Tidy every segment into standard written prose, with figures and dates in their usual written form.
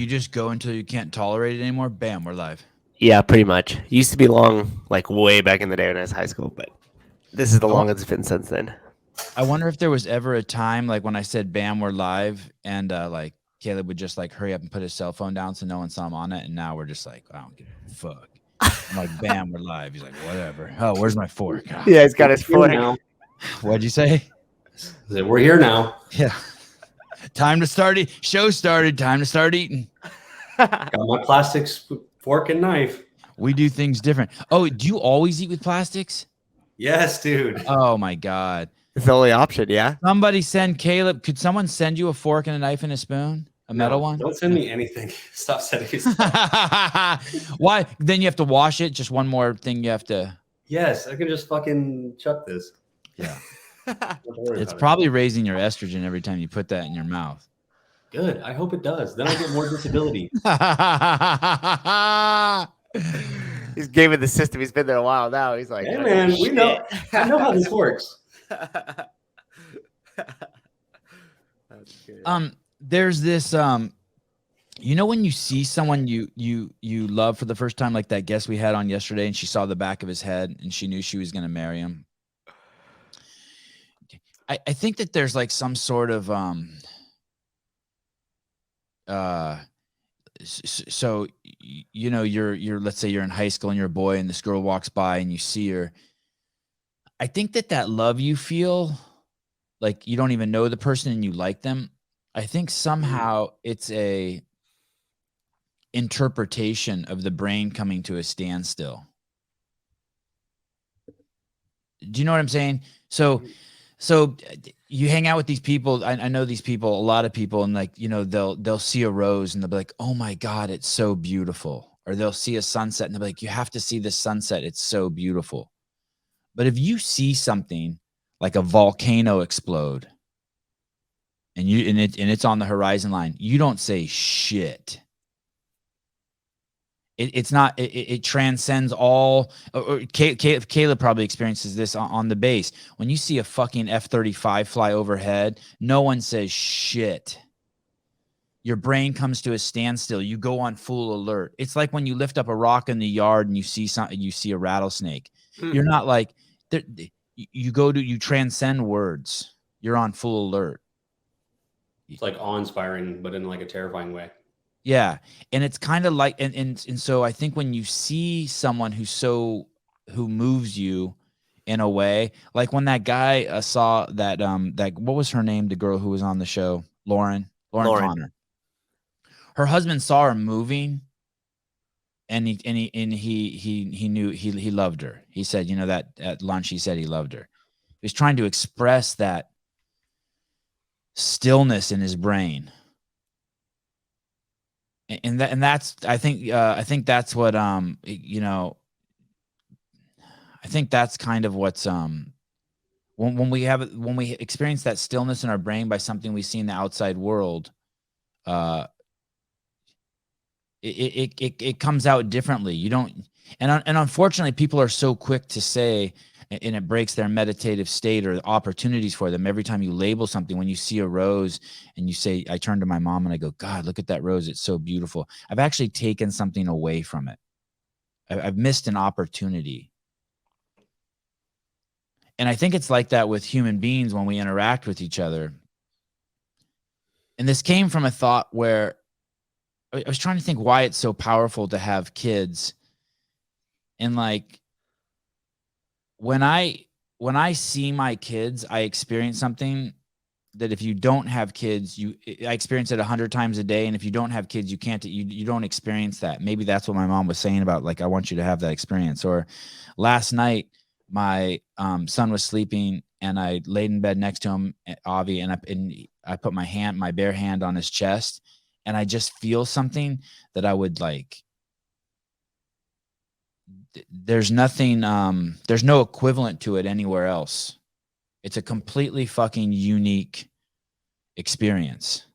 just go until you can't tolerate it anymore? Bam, we're live. Yeah, pretty much. Used to be long, like way back in the day when I was high school, but this is the longest it's been since then. I wonder if there was ever a time, like when I said bam, we're live, and like Caleb would just like hurry up and put his cell phone down so no one saw him on it, and now we're just like, I don't give a fuck. I'm like, bam, we're live. He's like, whatever. Oh, where's my fork? Oh. Yeah, he's got his fork. What'd you say? We're here now. Yeah. Time to start it. Show started. Time to start eating. Got my plastics, fork and knife. We do things different. Oh, do you always eat with plastics? Yes, dude. Oh my God. It's the only option, yeah? Somebody send Caleb. Could someone send you a fork and a knife and a spoon? A metal one? Don't send me anything. Stop sending me stuff. Why? Then you have to wash it. Just one more thing you have to. Yes, I can just fucking chuck this. Yeah. It's probably raising your estrogen every time you put that in your mouth. Good. I hope it does. Then I get more disability. He's gaming the system. He's been there a while now. He's like, hey, man, we know. I know how this works. There's this you know, when you see someone you love for the first time, like that guest we had on yesterday, and she saw the back of his head and she knew she was going to marry him. I think that there's like some sort of so you know, you're let's say you're in high school and you're a boy and this girl walks by and you see her. I think that love you feel, like you don't even know the person and you like them. I think somehow it's a interpretation of the brain coming to a standstill. Do you know what I'm saying? So you hang out with these people. I know these people, a lot of people, and like, you know, they'll see a rose and they'll be like, oh my God, it's so beautiful. Or they'll see a sunset and they'll be like, you have to see this sunset. It's so beautiful. But if you see something like a volcano explode and it's on the horizon line, you don't say shit. It's not, it transcends all. Caleb probably experiences this on the base. When you see a fucking F-35 fly overhead, no one says shit. Your brain comes to a standstill. You go on full alert. It's like when you lift up a rock in the yard and you see a rattlesnake. You're not like, you transcend words. You're on full alert. It's like awe-inspiring, but in like a terrifying way. Yeah. And it's kind of like, and so I think when you see someone who moves you in a way, like when that guy saw that, what was her name? The girl who was on the show, Lauren Connor. Her husband saw her moving and he knew he loved her. He said, you know, that at lunch, he said he loved her. He was trying to express that stillness in his brain. And that's, I think that's what, you know, I think that's kind of what's, when we experience that stillness in our brain by something we see in the outside world, it comes out differently. You don't, and unfortunately people are so quick to say, and it breaks their meditative state or opportunities for them. Every time you label something, when you see a rose and you say, I turn to my mom and I go, God, look at that rose. It's so beautiful. I've actually taken something away from it. I've missed an opportunity. And I think it's like that with human beings when we interact with each other. And this came from a thought where I was trying to think why it's so powerful to have kids. And like, when I see my kids, I experience something that if you don't have kids, I experience it 100 times a day. And if you don't have kids, you don't experience that. Maybe that's what my mom was saying about, like, I want you to have that experience. Or last night, my son was sleeping and I laid in bed next to him, Avi, and I put my bare hand on his chest, and I just feel something that I would like. There's nothing, there's no equivalent to it anywhere else. It's a completely fucking unique experience.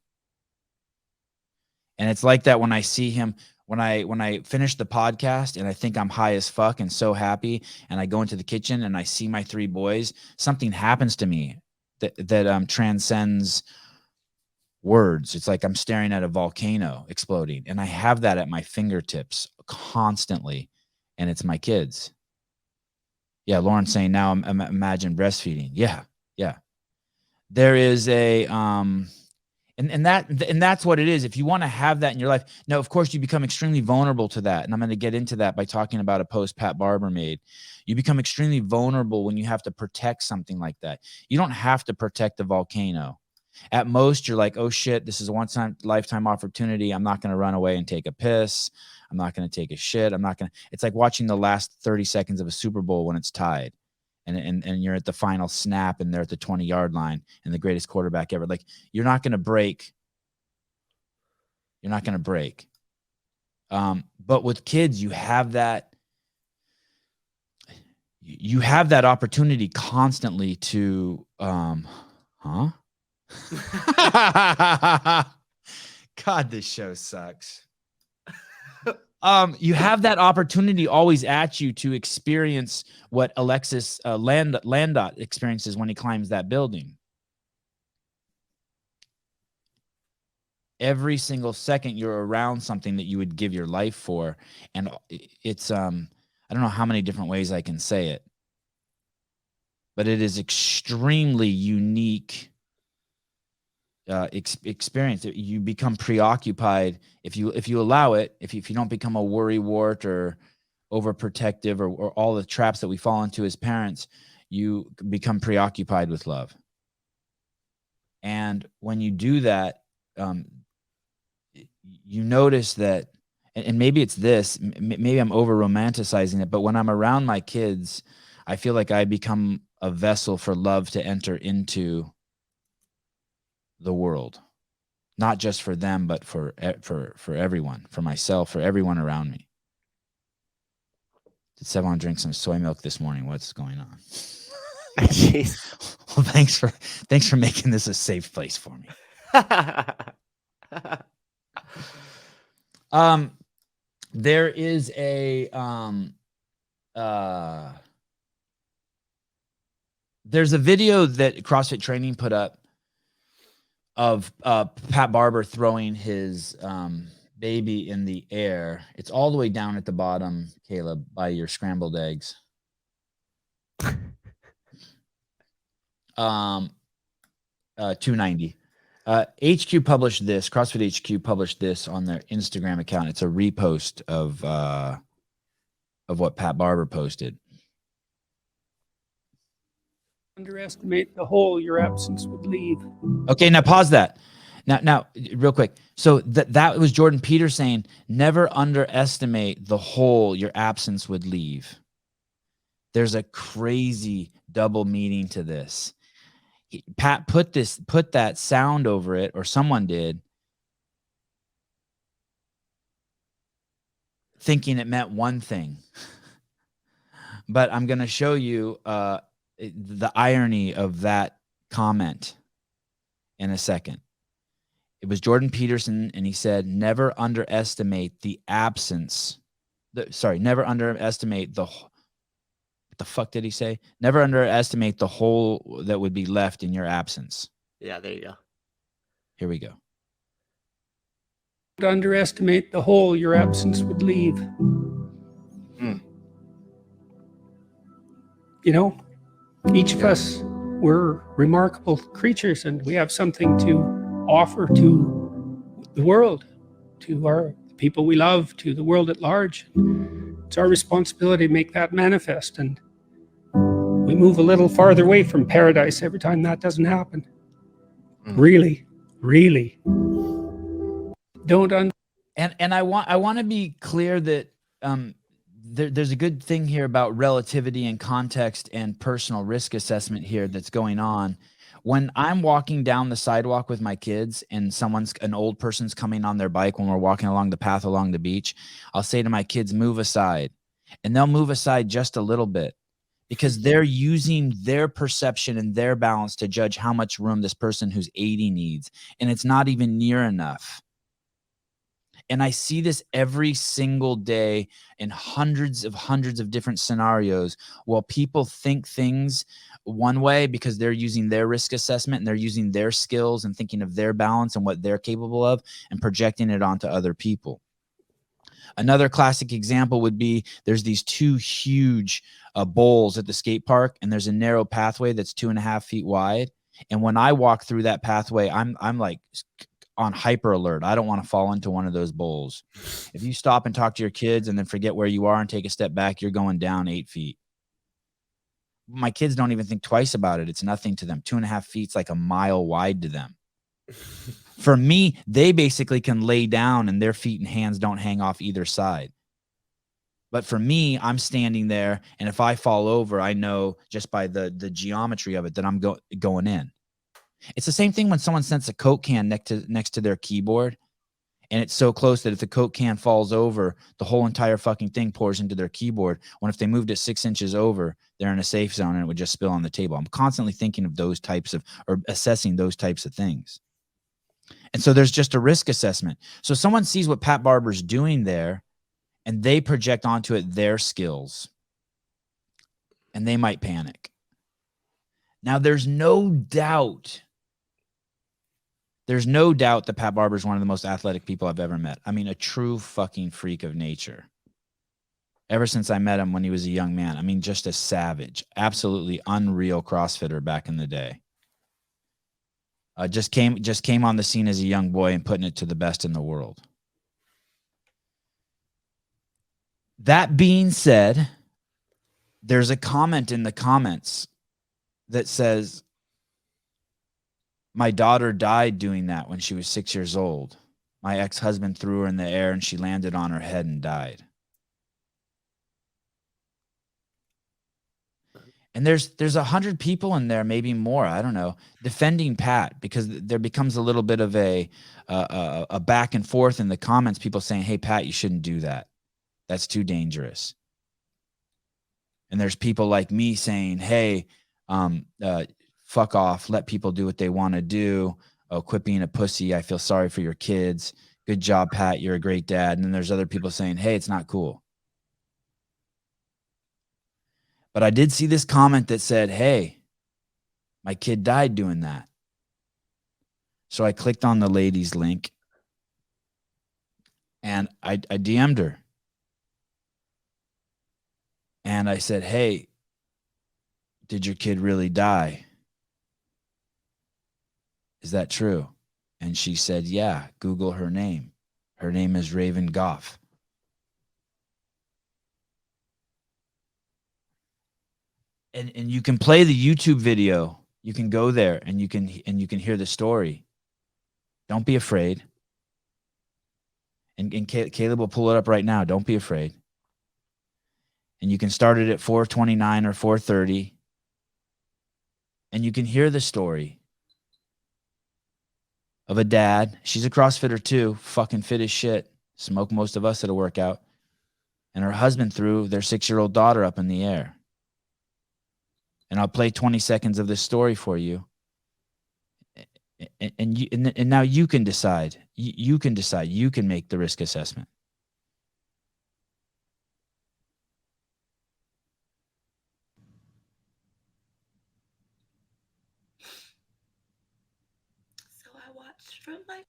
And it's like that when I see him, when I finish the podcast and I think I'm high as fuck and so happy, and I go into the kitchen and I see my 3 boys, something happens to me that transcends words. It's like I'm staring at a volcano exploding, and I have that at my fingertips constantly, and it's my kids. Yeah, Lauren's saying now imagine breastfeeding. Yeah. There is a and that's what it is. If you want to have that in your life, now of course you become extremely vulnerable to that, and I'm going to get into that by talking about a post Pat Barber made. You become extremely vulnerable when you have to protect something like that. You don't have to protect the volcano. At most, you're like, oh shit, this is a once-time lifetime opportunity. I'm not going to run away and take a piss. I'm not going to take a shit. It's like watching the last 30 seconds of a Super Bowl when it's tied. And you're at the final snap and they're at the 20-yard line and the greatest quarterback ever. Like, you're not going to break. You're not going to break. But with kids, you have that opportunity constantly to, God, this show sucks. You have that opportunity always at you to experience what Alexis Landot experiences when he climbs that building. Every single second you're around something that you would give your life for. And it's, I don't know how many different ways I can say it, but it is extremely unique experience. You become preoccupied if you allow it. If you don't become a worrywart or overprotective or all the traps that we fall into as parents, you become preoccupied with love. And when you do that, you notice that, and maybe it's this, maybe I'm over romanticizing it, but when I'm around my kids, I feel like I become a vessel for love to enter into the world, not just for them, but for everyone, for myself, for everyone around me. Did Sevan drink some soy milk this morning? What's going on? Jeez. Well, thanks for making this a safe place for me. There is a there's a video that CrossFit Training put up of Pat Barber throwing his baby in the air. It's all the way down at the bottom, Caleb, by your scrambled eggs. 290. HQ published this. CrossFit HQ published this on their Instagram account. It's a repost of what Pat Barber posted. Underestimate the hole your absence would leave. Okay, now pause that. Now, real quick. So that was Jordan Peters saying, never underestimate the hole your absence would leave. There's a crazy double meaning to this. Pat put that sound over it, or someone did, thinking it meant one thing. But I'm going to show you the irony of that comment in a second. It was Jordan Peterson, and he said, never underestimate the absence. Never underestimate the... What the fuck did he say? Never underestimate the hole that would be left in your absence. Yeah, there you go. Here we go. Don't underestimate the hole your absence would leave. You know, each of us, we're remarkable creatures, and we have something to offer to the world, to our people we love, to the world at large. It's our responsibility to make that manifest, and we move a little farther away from paradise every time that doesn't happen. Really don't and I want to be clear that there's a good thing here about relativity and context and personal risk assessment here that's going on. When I'm walking down the sidewalk with my kids and an old person's coming on their bike when we're walking along the path along the beach, I'll say to my kids, move aside. And they'll move aside just a little bit because they're using their perception and their balance to judge how much room this person who's 80 needs. And it's not even near enough. And I see this every single day in hundreds of different scenarios while people think things one way because they're using their risk assessment and they're using their skills and thinking of their balance and what they're capable of and projecting it onto other people. Another classic example would be there's these two huge bowls at the skate park, and there's a narrow pathway that's 2.5 feet wide. And when I walk through that pathway, I'm like on hyper alert. I don't want to fall into one of those bowls. If you stop and talk to your kids and then forget where you are and take a step back, you're going down 8 feet. My kids don't even think twice about it. It's nothing to them. 2.5 feet's like a mile wide to them. For me, they basically can lay down and their feet and hands don't hang off either side. But for me, I'm standing there, and if I fall over, I know just by the geometry of it that I'm going in. It's the same thing when someone sets a Coke can next to their keyboard, and it's so close that if the Coke can falls over, the whole entire fucking thing pours into their keyboard. When if they moved it 6 inches over, they're in a safe zone and it would just spill on the table. I'm constantly thinking of those types of, or assessing those types of things. And so there's just a risk assessment. So someone sees what Pat Barber's doing there, and they project onto it their skills, and they might panic. Now, there's no doubt that Pat Barber is one of the most athletic people I've ever met. I mean, a true fucking freak of nature. Ever since I met him when he was a young man, I mean, just a savage, absolutely unreal CrossFitter back in the day. Just came on the scene as a young boy and putting it to the best in the world. That being said, there's a comment in the comments that says, my daughter died doing that when she was 6 years old. My ex-husband threw her in the air and she landed on her head and died. And there's 100 people in there, maybe more, I don't know, defending Pat, because there becomes a little bit of a back and forth in the comments, people saying, hey, Pat, you shouldn't do that. That's too dangerous. And there's people like me saying, hey, fuck off, let people do what they want to do. Oh, quit being a pussy. I feel sorry for your kids. Good job, Pat. You're a great dad. And then there's other people saying, hey, it's not cool. But I did see this comment that said, hey, my kid died doing that. So I clicked on the lady's link and I DM'd her. And I said, hey, did your kid really die? Is that true? And she said, yeah, Google her name. Her name is Raven Goff. And you can play the YouTube video. You can go there and you can hear the story. Don't be afraid. And Caleb will pull it up right now. Don't be afraid. And you can start it at 4:29 or 4:30. And you can hear the story of a dad. She's a CrossFitter too. Fucking fit as shit. Smoke most of us at a workout. And her husband threw their 6-year-old daughter up in the air. And I'll play 20 seconds of this story for you. And now you can decide. You can decide. You can make the risk assessment. So I watched from my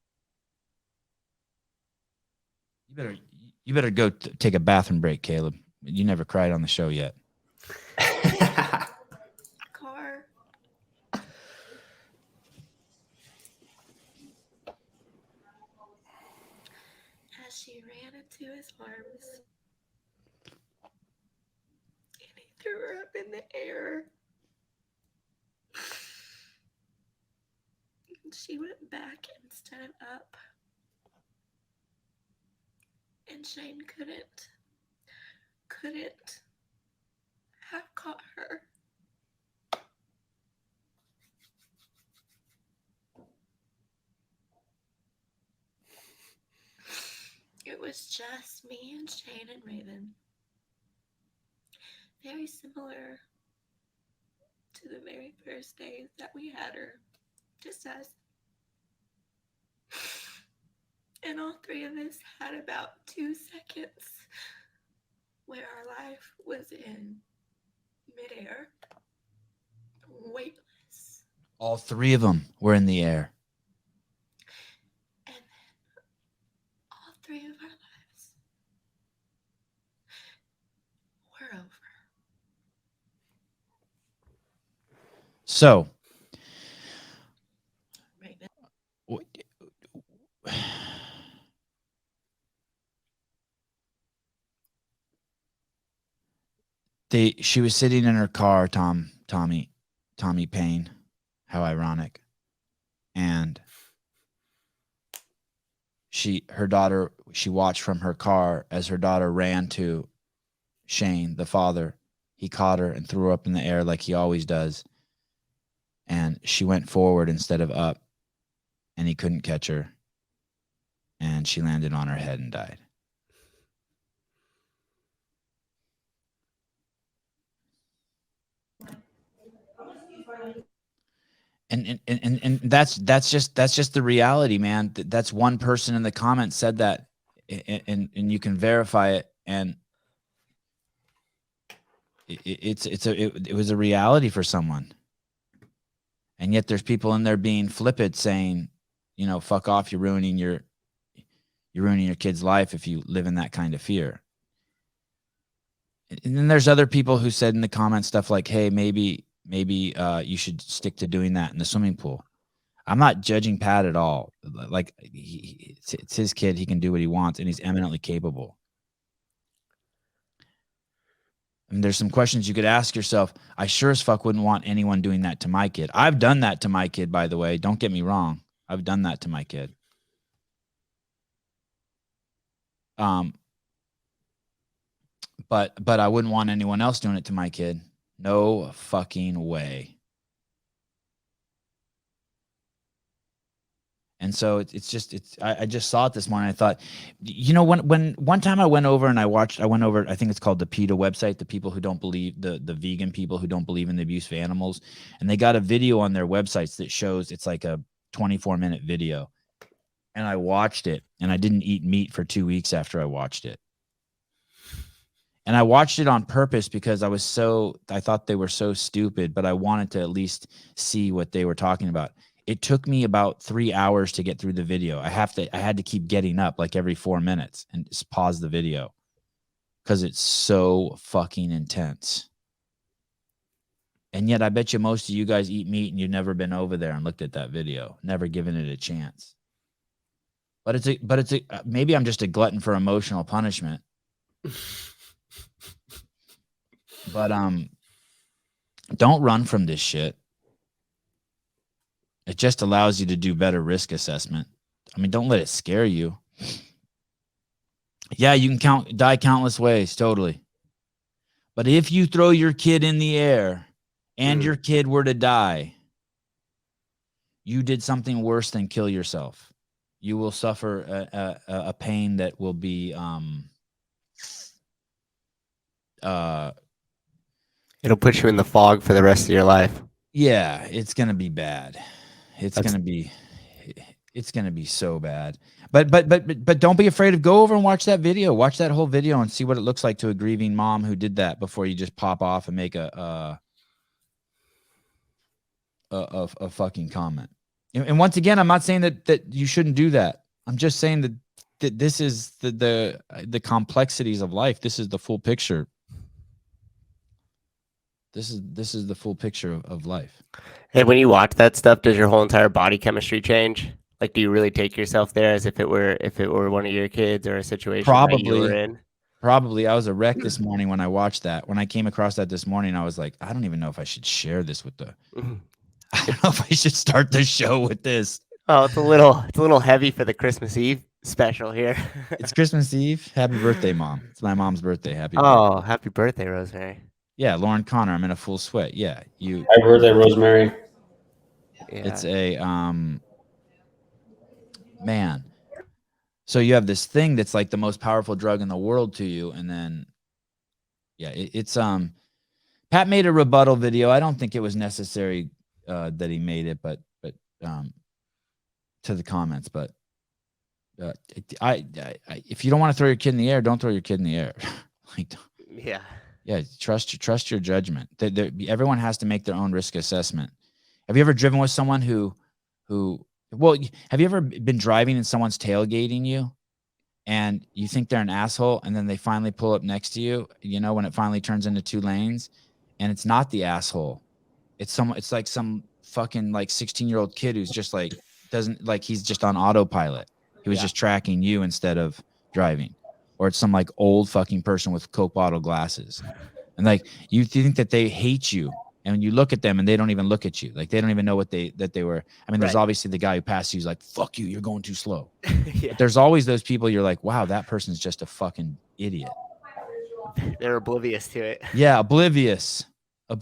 You better go take a bathroom break, Caleb. You never cried on the show yet. car. As she ran into his arms, and he threw her up in the air. And she went back instead of up. And Shane couldn't have caught her. It was just me and Shane and Raven. Very similar to the very first days that we had her. Just us. And all three of us had about 2 seconds where our life was in midair, weightless. All three of them were in the air. And then all three of our lives were over. So, Right now. she was sitting in her car, Tommy Payne. How ironic. And she watched from her car as her daughter ran to Shane, the father. He caught her and threw her up in the air like he always does. And she went forward instead of up, and he couldn't catch her. And she landed on her head and died. And that's just the reality, man. That's one person in the comments said that, and you can verify it. And it was a reality for someone. And yet there's people in there being flippant, saying, you know, fuck off, you're ruining your kid's life if you live in that kind of fear. And then there's other people who said in the comments stuff like, hey, maybe you should stick to doing that in the swimming pool. I'm not judging Pat at all. Like, it's his kid. He can do what he wants, and he's eminently capable. And there's some questions you could ask yourself. I sure as fuck wouldn't want anyone doing that to my kid. I've done that to my kid, by the way. Don't get me wrong. I've done that to my kid. But I wouldn't want anyone else doing it to my kid. No fucking way. And so I just saw it this morning. I thought, you know, when one time I went over, I think it's called the PETA website, the people who don't believe, the vegan people who don't believe in the abuse of animals. And they got a video on their websites that shows, it's like a 24-minute video. And I watched it, and I didn't eat meat for 2 weeks after I watched it. And I watched it on purpose because I thought they were so stupid, but I wanted to at least see what they were talking about. It took me about 3 hours to get through the video. I had to keep getting up like every 4 minutes and just pause the video because it's so fucking intense. And yet I bet you most of you guys eat meat and you've never been over there and looked at that video, never given it a chance. But maybe I'm just a glutton for emotional punishment. But don't run from this shit. It just allows you to do better risk assessment. I mean, don't let it scare you. Yeah, you can die countless ways, totally. But if you throw your kid in the air and your kid were to die, you did something worse than kill yourself. You will suffer a pain that will be it'll put you in the fog for the rest of your life. Yeah, it's gonna be bad. It's gonna be so bad. But don't be afraid of, go over and watch that video. Watch that whole video and see what it looks like to a grieving mom who did that before you just pop off and make a fucking comment. And once again, I'm not saying that you shouldn't do that. I'm just saying that this is the complexities of life. This is the full picture. This is the full picture of life. And when you watch that stuff, does your whole entire body chemistry change? Like, do you really take yourself there as if it were one of your kids or a situation that you were in? Probably. I was a wreck this morning when I watched that. When I came across that this morning, I was like, I don't even know if I should share this with I don't know if I should start the show with this. Oh, it's a little heavy for the Christmas Eve special here. It's Christmas Eve. Happy birthday, Mom. It's my mom's birthday. Happy birthday. Happy birthday, Rosemary. Yeah, Lauren Connor. I'm in a full sweat. Yeah, you. Happy birthday, Rosemary. Yeah. It's a man. So you have this thing that's like the most powerful drug in the world to you, and then it's Pat made a rebuttal video. I don't think it was necessary that he made it, but to the comments, but If you don't want to throw your kid in the air, don't throw your kid in the air. Like, Yeah. yeah, trust your judgment. Everyone has to make their own risk assessment. Have you ever driven with someone who well, have you ever been driving and someone's tailgating you and you think they're an asshole and then they finally pull up next to you, when it finally turns into 2 lanes, and it's not the asshole. It's like some fucking like 16-year-old kid who's just like he's just on autopilot. He was just tracking you instead of driving. Or it's some like old fucking person with Coke bottle glasses. And like you think that they hate you, and you look at them and they don't even look at you. Like they don't even know that they were. I mean, there's obviously the guy who passed you who's like, fuck you, you're going too slow. Yeah. But there's always those people you're like, wow, that person's just a fucking idiot. They're oblivious to it. Yeah, oblivious. You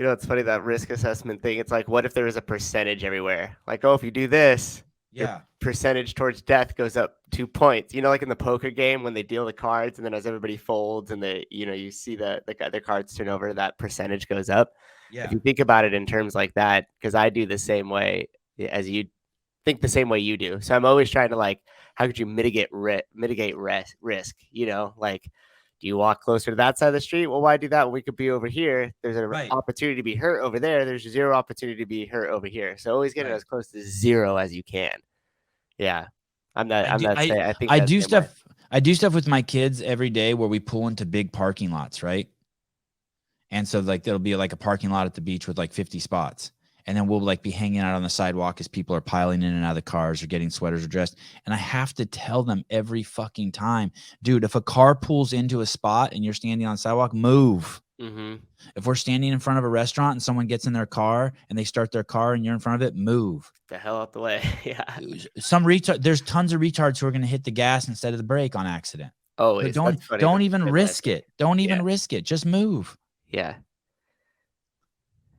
know, it's funny, that risk assessment thing. It's like, what if there was a percentage everywhere? Like, oh, if you do this, your percentage towards death goes up 2 points. You know, like in the poker game when they deal the cards, and then as everybody folds and you see the cards turn over, that percentage goes up. Yeah. If you think about it in terms like that, because I do the same way as you think, the same way you do. So I'm always trying to like, how could you mitigate risk? Like, do you walk closer to that side of the street? Well, why do that when we could be over here? There's an opportunity to be hurt over there. There's 0 opportunity to be hurt over here. So always get it as close to 0 as you can. Yeah. I do stuff with my kids every day where we pull into big parking lots, right? And so like there'll be like a parking lot at the beach with like 50 spots. And then we'll like be hanging out on the sidewalk as people are piling in and out of the cars or getting sweaters or dressed. And I have to tell them every fucking time, dude, if a car pulls into a spot and you're standing on the sidewalk, move. Mm-hmm. If we're standing in front of a restaurant and someone gets in their car and they start their car and you're in front of it, move. The hell out the way. Yeah. There's tons of retards who are going to hit the gas instead of the brake on accident. Oh, don't even risk it. Don't even risk it. Just move. Yeah.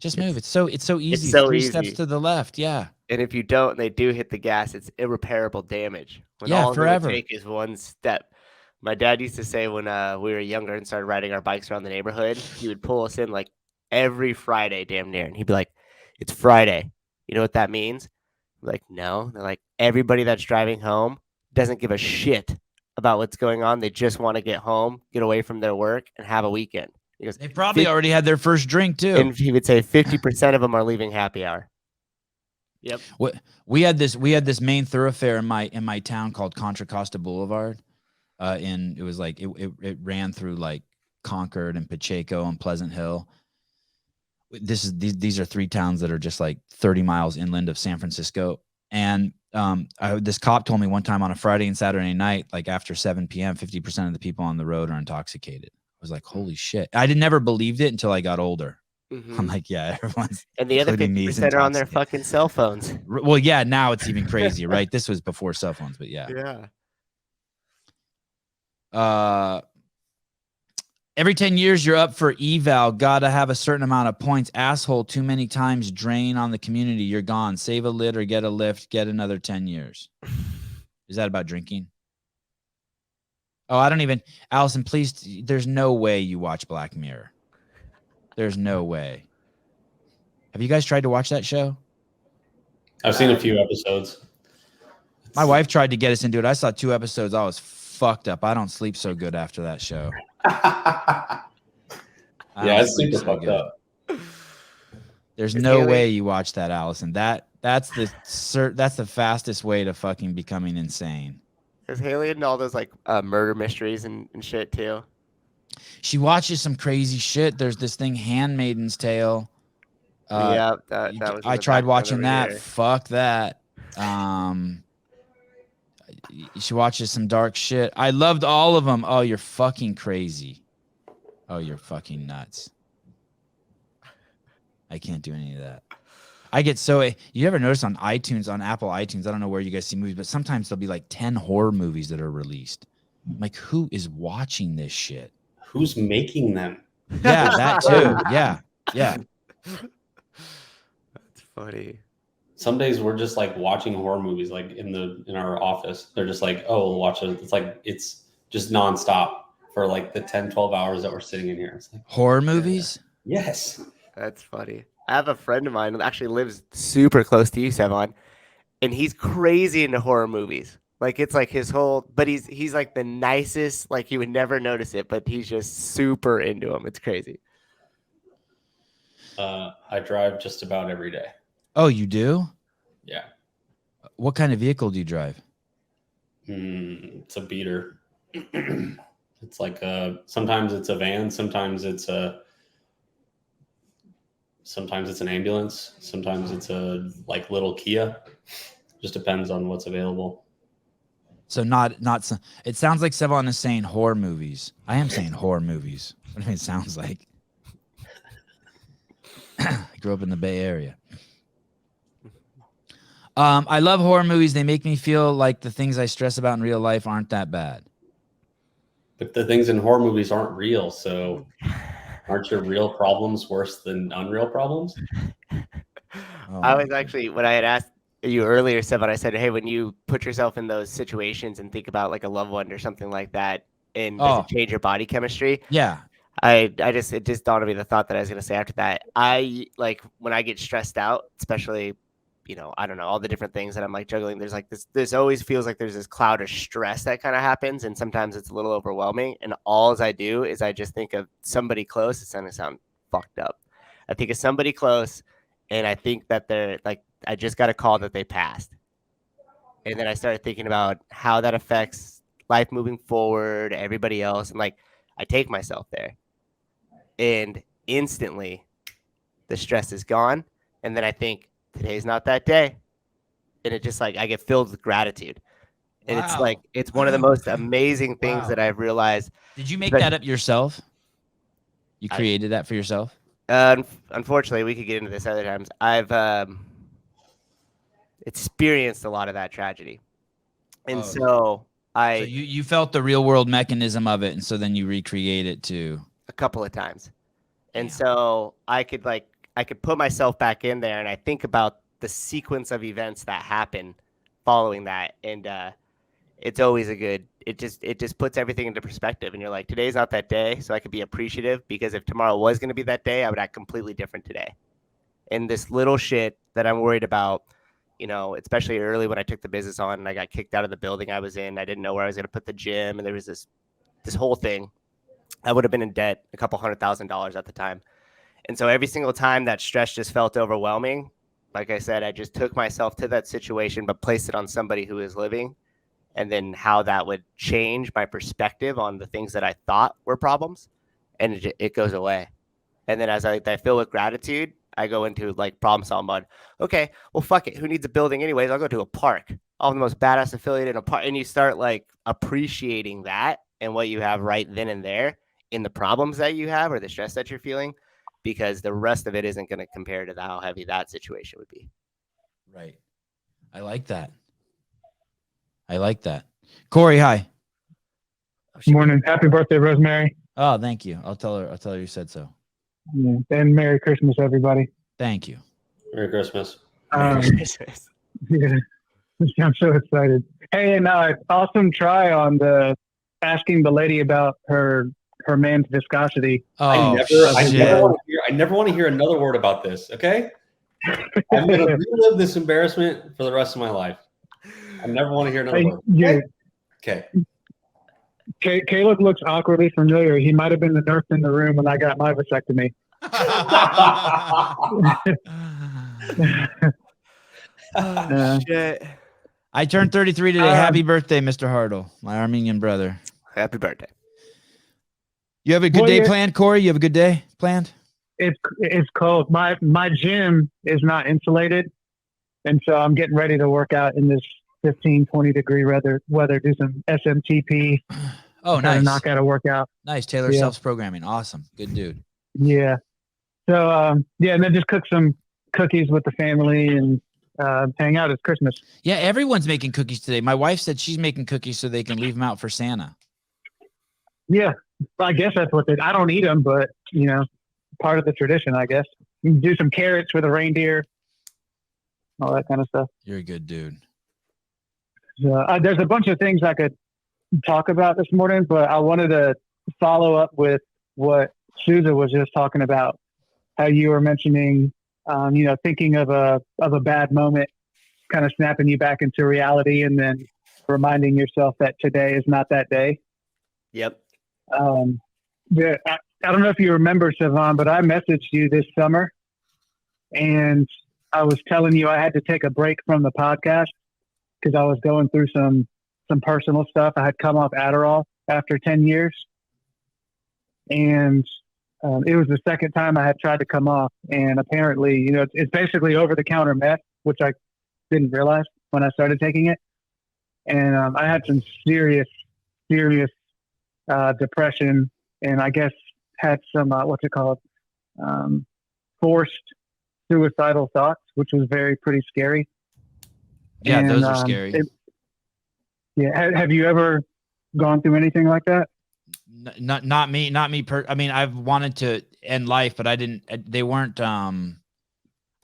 Just move. It's so easy. It's so 3 easy. steps to the left. Yeah. And if you don't, and they do hit the gas, it's irreparable damage. When all forever. It take is 1 step. My dad used to say when we were younger and started riding our bikes around the neighborhood, he would pull us in like every Friday, damn near, and he'd be like, "It's Friday. You know what that means?" I'm like, no. They're like, everybody that's driving home doesn't give a shit about what's going on. They just want to get home, get away from their work, and have a weekend. He goes, they probably already had their first drink too. And he would say 50% of them are leaving happy hour. Yep. We had this main thoroughfare in my town called Contra Costa Boulevard. It was like it ran through like Concord and Pacheco and Pleasant Hill. These are 3 towns that are just like 30 miles inland of San Francisco. And this cop told me one time on a Friday and Saturday night, like after 7 p.m., 50% of the people on the road are intoxicated. I was like, holy shit. I never believed it until I got older. Mm-hmm. I'm like, yeah, everyone's. And the other 50% are on their fucking cell phones. Well, yeah, now it's even crazier, right? This was before cell phones, but yeah. Yeah. Every 10 years, you're up for eval. Gotta have a certain amount of points. Asshole, too many times, drain on the community. You're gone. Save a lid or get a lift. Get another 10 years. Is that about drinking? Oh, I don't even. Allison, please. There's no way you watch Black Mirror. There's no way. Have you guys tried to watch that show? I've seen a few episodes. My wife tried to get us into it. I saw 2 episodes. I was fucked up. I don't sleep so good after that show. Yeah, it's super fucked up. There's no way you watch that, Allison. That's the fastest way to fucking becoming insane. Is Haley into all those like murder mysteries and shit too? She watches some crazy shit. There's this thing, Handmaiden's Tale. Yeah, that was. I tried watching that. Here. Fuck that. She watches some dark shit. I loved all of them. Oh, you're fucking crazy. Oh, you're fucking nuts. I can't do any of that. I get so. You ever notice on iTunes, on Apple iTunes? I don't know where you guys see movies, but sometimes there'll be like 10 horror movies that are released. I'm like, who is watching this shit? Who's making them? Yeah, that too. Yeah. That's funny. Some days we're just like watching horror movies, like in our office. They're just like, oh, we'll watch it. It's like it's just nonstop for like the 10, 12 hours that we're sitting in here. It's like horror movies. Yes. That's funny. I have a friend of mine who actually lives super close to you, Sevan, and he's crazy into horror movies. Like it's like his whole, but he's like the nicest, like you would never notice it, but he's just super into them. It's crazy. I drive just about every day. Oh, you do? Yeah. What kind of vehicle do you drive? It's a beater. It's like sometimes it's a van, sometimes it's an ambulance, sometimes it's a like little Kia. Just depends on what's available. So it sounds like Sevan is saying horror movies. I am saying horror movies. What do you mean it sounds like? I grew up in the Bay Area. I love horror movies. They make me feel like the things I stress about in real life aren't that bad. But the things in horror movies aren't real, so aren't your real problems worse than unreal problems? I was actually, when I had asked you earlier, Sevan, I said, hey, when you put yourself in those situations and think about like a loved one or something like that, and does it change your body chemistry? Yeah. It just dawned on me the thought that I was going to say after that. I like when I get stressed out, especially, I don't know, all the different things that I'm like juggling. There's like this always feels like there's this cloud of stress that kind of happens. And sometimes it's a little overwhelming. And all I do is I just think of somebody close. It's going to sound fucked up. I think of somebody close and I think that they're like, I just got a call that they passed. And then I started thinking about how that affects life moving forward, everybody else. And like, I take myself there. And instantly the stress is gone. And then I think today's not that day. And it just like, I get filled with gratitude. And it's like, it's one of the most amazing things that I've realized. Did you make that up yourself? You created that for yourself? Unfortunately, we could get into this other times. I've experienced a lot of that tragedy. And so you felt the real world mechanism of it. And so then you recreate it too. A couple of times. And so I could put myself back in there and I think about the sequence of events that happen following that. And it's always it just puts everything into perspective. And you're like, today's not that day. So I could be appreciative because if tomorrow was going to be that day, I would act completely different today. And this little shit that I'm worried about, especially early when I took the business on and I got kicked out of the building I was in, I didn't know where I was going to put the gym. And there was this whole thing. I would have been in debt a couple $100,000 at the time. And so every single time that stress just felt overwhelming, like I said, I just took myself to that situation, but placed it on somebody who is living, and then how that would change my perspective on the things that I thought were problems, and it goes away. And then as I feel with gratitude, I go into like problem solving mode. Okay, well, fuck it. Who needs a building anyways? I'll go to a park. I'll have the most badass affiliate in a park. And you start like appreciating that and what you have right then and there in the problems that you have or the stress that you're feeling, because the rest of it isn't going to compare to how heavy that situation would be. Right. I like that. Corey, hi. Good morning. Happy birthday, Rosemary. Oh, thank you. I'll tell her you said so. And Merry Christmas, everybody. Thank you. Merry Christmas. Yeah, I'm so excited. Hey, and awesome try on the asking the lady about her man's viscosity. I never want to hear another word about this. Okay, I'm going to relive this embarrassment for the rest of my life. I never want to hear another word. Yeah. Okay. Caleb looks awkwardly familiar. He might have been the nurse in the room when I got my vasectomy. Shit. I turned 33 today. Happy birthday, Mr. Hartle, my Armenian brother. Happy birthday. You have a good day planned, Corey? You have a good day planned? It's cold. My gym is not insulated, and so I'm getting ready to work out in this 15, 20 degree weather, do some SMTP. Oh, nice. Knock out a workout. Nice. Taylor self-programming. Awesome. Good dude. Yeah. So, and then just cook some cookies with the family and hang out. It's Christmas. Yeah, everyone's making cookies today. My wife said she's making cookies so they can leave them out for Santa. Yeah. I guess that's what I don't eat them, but, part of the tradition, I guess. You can do some carrots with a reindeer, all that kind of stuff. You're a good dude. There's a bunch of things I could talk about this morning, but I wanted to follow up with what Sousa was just talking about, how you were mentioning, thinking of a bad moment kind of snapping you back into reality and then reminding yourself that today is not that day. Yep. I don't know if you remember, Sevan, but I messaged you this summer and I was telling you I had to take a break from the podcast because I was going through some personal stuff. I had come off Adderall after 10 years. And it was the second time I had tried to come off. And apparently, you know, it's basically over-the-counter meth, which I didn't realize when I started taking it. And I had some serious depression, and I guess had some, forced suicidal thoughts, which was pretty scary. Yeah, And, those are scary. Have you ever gone through anything like that? Not me. I mean, I've wanted to end life, but I didn't. They weren't.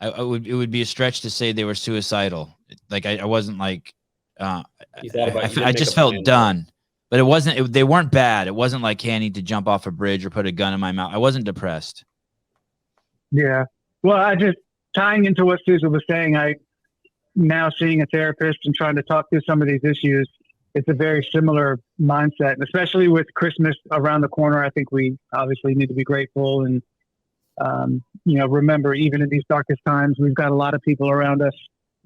It would be a stretch to say they were suicidal. Like I wasn't like. I just felt done, but it wasn't. They weren't bad. It wasn't like, hey, I need to jump off a bridge or put a gun in my mouth. I wasn't depressed. Yeah. Well, I just tying into what Susan was saying. I now seeing a therapist and trying to talk through some of these issues. It's a very similar mindset, and especially with Christmas around the corner. I think we obviously need to be grateful and, remember, even in these darkest times, we've got a lot of people around us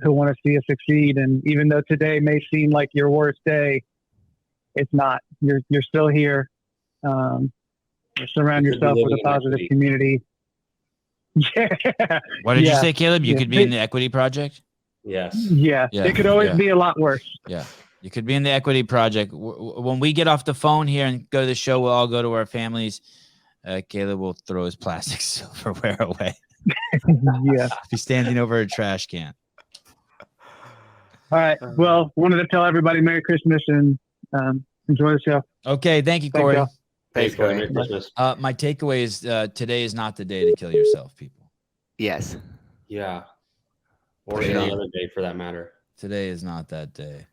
who want to see us succeed. And even though today may seem like your worst day, it's not. You're still here. Surround yourself with a positive community. Yeah. What did you say, Caleb? You could be in the Equity Project? Yes. Yeah. It could always be a lot worse. Yeah. You could be in the Equity Project. When we get off the phone here and go to the show, we'll all go to our families. Caleb will throw his plastic silverware away. Yeah. He's standing over a trash can. All right. Well, wanted to tell everybody Merry Christmas and enjoy the show. Okay. Thank you, Corey. Thanks, Corey. Merry Christmas. My takeaway is today is not the day to kill yourself, people. Yes. Yeah. Or any other day for that matter. Today is not that day.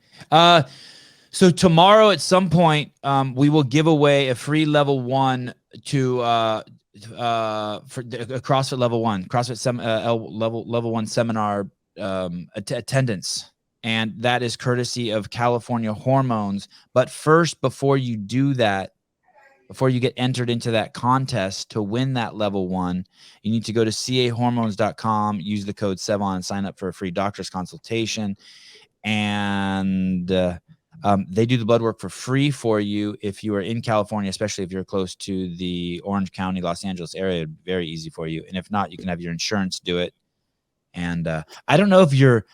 So tomorrow at some point, we will give away a free level 1 to for CrossFit level 1, CrossFit level 1 seminar attendance. And that is courtesy of California Hormones. But first, before you do that, before you get entered into that contest to win that level 1, you need to go to cahormones.com, use the code Sevan, and sign up for a free doctor's consultation. And they do the blood work for free for you if you are in California, especially if you're close to the Orange County, Los Angeles area. Very easy for you. And if not, you can have your insurance do it. And I don't know if you're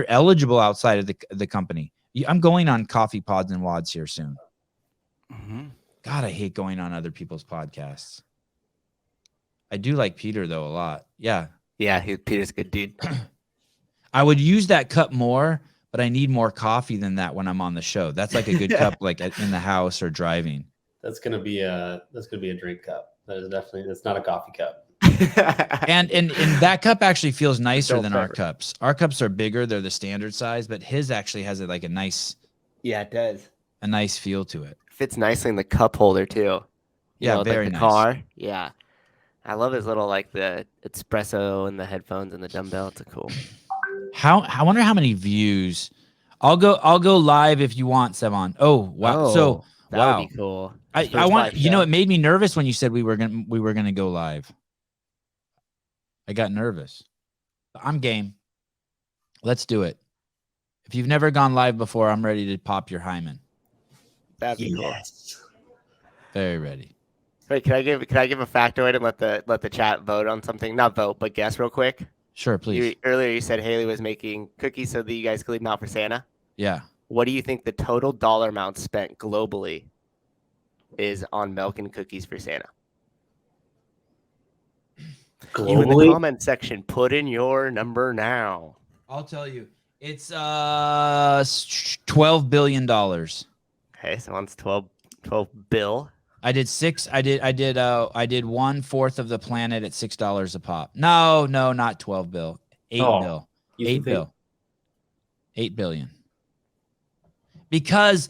eligible outside of the company. I'm going on Coffee Pods and Wads here soon. Mm-hmm. God, I hate going on other people's podcasts. I do like Peter though a lot. Yeah. Yeah, Peter's a good dude. I would use that cup more, but I need more coffee than that when I'm on the show. That's like a good cup, like in the house or driving. That's gonna be a drink cup. That's not a coffee cup. and that cup actually feels nicer than our cups. Our cups are bigger; they're the standard size, but his actually has a nice. Yeah, it does. A nice feel to it. Fits nicely in the cup holder too. Very the nice. Car. Yeah, I love his little the espresso and the headphones and the dumbbell. It's cool. I wonder how many views. I'll go live if you want, Sevan. Oh wow! So that would be cool. I want it made me nervous when you said we were gonna go live. I got nervous. I'm game. Let's do it. If you've never gone live before, I'm ready to pop your hymen. That'd be cool. Very ready. Wait, can I give a factoid and let the chat vote on something? Not vote, but guess real quick. Sure, please. Earlier you said Haley was making cookies so that you guys could leave them out for Santa. Yeah. What do you think the total dollar amount spent globally is on milk and cookies for Santa? Globally? You in the comment section, put in your number now. I'll tell you. It's $12 billion. Okay, so one's 12 bill. I did 1/4 of the planet at $6 a pop. No, not 12 bill. 8 bill. 8 bill. 8 billion. Because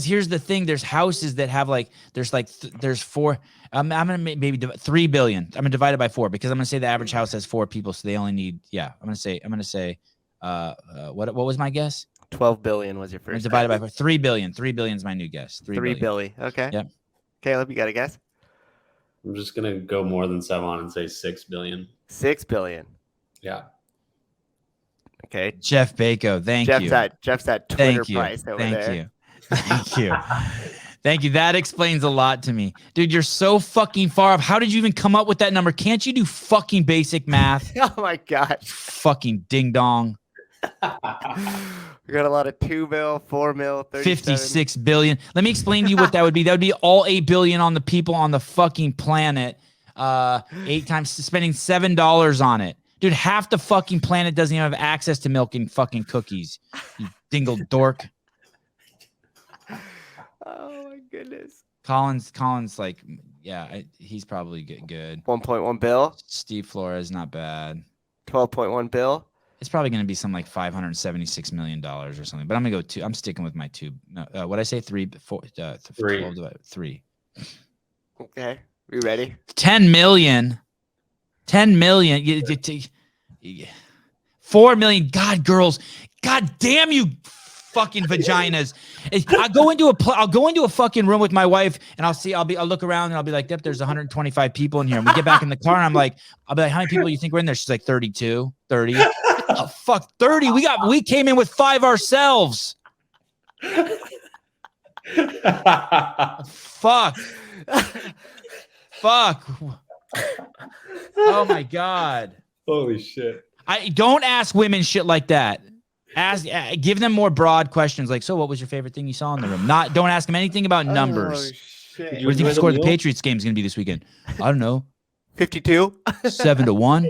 here's the thing, there's houses that have there's 4. I'm gonna maybe 3 billion. I'm gonna divide it by 4 because I'm gonna say the average house has 4 people, so they only need. Yeah, I'm gonna say What was my guess? 12 billion was your first. Divided by 3 billion. 3 billion is my new guess. 3 billion. Okay. Yep. Caleb, you got a guess? I'm just gonna go more than Sevan and say 6 billion. 6 billion. Yeah. Okay. Jeff Bako, thank you. Jeff's at Twitter Thank you. price over Thank there. you. Thank you. Thank you. That explains a lot to me. Dude, you're so fucking far off. How did you even come up with that number? Can't you do fucking basic math? Oh my gosh. Fucking ding dong. We got a lot of 2 mil, 4 mil, 56 billion. Let me explain to you what that would be. That would be all 8 billion on the people on the fucking planet. 8 times spending $7 on it. Dude, half the fucking planet doesn't even have access to milk and fucking cookies. You dingle dork. Oh my goodness. Colin's like, yeah, he's probably good. 1.1 bill. Steve Flores, not bad. 12.1 bill. It's probably going to be something like $576 million or something. But I'm going to go 2. I'm sticking with my 2. No, what I say? 3, 4, 3. 12 divided 3. Okay. You ready? 10 million. 10 million. 4 million. God, girls. God damn you, fucking vaginas. I'll go into a fucking room with my wife and I'll look around and I'll be like, yep, there's 125 people in here. And we get back in the car and I'll be like, how many people do you think were in there? She's like 32, 30. Oh, fuck, 30. We came in with 5 ourselves. Fuck. Fuck. Oh my God. Holy shit. I don't ask women shit like that. Give them more broad questions like, so what was your favorite thing you saw in the room? Don't ask them anything about numbers. Oh, shit. What do you think the score of the Patriots game is going to be this weekend? I don't know. 52? 7-1.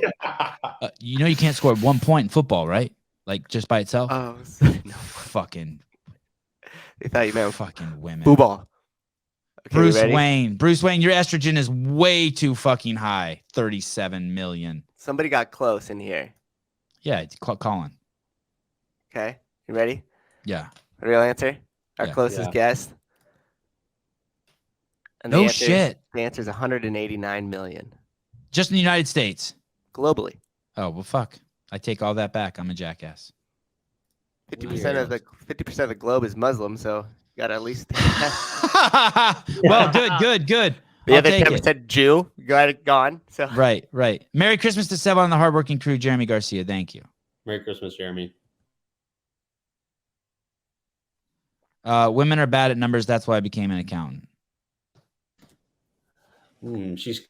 You know you can't score 1 point in football, right? Like just by itself. Oh, no. Fucking. They thought you meant fucking women. boo ball. Okay, Bruce Wayne, your estrogen is way too fucking high. 37 million. Somebody got close in here. Yeah, Colin. Okay, you ready? Yeah. Real answer? Our Yeah. closest guess? And No shit. The answer is 189 million. Just in the United States. Globally. Oh, well, fuck. I take all that back. I'm a jackass. 50% of the globe is Muslim, so you got to at least. Well, good. The I'll other take 10% Jew got it gone. So Right. Merry Christmas to Sevan and the hardworking crew, Jeremy Garcia. Thank you. Merry Christmas, Jeremy. Women are bad at numbers. That's why I became an accountant. She's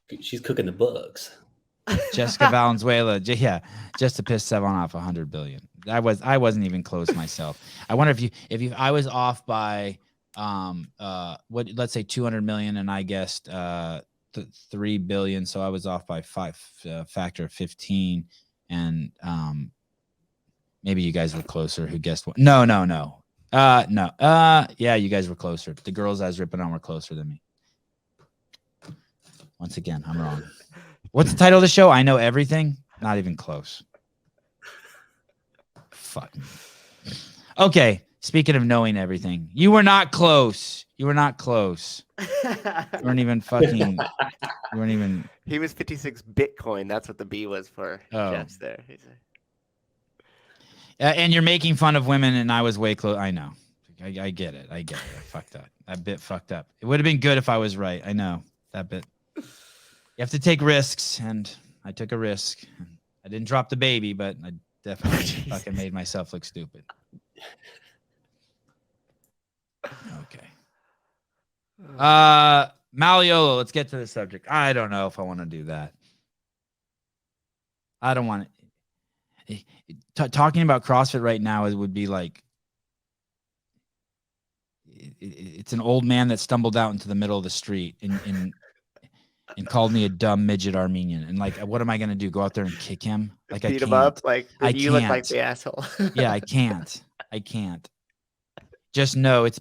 cooking the books. Jessica Valenzuela. Yeah, just to piss Sevan off 100 billion. I wasn't even close myself. I wonder if I was off by let's say 200 million and I guessed 3 billion, so I was off by factor of 15, and maybe you guys were closer. Who guessed what? No. Yeah, you guys were closer. The girls I was ripping on were closer than me. Once again, I'm wrong. What's the title of the show? I Know Everything? Not even close. Fuck. Okay. Speaking of knowing everything, you were not close. You weren't even fucking. You weren't even. He was 56 Bitcoin. That's what the B was for. Oh. Jeff's there. And you're making fun of women, and I was way close. I know. I get it. I fucked up. That bit fucked up. It would have been good if I was right. I know that bit. You have to take risks, and I took a risk. I didn't drop the baby, but I definitely fucking made myself look stupid. Okay. Malleolo, let's get to the subject. I don't know if I want to do that. I don't want it. Talking about CrossFit right now, it would be like it's an old man that stumbled out into the middle of the street and called me a dumb midget Armenian. And like, what am I going to do? Go out there and kick him? Like, beat him up? Like, you look like the asshole. Yeah, I can't. Just know it's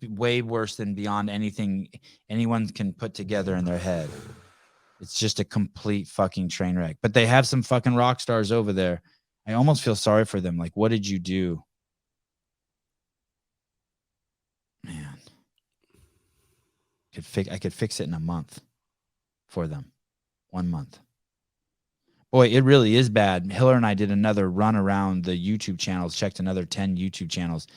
way worse than beyond anything anyone can put together in their head. It's just a complete fucking train wreck. But they have some fucking rock stars over there. I almost feel sorry for them. Like, what did you do? Man. I could fix it in a month for them. 1 month. Boy, it really is bad. Hiller and I did another run around the YouTube channels, checked another 10 YouTube channels.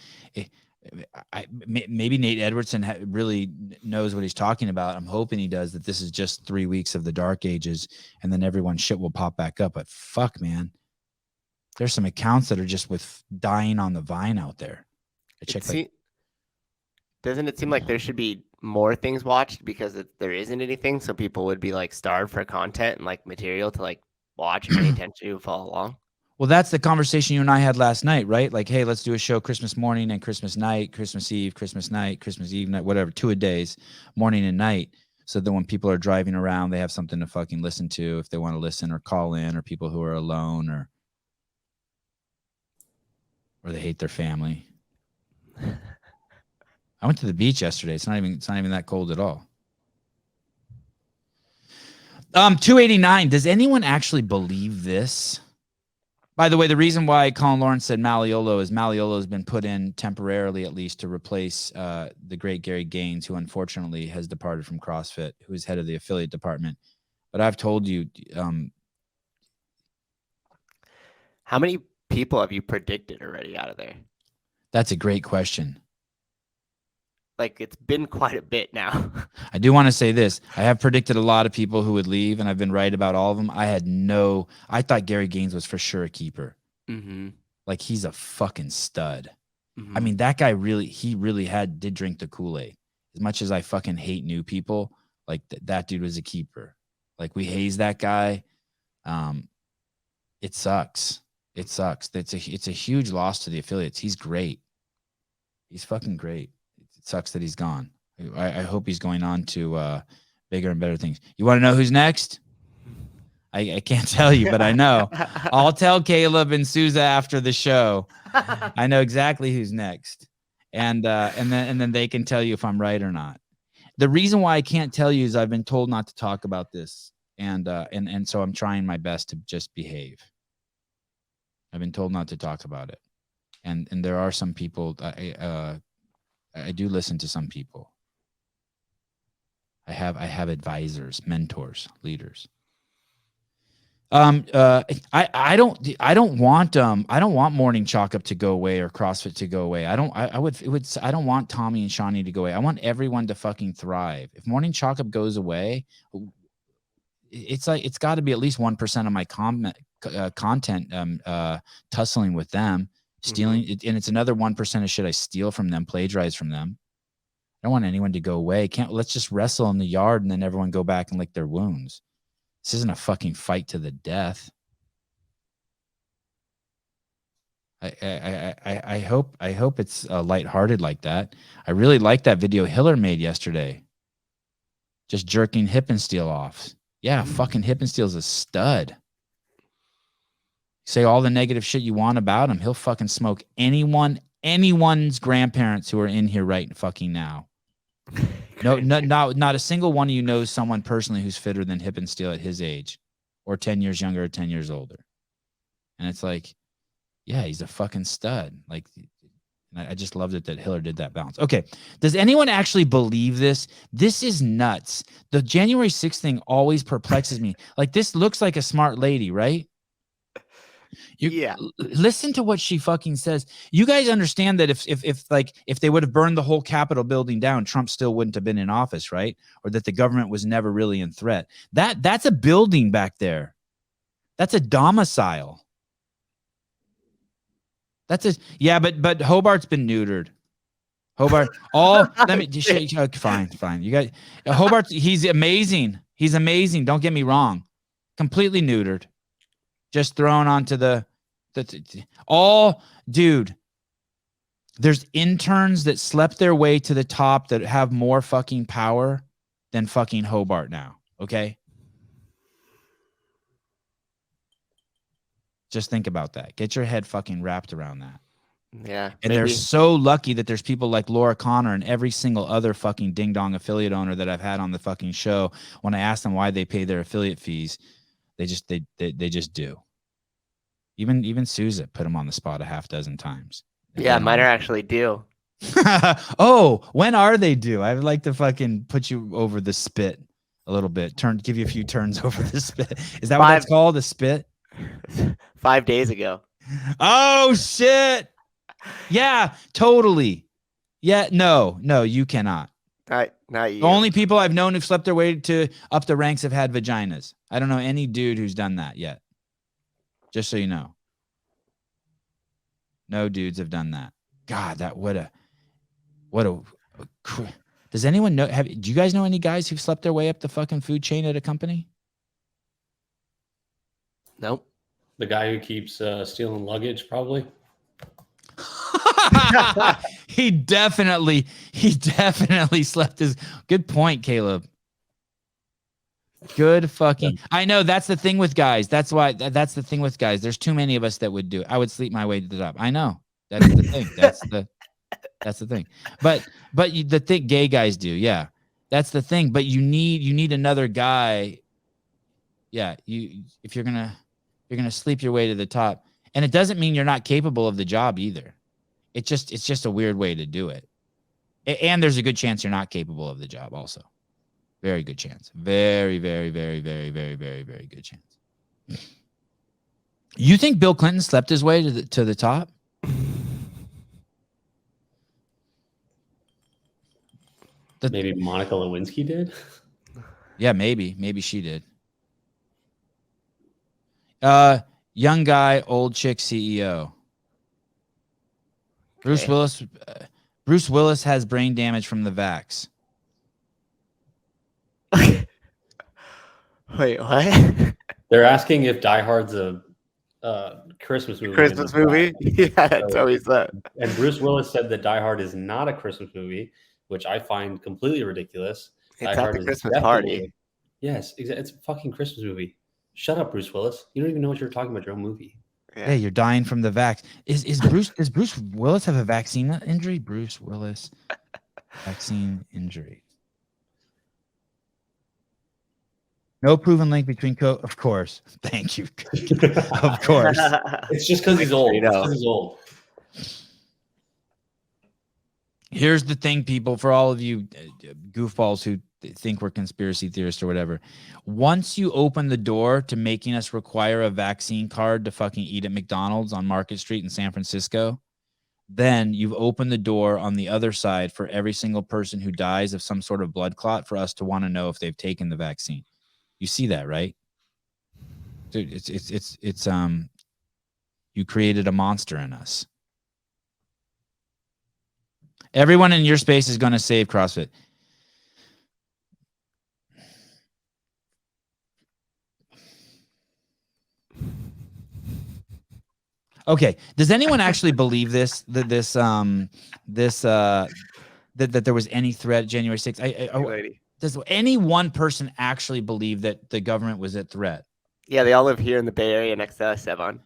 Maybe Nate Edwardson really knows what he's talking about. I'm hoping he does, that this is just 3 weeks of the dark ages and then everyone's shit will pop back up. But fuck, man. There's some accounts that are just with dying on the vine out there. Doesn't it seem like there should be more things watched because there isn't anything, so people would be like starved for content and like material to like watch and pay attention to, follow along? Well, that's the conversation you and I had last night, right? Like, hey, let's do a show Christmas morning and Christmas night, Christmas Eve, Christmas night, Christmas Eve night, whatever, 2 a days, morning and night. So that when people are driving around, they have something to fucking listen to if they want to listen or call in, or people who are alone or they hate their family. I went to the beach yesterday. It's not even that cold at all. 289. Does anyone actually believe this? By the way, the reason why Colin Lawrence said Malleolo is Malleolo has been put in temporarily, at least, to replace the great Gary Gaines, who unfortunately has departed from CrossFit, who is head of the affiliate department. But I've told you. How many people have you predicted already out of there? That's a great question. Like, it's been quite a bit now. I do want to say this. I have predicted a lot of people who would leave, and I've been right about all of them. I thought Gary Gaines was for sure a keeper. Mm-hmm. Like, he's a fucking stud. Mm-hmm. I mean, that guy did drink the Kool-Aid. As much as I fucking hate new people, like that dude was a keeper. Like, we haze that guy. It sucks. It sucks. It's a huge loss to the affiliates. He's great. He's fucking great. It sucks that he's gone. I hope he's going on to bigger and better things. You want to know who's next? I can't tell you, but I know. I'll tell Caleb and Souza after the show. I know exactly who's next, and then they can tell you if I'm right or not. The reason why I can't tell you is I've been told not to talk about this, and so I'm trying my best to just behave. I've been told not to talk about it, and there are some people. I do listen to some people. I have advisors, mentors, leaders. I don't want morning chalk up to go away or CrossFit to go away. I don't want Tommy and Shawnee to go away. I want everyone to fucking thrive. If morning chalk up goes away, it's like, it's got to be at least 1% of my content tussling with them, stealing, and it's another 1% of shit I steal from them, plagiarize from them. I don't want anyone to go away. Let's just wrestle in the yard and then everyone go back and lick their wounds. This isn't a fucking fight to the death. I hope it's lighthearted like that. I really liked that video Hiller made yesterday. Just jerking Hippensteel off. Yeah, fucking Hippensteel's a stud. Say all the negative shit you want about him. He'll fucking smoke anyone's grandparents who are in here right fucking now. No, not a single one of you knows someone personally who's fitter than Hippensteel at his age, or 10 years younger or 10 years older. And it's like, yeah, he's a fucking stud. Like, I just loved it that Hiller did that balance. Okay, does anyone actually believe this? This is nuts. The January 6th thing always perplexes me. Like, this looks like a smart lady, right? Listen to what she fucking says. You guys understand that if they would have burned the whole Capitol building down, Trump still wouldn't have been in office, right? Or that the government was never really in threat. That's a building back there. That's a domicile. But Hobart's been neutered. Hobart, fine. You guys, Hobart, he's amazing. He's amazing. Don't get me wrong. Completely neutered. Just thrown onto dude. There's interns that slept their way to the top that have more fucking power than fucking Hobart now. Okay. Just think about that. Get your head fucking wrapped around that. Yeah. And they're so lucky that there's people like Laura Connor and every single other fucking ding dong affiliate owner that I've had on the fucking show. When I ask them why they pay their affiliate fees, they just do. Even Souza put him on the spot a half dozen times. Yeah, mine are actually due. Oh, when are they due? I would like to fucking put you over the spit a little bit. Give you a few turns over the spit. Is that what that's called? A spit? 5 days ago. Oh shit! Yeah, totally. Yeah, no, you cannot. Not you. The only people I've known who've slept their way up the ranks have had vaginas. I don't know any dude who's done that yet. Just so you know. No dudes have done that. God, does anyone know? Do you guys know any guys who've slept their way up the fucking food chain at a company? Nope. The guy who keeps stealing luggage, probably. He definitely slept his. Good point, Caleb. Good fucking. I know that's the thing with guys. That's why. That's the thing with guys. There's too many of us that would do it. I would sleep my way to the top. I know. That's the thing. That's the thing. But the thing gay guys do. Yeah, that's the thing. But you need another guy. Yeah, if you're gonna sleep your way to the top, and it doesn't mean you're not capable of the job either. It's just a weird way to do it, and there's a good chance you're not capable of the job also. Very good chance. Very, very, very, very, very, very, very good chance. You think Bill Clinton slept his way to the top? Maybe Monica Lewinsky did. Yeah, maybe she did. Young guy, old chick CEO. Okay. Bruce Willis has brain damage from the vax. Wait, what? They're asking if Die Hard's a Christmas movie. Christmas movie? Yeah, that's always that. And Bruce Willis said that Die Hard is not a Christmas movie, which I find completely ridiculous. It's at the Christmas party. Yes, it's a fucking Christmas movie. Shut up, Bruce Willis. You don't even know what you're talking about your own movie. Yeah. Hey, you're dying from the vax. Does Bruce Willis have a vaccine injury? Bruce Willis vaccine injury. No proven link between of course. Thank you. Of course. It's just because he's old. It's because he's old. Here's the thing, people, for all of you goofballs who think we're conspiracy theorists or whatever. Once you open the door to making us require a vaccine card to fucking eat at McDonald's on Market Street in San Francisco, then you've opened the door on the other side for every single person who dies of some sort of blood clot for us to want to know if they've taken the vaccine. You see that, right? Dude, it's you created a monster in us. Everyone in your space is going to save CrossFit. Okay. Does anyone actually believe this? That there was any threat January 6th? Does any one person actually believe that the government was at threat? Yeah, they all live here in the Bay Area next to us, Sevan.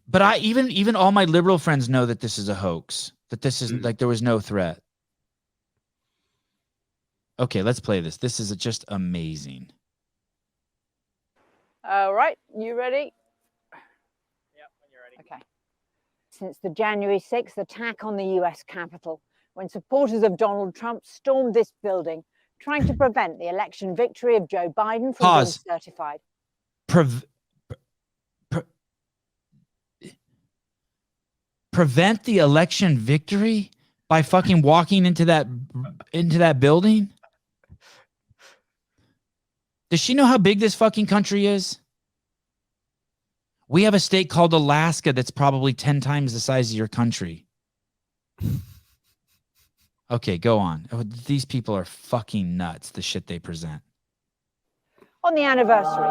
But I even all my liberal friends know that this is a hoax. That this is like there was no threat. Okay, let's play this. This is just amazing. All right, you ready? Yeah, when you're ready. Okay. Since the January 6th attack on the US Capitol, when supporters of Donald Trump stormed this building, trying to prevent the election victory of Joe Biden from being certified. Prevent the election victory by fucking walking into that building? Does she know how big this fucking country is? We have a state called Alaska that's probably 10 times the size of your country. Okay, go on. These people are fucking nuts, the shit they present. On the anniversary.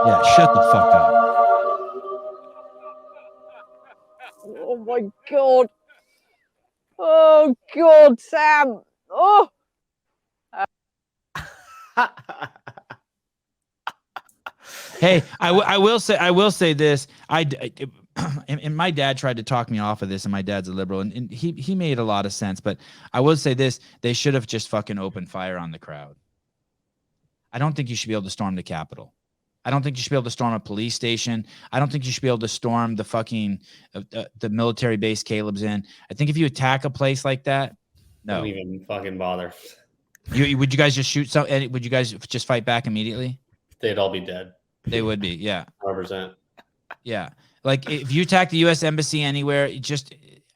Yeah, shut the fuck up. Oh my God. Oh God, Sam. Oh. Hey, I will say this. And my dad tried to talk me off of this, and my dad's a liberal, and he made a lot of sense. But I will say this: they should have just fucking opened fire on the crowd. I don't think you should be able to storm the Capitol. I don't think you should be able to storm a police station. I don't think you should be able to storm the fucking the military base Caleb's in. I think if you attack a place like that, no. Don't even fucking bother. Would you guys just shoot some? Would you guys just fight back immediately? They'd all be dead. They would be, yeah. 100%. Yeah. Like if you attack the U.S. embassy anywhere,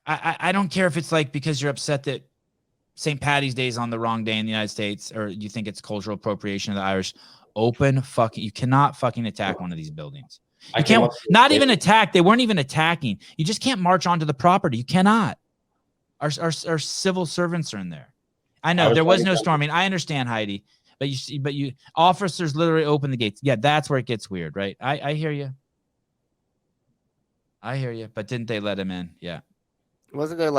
I don't care if it's like because you're upset that St. Patty's Day is on the wrong day in the United States, or you think it's cultural appropriation of the Irish. You cannot fucking attack one of these buildings. You can't, not even attack. They weren't even attacking. You just can't march onto the property. You cannot. Our civil servants are in there. I know there was no storming. I understand, Heidi, but you officers literally open the gates. Yeah, that's where it gets weird, right? I hear you. I hear you, but didn't they let him in? Yeah. Wasn't there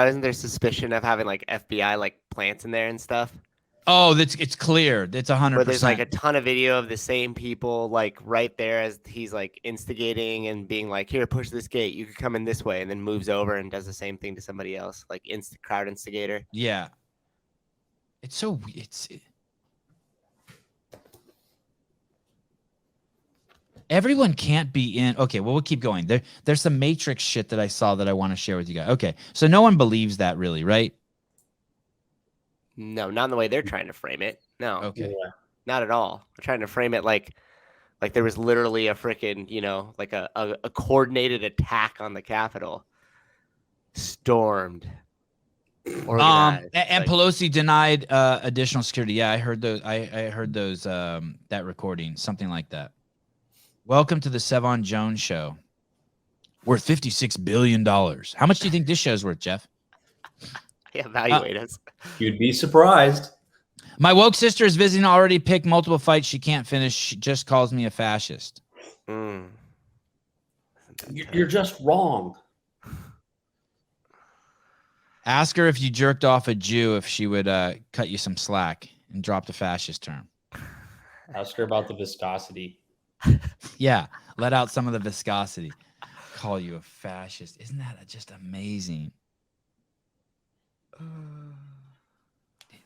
isn't there suspicion of having like FBI like plants in there and stuff? Oh, it's clear. It's 100%. Where there's like a ton of video of the same people like right there as he's like instigating and being like, here, push this gate. You could come in this way, and then moves over and does the same thing to somebody else, like crowd instigator. Yeah. Everyone can't be in. Okay, well, we'll keep going. There's some Matrix shit that I saw that I want to share with you guys. Okay, so no one believes that really, right? No, not in the way they're trying to frame it. No. Okay. Yeah. Not at all. They're trying to frame it like there was literally a freaking, like a coordinated attack on the Capitol. Stormed. Organized. And Pelosi denied additional security. Yeah, I heard those. I heard those that recording, something like that. Welcome to the Sevan Jones Show. Worth $56 billion. How much do you think this show's worth, Jeff? Yeah, evaluate us. You'd be surprised. My woke sister is visiting. Already picked multiple fights she can't finish. She just calls me a fascist. You're just wrong. Ask her if you jerked off a Jew, if she would cut you some slack and drop the fascist term. Ask her about the viscosity. Yeah, let out some of the viscosity. Call you a fascist. Isn't that just amazing?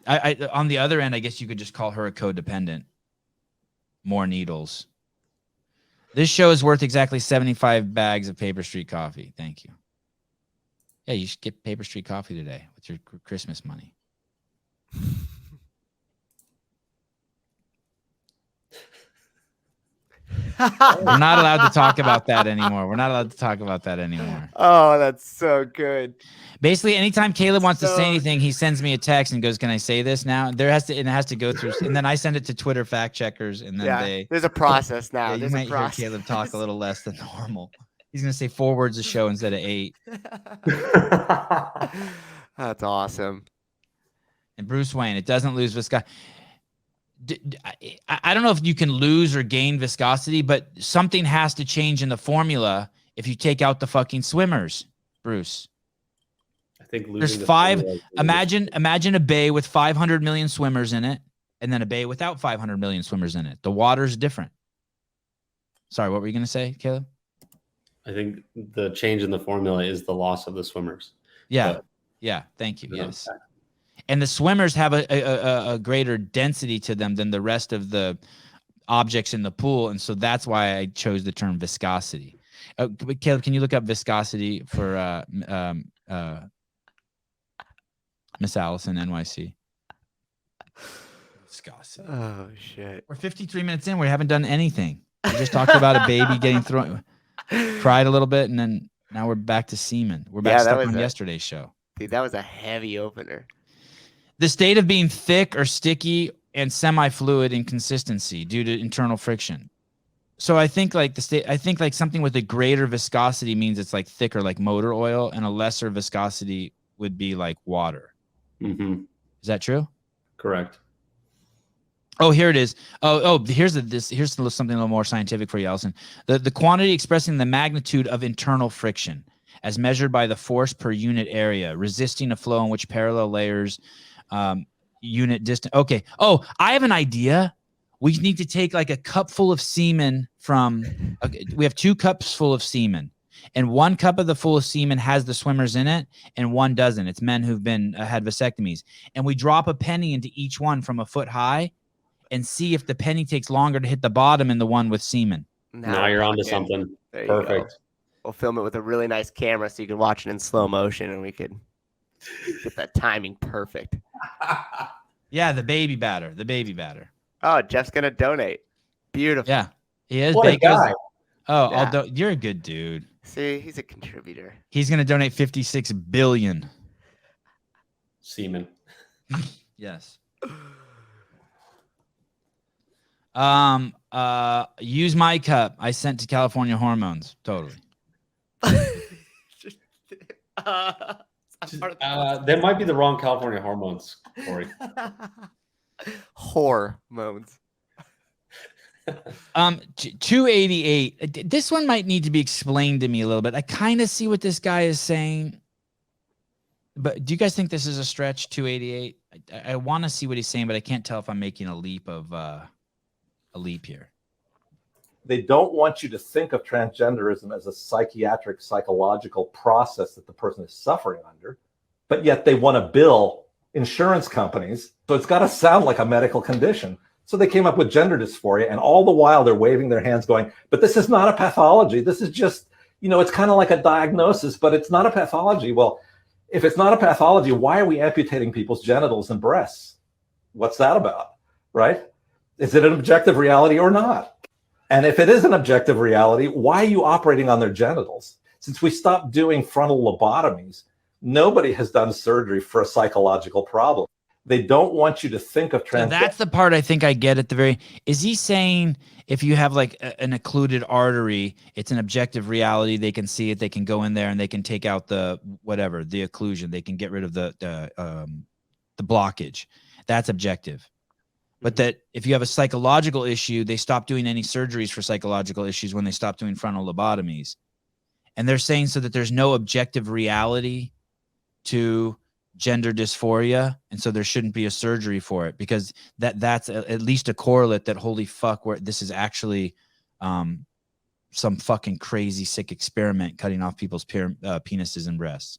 I on the other end, I guess you could just call her a codependent. More needles. This show is worth exactly 75 bags of Paper Street coffee. Thank you. Yeah, you should get Paper Street coffee today with your Christmas money. We're not allowed to talk about that anymore. Oh, that's so good. Basically, anytime Caleb wants to say anything, he sends me a text and goes, "Can I say this now?" It has to go through, and then I send it to Twitter fact checkers, and then there's a process now. You might hear Caleb talk a little less than normal. He's gonna say 4 words a show instead of 8. That's awesome. And Bruce Wayne, it doesn't lose viscosity. I don't know if you can lose or gain viscosity, but something has to change in the formula if you take out the fucking swimmers, Bruce. I think there's 5. Imagine a bay with 500 million swimmers in it, and then a bay without 500 million swimmers in it. The water's different. Sorry, what were you going to say, Caleb? I think the change in the formula is the loss of the swimmers. Yeah. Yeah. Thank you. Yes. And the swimmers have a greater density to them than the rest of the objects in the pool. And so that's why I chose the term viscosity. Caleb, can you look up viscosity for Miss Allison, NYC? Viscosity. Oh, shit. We're 53 minutes in. We haven't done anything. We just talked about a baby getting thrown, cried a little bit, and then now we're back to semen. We're back stuck on yesterday's show. Dude, that was a heavy opener. The state of being thick or sticky and semi-fluid in consistency due to internal friction. So I think like something with a greater viscosity means it's like thicker, like motor oil, and a lesser viscosity would be like water. Mm-hmm. Is that true? Correct. Oh, here it is. Here's something a little more scientific for you, Allison. The quantity expressing the magnitude of internal friction as measured by the force per unit area, resisting a flow in which parallel layers unit distance. Okay. Oh, I have an idea. We need to take like a cup full of semen we have 2 cups full of semen, and 1 cup of the full of semen has the swimmers in it and 1 doesn't. It's men who've been had vasectomies, and we drop a penny into each one from a foot high and see if the penny takes longer to hit the bottom in the one with semen. Now you're onto something. Perfect. We'll film it with a really nice camera so you can watch it in slow motion, and we could get that timing perfect. Yeah, the baby batter. The baby batter. Oh, Jeff's gonna donate. Beautiful. Yeah, he is. What a Baker's- guy. Oh, Yeah. you're a good dude. See, he's a contributor. He's gonna donate 56 billion. Semen. Yes. Use my cup. I sent to California hormones. Totally. That might be the wrong California hormones, Corey. Hormones. 288. This one might need to be explained to me a little bit. I kind of see what this guy is saying, but do you guys think this is a stretch? 288. I want to see what he's saying, but I can't tell if I'm making a leap here. They don't want you to think of transgenderism as a psychiatric, psychological process that the person is suffering under, but yet they want to bill insurance companies. So it's got to sound like a medical condition. So they came up with gender dysphoria, and all the while they're waving their hands going, but this is not a pathology. This is just, it's kind of like a diagnosis, but it's not a pathology. Well, if it's not a pathology, why are we amputating people's genitals and breasts? What's that about, right? Is it an objective reality or not? And if it is an objective reality, why are you operating on their genitals? Since we stopped doing frontal lobotomies, nobody has done surgery for a psychological problem. They don't want you to think of So that's the part I think I get at the very. Is he saying if you have like an occluded artery, it's an objective reality? They can see it. They can go in there and they can take out the occlusion. They can get rid of the blockage. That's objective. But that if you have a psychological issue, they stop doing any surgeries for psychological issues when they stop doing frontal lobotomies. And they're saying so that there's no objective reality to gender dysphoria, and so there shouldn't be a surgery for it, because that's at least a correlate that holy fuck, where this is actually some fucking crazy sick experiment cutting off people's penises and breasts.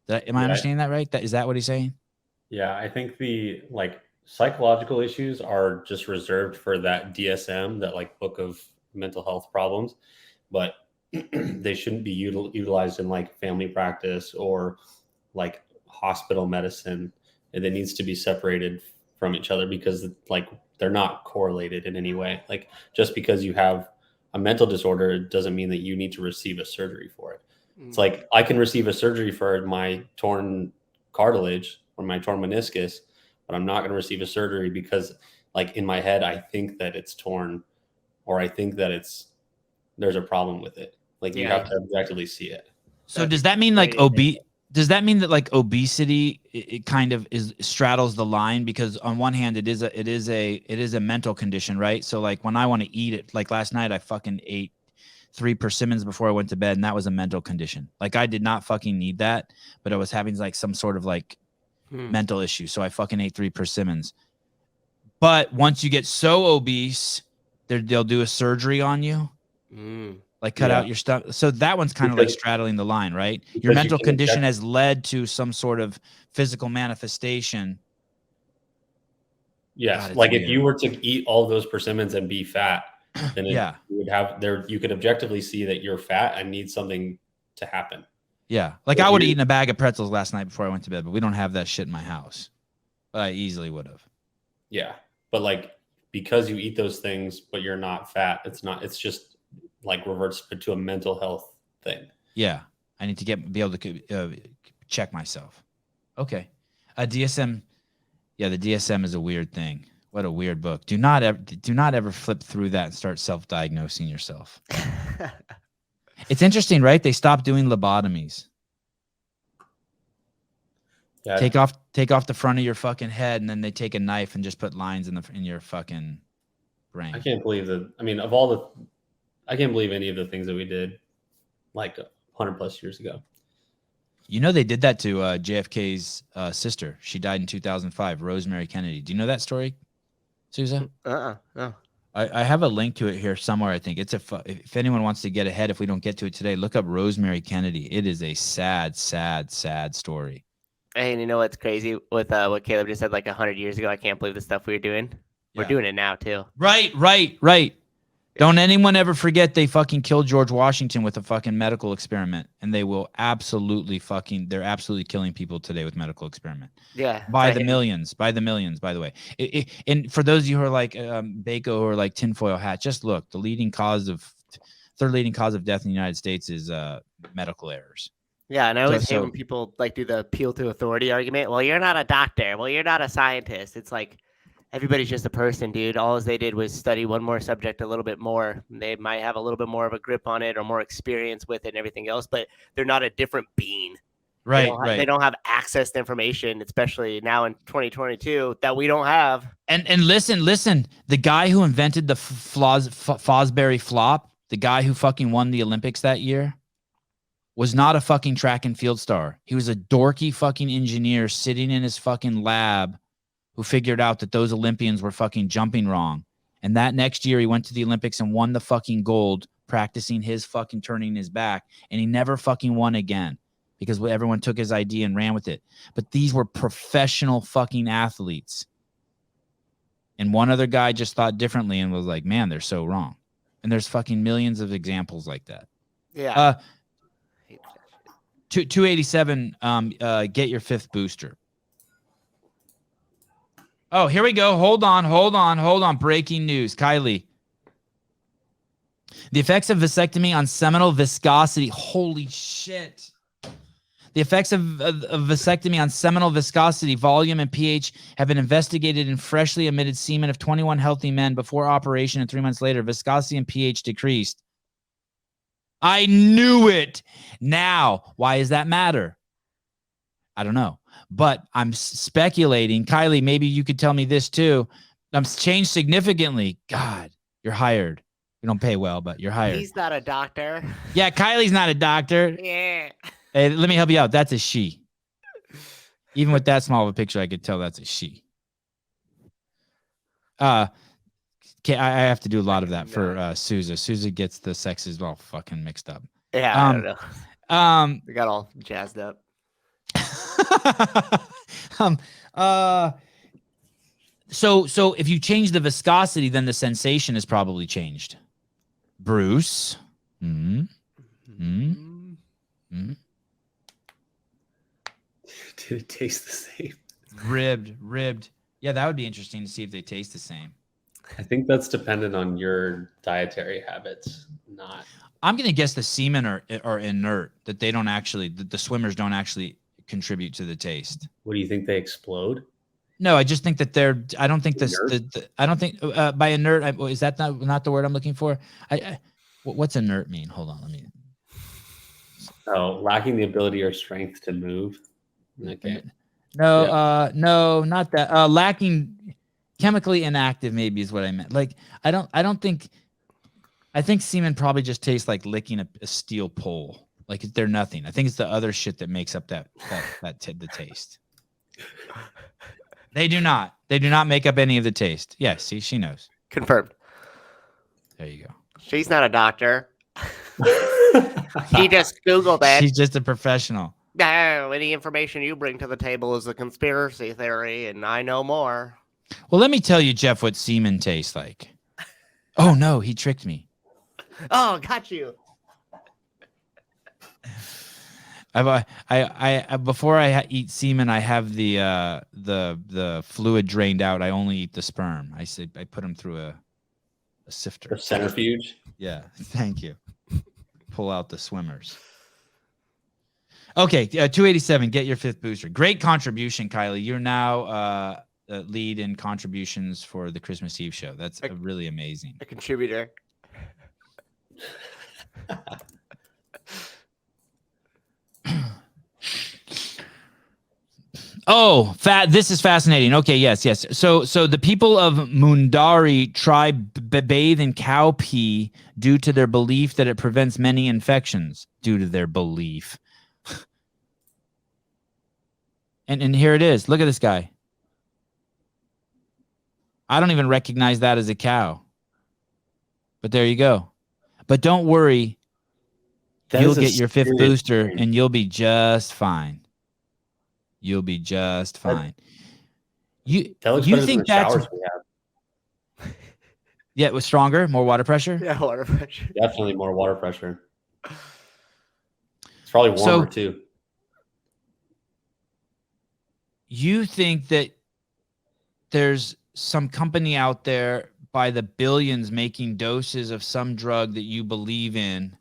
Am I understanding that right? Is that what he's saying? Yeah, I think the psychological issues are just reserved for that DSM, that book of mental health problems, but they shouldn't be utilized in family practice or hospital medicine. And it needs to be separated from each other because they're not correlated in any way. Just because you have a mental disorder, it doesn't mean that you need to receive a surgery for it. It's I can receive a surgery for my torn cartilage or my torn meniscus, but I'm not going to receive a surgery because in my head, I think that it's torn, or I think that there's a problem with it. You have to objectively see it. So does that mean does that mean that obesity, it kind of straddles the line? Because on one hand, it is a mental condition, right? So when I want to eat it, last night, I fucking ate 3 persimmons before I went to bed, and that was a mental condition. I did not fucking need that, but I was having some sort of mental issue. So I fucking ate 3 persimmons. But once you get so obese, they'll do a surgery on you. Cut out your stuff. So that one's kind of straddling the line, right? Your mental condition has led to some sort of physical manifestation. Yes. If you were to eat all of those persimmons and be fat, then you could objectively see that you're fat and need something to happen. Yeah. I would have eaten a bag of pretzels last night before I went to bed, but we don't have that shit in my house. But I easily would have. Yeah. But because you eat those things, but you're not fat, it's just reverts to a mental health thing. Yeah. I need to be able to check myself. Okay. DSM. Yeah. The DSM is a weird thing. What a weird book. Do not ever flip through that and start self-diagnosing yourself. It's interesting, right? They stopped doing lobotomies. Yeah. Take off the front of your fucking head, and then they take a knife and just put lines in your fucking brain. I can't believe that. I mean, I can't believe any of the things that we did 100 plus years ago. They did that to JFK's sister. She died in 2005, Rosemary Kennedy. Do you know that story, Susan? No. I have a link to it here somewhere. I think if anyone wants to get ahead, if we don't get to it today, look up Rosemary Kennedy. It is a sad, sad, sad story. And you know what's crazy with what Caleb just said 100 years ago? I can't believe the stuff we were doing. We're doing it now too. Right. Don't anyone ever forget they fucking killed George Washington with a fucking medical experiment, and they will absolutely they're absolutely killing people today with medical experiment. Yeah. By the millions, by the way. And for those of you who are like Bako or like tinfoil hat, just look, third leading cause of death in the United States is medical errors. Yeah, and I always hate when people like do the appeal to authority argument. Well, you're not a doctor. Well, you're not a scientist. It's like everybody's just a person, dude. All they did was study one more subject a little bit more. They might have a little bit more of a grip on it or more experience with it and everything else, but they're not a different being. Right, They don't have access to information, especially now in 2022, that we don't have. And listen. The guy who invented the Fosbury flop, the guy who fucking won the Olympics that year, was not a fucking track and field star. He was a dorky fucking engineer sitting in his fucking lab who figured out that those Olympians were fucking jumping wrong. And that next year he went to the Olympics and won the fucking gold, practicing his fucking turning his back. And he never fucking won again because everyone took his idea and ran with it. But these were professional fucking athletes. And one other guy just thought differently and was like, man, they're so wrong. And there's fucking millions of examples like that. Yeah. 287, get your 5th booster. Oh, here we go. Hold on. Breaking news. Kylie. The effects of vasectomy on seminal viscosity. Holy shit. The effects of vasectomy on seminal viscosity, volume, and pH have been investigated in freshly emitted semen of 21 healthy men before operation, and 3 months later, viscosity and pH decreased. I knew it. Now, why does that matter? I don't know. But I'm speculating. Kylie, maybe you could tell me this too. I'm changed significantly. God, you're hired. You don't pay well, but you're hired. He's not a doctor. Yeah, Kylie's not a doctor. Yeah. Hey, let me help you out. That's a she. Even with that small of a picture, I could tell that's a she. I have to do a lot of that for Sousa. Sousa gets the sexes all fucking mixed up. Yeah, I don't know. They got all jazzed up. So if you change the viscosity, then the sensation is probably changed. Bruce. Did it taste the same? Ribbed. Yeah, that would be interesting to see if they taste the same. I think that's dependent on your dietary habits, not. I'm gonna guess the semen are inert, that they don't actually, the swimmers don't actually contribute to the taste. What do you think, they explode? No, I just think that I don't think I don't think by inert, is that not the word I'm looking for? What's inert mean? Hold on, let me. Oh, lacking the ability or strength to move. Okay. No, no, not that. Lacking, chemically inactive maybe is what I meant. Like I think semen probably just tastes like licking a steel pole. Like they're nothing. I think it's the other shit that makes up the taste. They do not make up any of the taste. Yes, see, she knows. Confirmed. There you go. She's not a doctor. He just Googled it. She's just a professional. No, any information you bring to the table is a conspiracy theory, and I know more. Well, let me tell you, Jeff, what semen tastes like. Oh no, he tricked me. Oh, got you. I before I eat semen, I have the fluid drained out. I only eat the sperm. I put them through a sifter. A centrifuge. Yeah, thank you. Pull out the swimmers. Okay, 287. Get your 5th booster. Great contribution, Kylie. You're now lead in contributions for the Christmas Eve show. That's really amazing. A contributor. Oh, this is fascinating. Okay, yes. So the people of Mundari try bathe in cow pee due to their belief that it prevents many infections. Due to their belief. And here it is. Look at this guy. I don't even recognize that as a cow. But there you go. But don't worry. You'll get your 5th booster and you'll be just fine. You'll be just fine. You think that's Yeah, it was stronger, more water pressure. Yeah, water pressure. Definitely more water pressure. It's probably warmer too. You think that there's some company out there by the billions making doses of some drug that you believe in,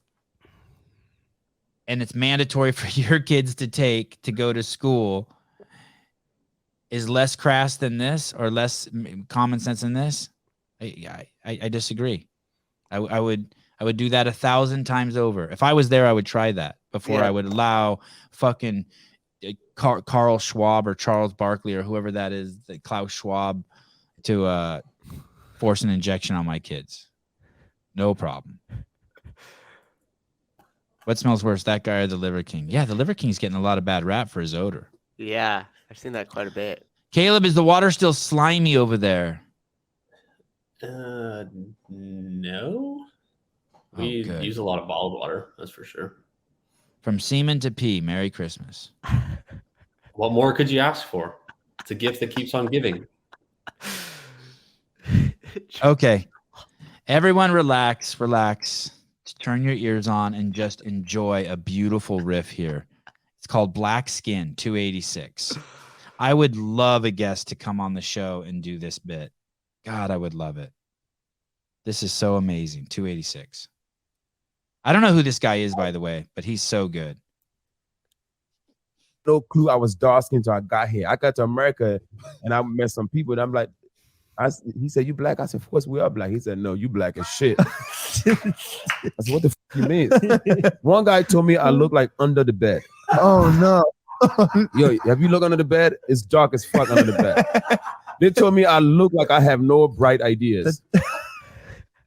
and it's mandatory for your kids to take to go to school, is less crass than this or less common sense than this? I disagree. I would do that 1,000 times over. If I was there, I would try that before I would allow fucking Carl Schwab or Charles Barkley or whoever that is, Klaus Schwab, to force an injection on my kids. No problem. What smells worse, that guy or the Liver King? Yeah, the Liver King's getting a lot of bad rap for his odor. Yeah, I've seen that quite a bit. Caleb, is the water still slimy over there? No. We use a lot of bottled water, that's for sure. From semen to pee, Merry Christmas. What more could you ask for? It's a gift that keeps on giving. Okay. Everyone relax. Turn your ears on and just enjoy a beautiful riff here. It's called Black Skin 286. I would love a guest to come on the show and do this bit. God, I would love it. This is so amazing. 286. I don't know who this guy is, by the way, but he's so good. No clue I was dark skinned until I got here. I got to America and I met some people and I'm like, he said, "You black?" I said, "Of course we are black." He said, "No, you black as shit." I said, "What the fuck you mean?" One guy told me I look like under the bed. Oh no. Yo, have you looked under the bed? It's dark as fuck under the bed. They told me I look like I have no bright ideas.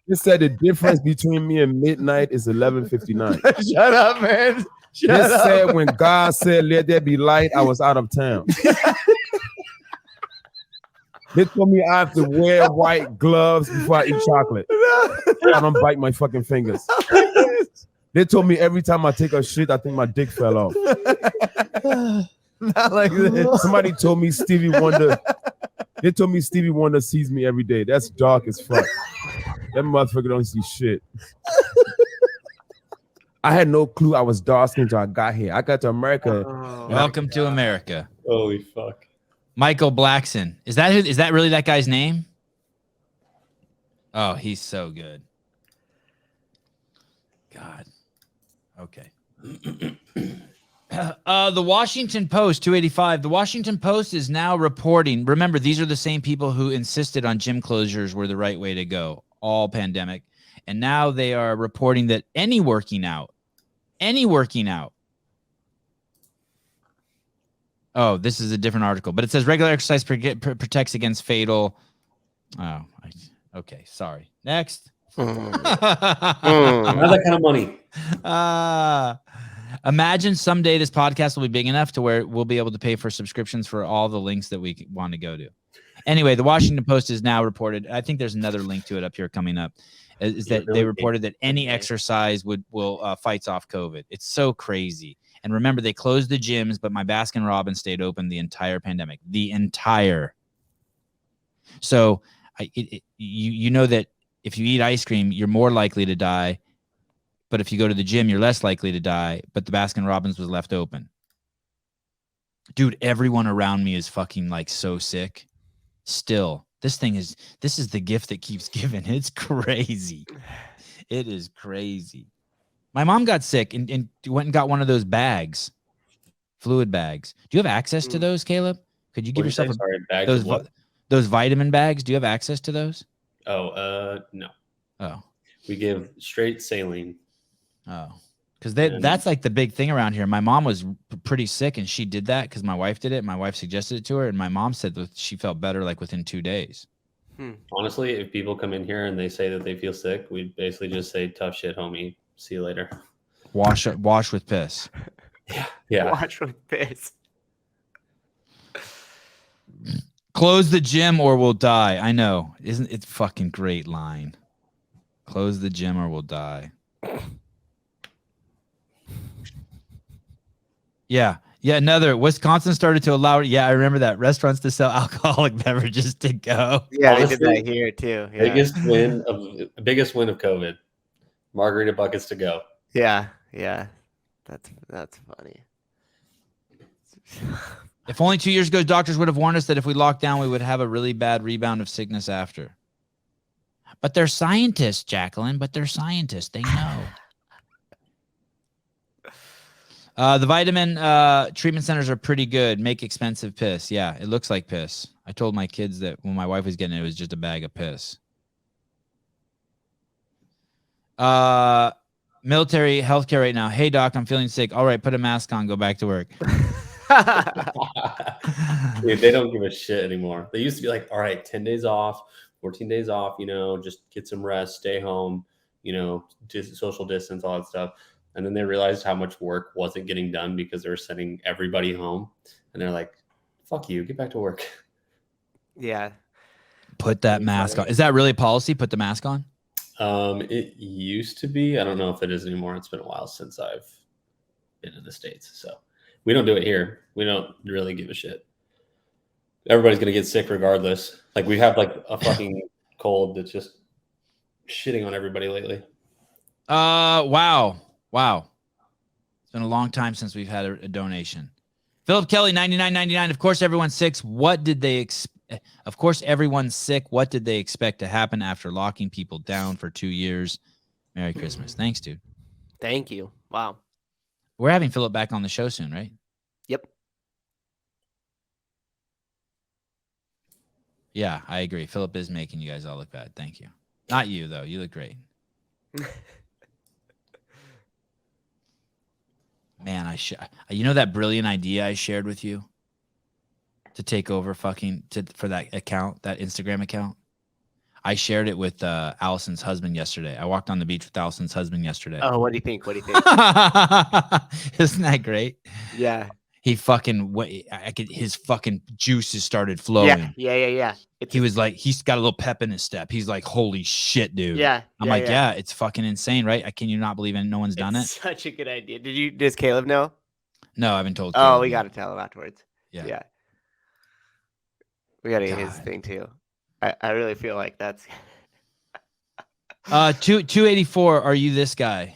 They said the difference between me and midnight is 11:59. Shut up, man. Shut They up. said when God said, "Let there be light," I was out of town. They told me I have to wear white gloves before I eat chocolate. I don't bite my fucking fingers. They told me every time I take a shit, I think my dick fell off. Not like this. Somebody told me Stevie Wonder. They told me Stevie Wonder sees me every day. That's dark as fuck. That motherfucker don't see shit. I had no clue I was dark skinned until I got here. I got to America. Welcome to America. Holy fuck. Michael Blackson. Is that really that guy's name? Oh, he's so good. God. Okay. The Washington Post, 285. The Washington Post is now reporting. Remember, these are the same people who insisted on gym closures were the right way to go all pandemic. And now they are reporting that any working out. Oh, this is a different article, but it says regular exercise protects against fatal. Oh, okay. Sorry. Next. Not that kind of money. Imagine someday this podcast will be big enough to where we'll be able to pay for subscriptions for all the links that we want to go to. Anyway, the Washington Post is now reported. I think there's another link to it up here coming up. Is that they reported that any exercise will fights off COVID. It's so crazy. And remember, they closed the gyms, but my Baskin Robbins stayed open the entire pandemic. So you know that if you eat ice cream, you're more likely to die. But if you go to the gym, you're less likely to die. But the Baskin Robbins was left open. Dude, everyone around me is fucking like so sick. Still, this is the gift that keeps giving. It's crazy. It is crazy. My mom got sick and went and got one of those bags, fluid bags. Do you have access to those, Caleb? Could you give yourself those vitamin bags? Do you have access to those? Oh, no. Oh, we give straight saline. Oh, because that's like the big thing around here. My mom was pretty sick and she did that because my wife did it. My wife suggested it to her and my mom said that she felt better like within 2 days. Honestly, if people come in here and they say that they feel sick, we basically just say, "Tough shit, homie. See you later." Wash with piss. Yeah. Wash with piss. Close the gym or we'll die. I know. Isn't it fucking great line? Close the gym or we'll die. Yeah. Yeah, another. Wisconsin started to allow. Yeah, I remember that. Restaurants to sell alcoholic beverages to go. Yeah, Honestly, they did that here too. Yeah. Biggest win of COVID. Margarita buckets to go. Yeah. That's funny. If only 2 years ago, doctors would have warned us that if we locked down, we would have a really bad rebound of sickness after. But they're scientists, Jacqueline. But they're scientists. They know. The vitamin treatment centers are pretty good. Make expensive piss. Yeah, it looks like piss. I told my kids that when my wife was getting it, it was just a bag of piss. Military healthcare right now. Hey, doc, I'm feeling sick. All right, put a mask on. Go back to work. Dude, they don't give a shit anymore. They used to be like, all right, 10 days off, 14 days off, just get some rest, stay home, social distance, all that stuff. And then they realized how much work wasn't getting done because they were sending everybody home. And they're like, fuck you, get back to work. Yeah. Put that mask on. Is that really policy? Put the mask on? It used to be. I don't know if it is anymore. It's been a while since I've been in the States. So we don't do it here. We don't really give a shit. Everybody's going to get sick regardless. Like we have like a fucking cold that's just shitting on everybody lately. Wow. It's been a long time since we've had a donation. Philip Kelly, $99.99. Of course, everyone's sick. What did they Of course, everyone's sick. What did they expect to happen after locking people down for 2 years? Merry Christmas. Thanks, dude. Thank you. Wow. We're having Philip back on the show soon, right? Yep. Yeah, I agree. Philip is making you guys all look bad. Thank you. Not you, though. You look great. Man, you know that brilliant idea I shared with you to take over for that account, that Instagram account? I shared it with Allison's husband yesterday. I walked on the beach with Allison's husband yesterday. Oh, what do you think? Isn't that great? Yeah. He fucking his fucking juices started flowing. Yeah. He was like, he's got a little pep in his step. He's like, holy shit, dude. Yeah. I'm like, yeah, it's fucking insane, right? Can you not believe it? No one's done it. Such a good idea. Does Caleb know? No, I haven't told Caleb. Oh, we got to tell him afterwards. Yeah. We got to get his thing too. I really feel like that's 284. Are you this guy?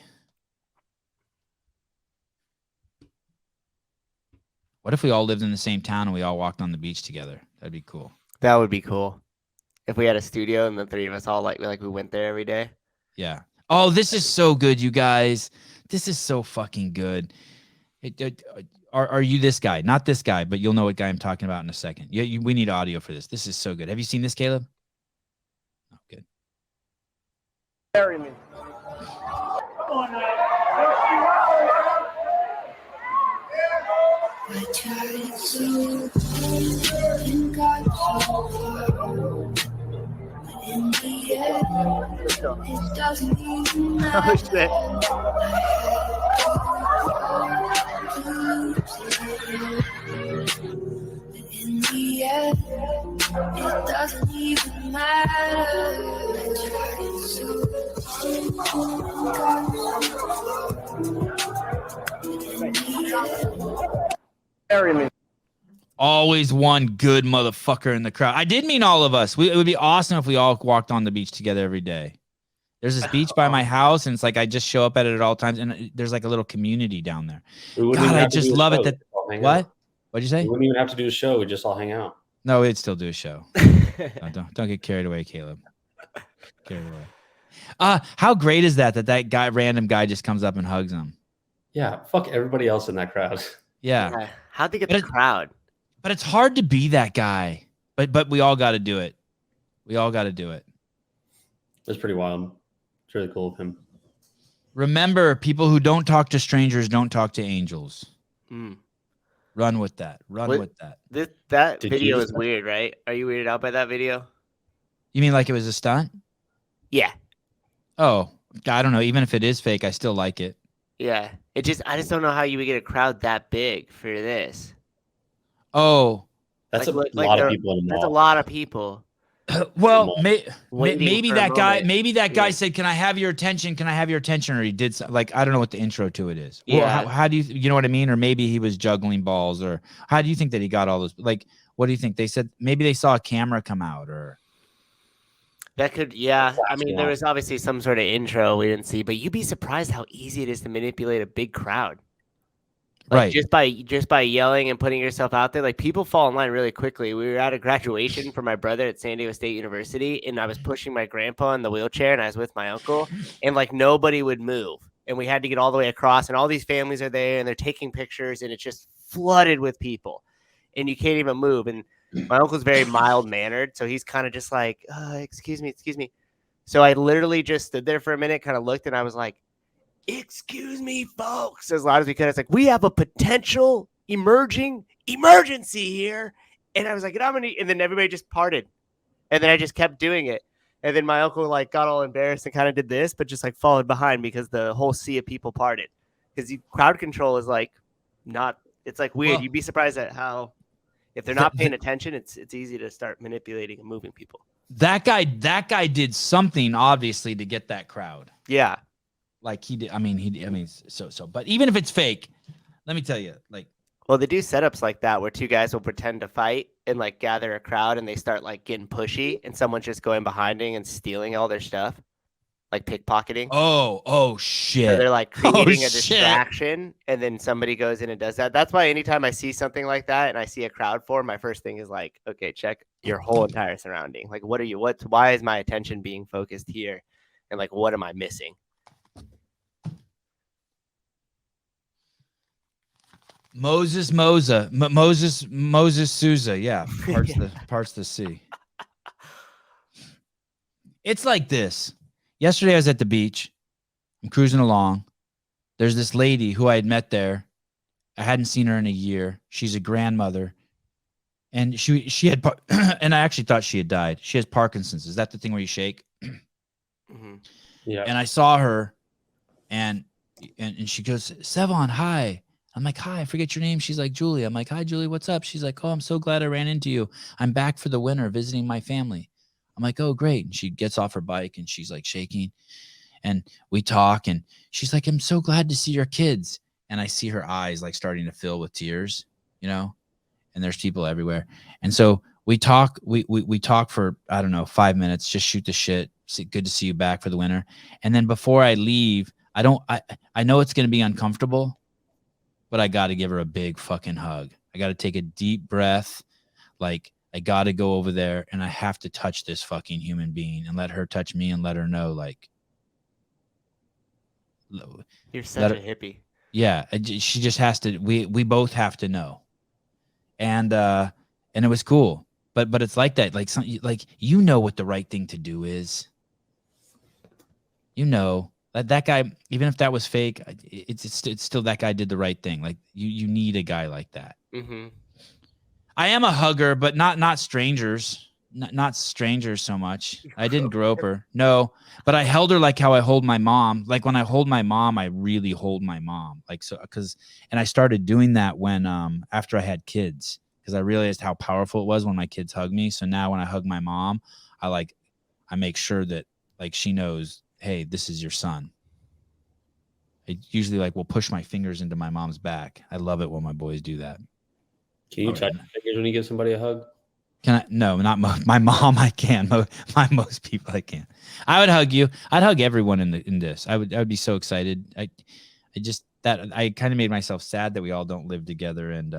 What if we all lived in the same town and we all walked on the beach together? That'd be cool. That would be cool. If we had a studio and the three of us all like we went there every day. Yeah. Oh, this is so good, you guys. This is so fucking good. Are you this guy? Not this guy, but you'll know what guy I'm talking about in a second. We need audio for this. This is so good. Have you seen this, Caleb? Oh, good. Marry me. I tried so hard and got so far, but in the end, it doesn't even matter. Oh shit. But in the end, it doesn't even matter. I tried so hard and got so far, but in the end. Marry me. Always one good motherfucker in the crowd. I did mean all of us. It would be awesome if we all walked on the beach together every day. There's this beach by my house, and it's like I just show up at it at all times, and there's like a little community down there. God, I just love it. What? What'd you say? We wouldn't even have to do a show. We'd just all hang out. No, we'd still do a show. Don't get carried away, Caleb. Carried away. How great is that random guy just comes up and hugs him? Yeah, fuck everybody else in that crowd. Yeah. How'd they get the crowd? But it's hard to be that guy. But we all got to do it. We all got to do it. It's pretty wild. It's really cool of him. Remember, people who don't talk to strangers don't talk to angels. Run with that. With that. That video is weird, right? Are you weirded out by that video? You mean like it was a stunt? Yeah. Oh, I don't know. Even if it is fake, I still like it. Yeah. I just don't know how you would get a crowd that big for this. Oh. That's a lot of people in a mall. That's a lot of people. Well, Waiting maybe for a that guy, moment. said, "Can I have your attention? Can I have your attention?" Or he did like, I don't know what the intro to it is. Well, Yeah. how do you know what I mean? Or maybe he was juggling balls. Or how do you think that he got all those? Like, what do you think? They said maybe they saw a camera come out, or That could, yeah. I mean, there was obviously some sort of intro we didn't see, but you'd be surprised how easy it is to manipulate a big crowd. Like right. just by yelling and putting yourself out there, like people fall in line really quickly. We were at a graduation for my brother at San Diego State University, and I was pushing my grandpa in the wheelchair, and I was with my uncle, and like nobody would move, and we had to get all the way across, and all these families are there, and they're taking pictures, and it's just flooded with people, and you can't even move. And my uncle's very mild mannered, so he's kind of just like, excuse me. So I literally just stood there for a minute, kind of looked, and I was like, excuse me, folks, as loud as we could. It's like, we have a potential emerging emergency here. And I was like, and then everybody just parted. And then I just kept doing it. And then my uncle like got all embarrassed and kind of did this, but just like followed behind because the whole sea of people parted. Because crowd control is like it's like weird. Well, You'd be surprised at how, if they're not paying attention, it's easy to start manipulating and moving people. That guy did something obviously to get that crowd. Yeah. Like he did. I mean, so. But even if it's fake, let me tell you, like, well, they do setups like that where two guys will pretend to fight and like gather a crowd, and they start like getting pushy, and someone's just going behind and stealing all their stuff, like pickpocketing. Oh shit! So they're like creating a distraction, and then somebody goes in and does that. That's why anytime I see something like that and I see a crowd form, my first thing is like, okay, check your whole entire surrounding. Like, why is my attention being focused here, and like, what am I missing? Moses Souza, yeah, parts the sea. It's like this. Yesterday I was at the beach. I'm cruising along. There's this lady who I had met there. I hadn't seen her in a year. She's a grandmother, and she had and I actually thought she had died. She has Parkinson's. Is that the thing where you shake? Mm-hmm. Yeah. And I saw her, and she goes, Sevan, hi. I'm like, hi, I forget your name. She's like, Julie. I'm like, hi, Julie, what's up? She's like, oh, I'm so glad I ran into you. I'm back for the winter visiting my family. I'm like, oh, great. And she gets off her bike and she's like shaking. And we talk and she's like, I'm so glad to see your kids. And I see her eyes like starting to fill with tears, you know, and there's people everywhere. And so we talk, we talk for, I don't know, 5 minutes, just shoot the shit. Good to see you back for the winter. And then before I leave, I know it's going to be uncomfortable, but I got to give her a big fucking hug. I got to take a deep breath. Like, I got to go over there and I have to touch this fucking human being and let her touch me and let her know, like, you're such a hippie. Yeah. She just has to, we both have to know. And it was cool, but it's like that. Like, you know what the right thing to do is, you know. That guy, even if that was fake, it's still that guy did the right thing. Like you need a guy like that. Mm-hmm. I am a hugger, but not strangers, not strangers so much. I didn't grope her, no, but I held her like how I hold my mom. Like when I hold my mom, I really hold my mom. Like so, and I started doing that when after I had kids, because I realized how powerful it was when my kids hug me. So now when I hug my mom, I make sure that like she knows, hey, this is your son. I usually will push my fingers into my mom's back. I love it when my boys do that. Can you touch your fingers when you give somebody a hug? Can I? No, not my mom. I can. Most people I can. I would hug you. I'd hug everyone in this. I would be so excited. I kind of made myself sad that we all don't live together and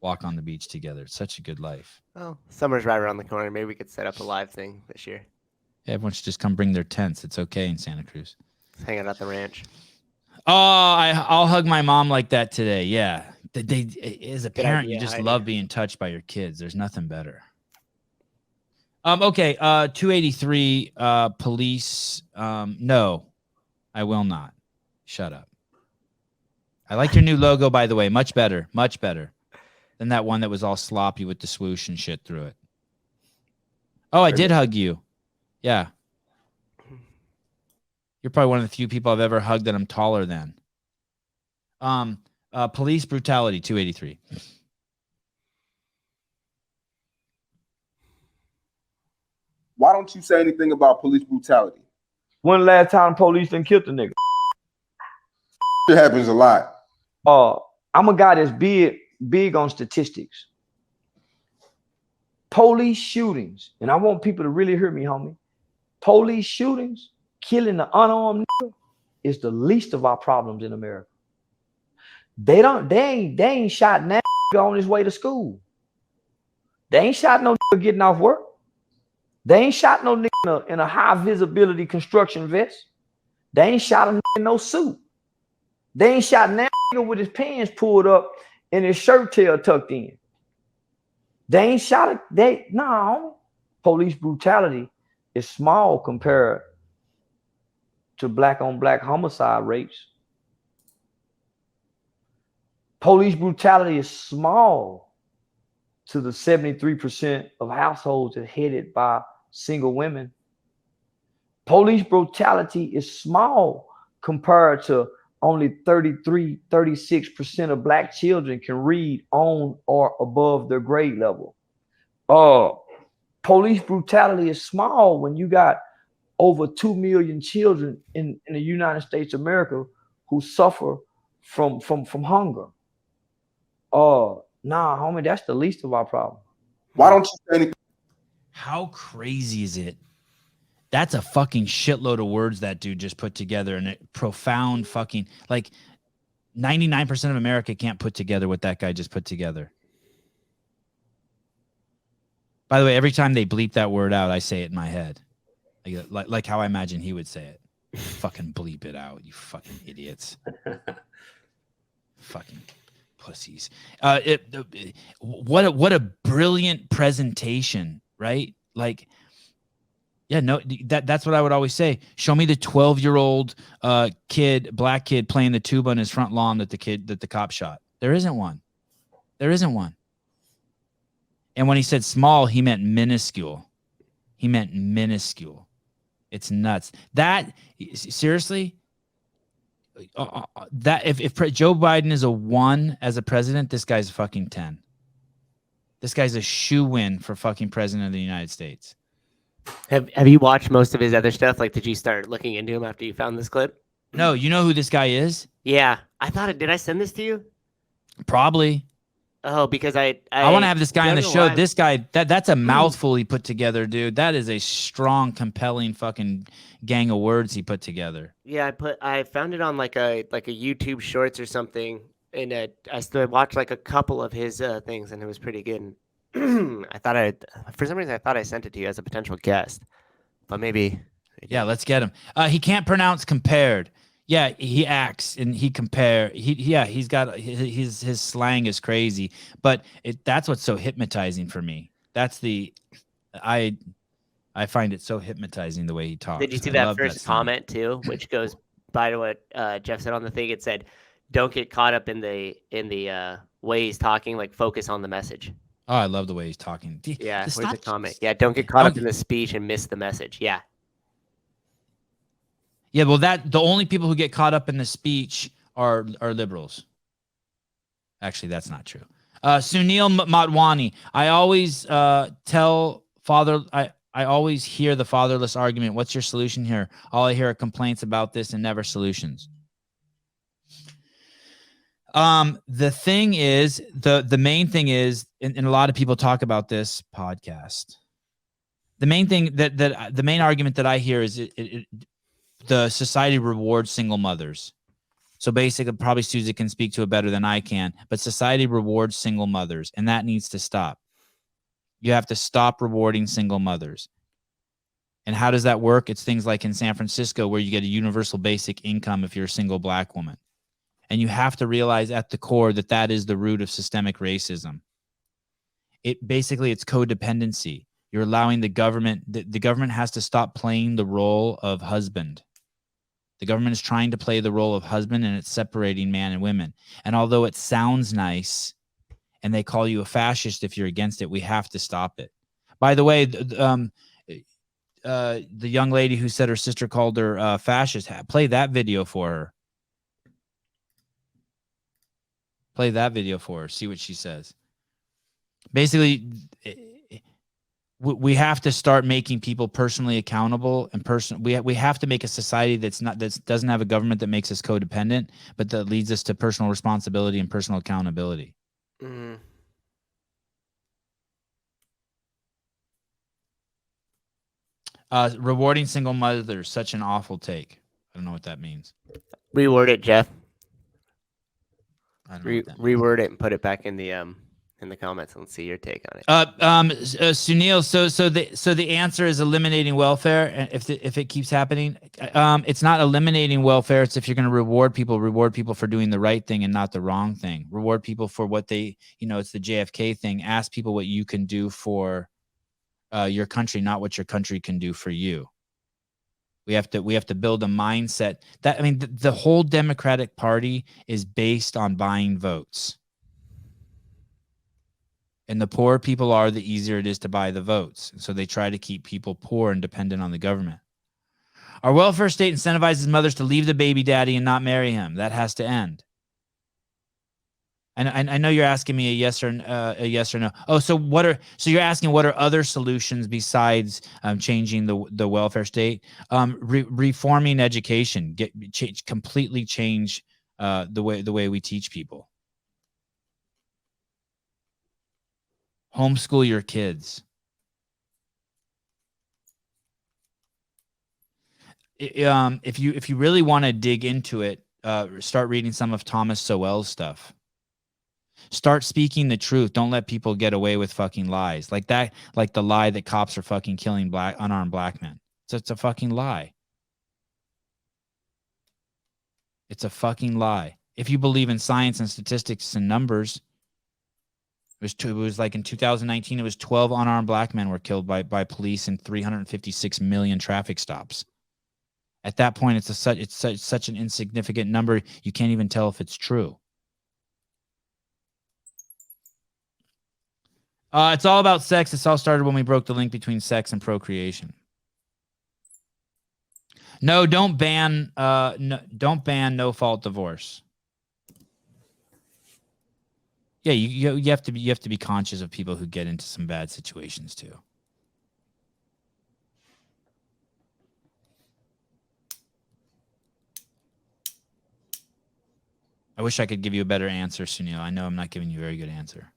walk on the beach together. It's such a good life. Oh, summer's right around the corner. Maybe we could set up a live thing this year. Everyone should just come bring their tents. It's okay in Santa Cruz. Hang out at the ranch. Oh, I'll hug my mom like that today. Yeah. As a parent, you just love being touched by your kids. There's nothing better. Okay. 283 police. No, I will not. Shut up. I like your new logo, by the way. Much better than that one that was all sloppy with the swoosh and shit through it. Oh, I did hug you. Yeah. You're probably one of the few people I've ever hugged that I'm taller than. Police brutality, 283. Why don't you say anything about police brutality? When last time police done killed a nigga? It happens a lot. I'm a guy that's big on statistics. Police shootings, and I want people to really hear me, homie. Police shootings, killing the unarmed nigga is the least of our problems in America. They ain't shot that nigga on his way to school. They ain't shot no nigga getting off work. They ain't shot no nigga in a high visibility construction vest. They ain't shot a nigga in no suit. They ain't shot that nigga with his pants pulled up and his shirt tail tucked in. They ain't shot it. No. Police brutality is small compared to black on black homicide rates. Police brutality is small to the 73% of households that are headed by single women. Police brutality is small compared to only 36% of black children can read on or above their grade level. Police brutality is small when you got over 2 million children in the United States of America who suffer from hunger. Nah, homie, that's the least of our problem. Why don't you say anything? How crazy is it? That's a fucking shitload of words that dude just put together, and a profound fucking, like 99% of America can't put together what that guy just put together. By the way, every time they bleep that word out, I say it in my head. Like how I imagine he would say it. Fucking bleep it out, you fucking idiots. Fucking pussies. What a brilliant presentation, right? Like, yeah, no, that's what I would always say. Show me the 12-year-old black kid playing the tuba on his front lawn that the cop shot. There isn't one. There isn't one. And when he said small, he meant minuscule. He meant minuscule. It's nuts. That, seriously, that if Joe Biden is a 1 as a president, this guy's a fucking 10. This guy's a shoo-in for fucking president of the United States. Have you watched most of his other stuff? Like, did you start looking into him after you found this clip? No, you know who this guy is? Yeah, I thought it. Did I send this to you? Probably. Oh, because I want to have this guy on the show. Why. This guy, that's a mouthful he put together, dude. That is a strong, compelling fucking gang of words he put together. Yeah, I found it on like a YouTube Shorts or something, and I watched like a couple of his things, and it was pretty good. For some reason I thought I sent it to you as a potential guest, but maybe. Yeah, let's get him. He can't pronounce compared. Yeah, he acts and he compare. He's got his slang is crazy, but that's what's so hypnotizing for me. That's I find it so hypnotizing the way he talks. Did you see that first comment too, which goes by to what Jeff said on the thing? It said, "Don't get caught up in the way he's talking. Like, focus on the message." Oh, I love the way he's talking. Yeah, where's the comment? Yeah, don't get caught up in the speech and miss the message. Yeah. Yeah, well, the only people who get caught up in the speech are liberals. Actually, that's not true. Sunil Matwani. I always I always hear the fatherless argument. What's your solution here? All I hear are complaints about this and never solutions. The thing is, the main thing is, and a lot of people talk about this podcast. The main thing the main argument that I hear is the society rewards single mothers. So basically, probably Susie can speak to it better than I can, but society rewards single mothers, and that needs to stop. You have to stop rewarding single mothers. And how does that work? It's things like in San Francisco where you get a universal basic income if you're a single black woman. And you have to realize at the core that is the root of systemic racism. It's codependency. You're allowing the government has to stop playing the role of husband. The government is trying to play the role of husband, and it's separating man and women. And although it sounds nice and they call you a fascist if you're against it, we have to stop it. By the way, the young lady who said her sister called her fascist, play that video for her. Play that video for her. See what she says. Basically, we have to start making people personally accountable and we have to make a society that doesn't have a government that makes us codependent, but that leads us to personal responsibility and personal accountability. Mm-hmm. Rewarding single mothers, such an awful take. I don't know what that means. Reword it, Jeff. I don't know what that means. Reword it and put it back in the comments. Let's see your take on it. Sunil, so the answer is eliminating welfare. If it keeps happening, it's not eliminating welfare. It's if you're going to reward people for doing the right thing and not the wrong thing. Reward people for what they, it's the JFK thing. Ask people what you can do for your country, not what your country can do for you. We have to build a mindset that, the whole Democratic Party is based on buying votes. And the poorer people are, the easier it is to buy the votes. So they try to keep people poor and dependent on the government. Our welfare state incentivizes mothers to leave the baby daddy and not marry him. That has to end. And I know you're asking me a yes or no. Oh, so you're asking what are other solutions besides changing the welfare state? Reforming education, completely change the way we teach people. Homeschool your kids. If you really want to dig into it, start reading some of Thomas Sowell's stuff. Start speaking the truth. Don't let people get away with fucking lies like that, like the lie that cops are fucking killing unarmed black men. It's a fucking lie. It's a fucking lie. If you believe in science and statistics and numbers, it was like in 2019, it was 12 unarmed black men were killed by police in 356 million traffic stops. At that point, it's such an insignificant number, you can't even tell if it's true. It's all about sex. This all started when we broke the link between sex and procreation. No, don't ban no-fault divorce. Yeah, you have to be conscious of people who get into some bad situations too. I wish I could give you a better answer, Sunil. I know I'm not giving you a very good answer.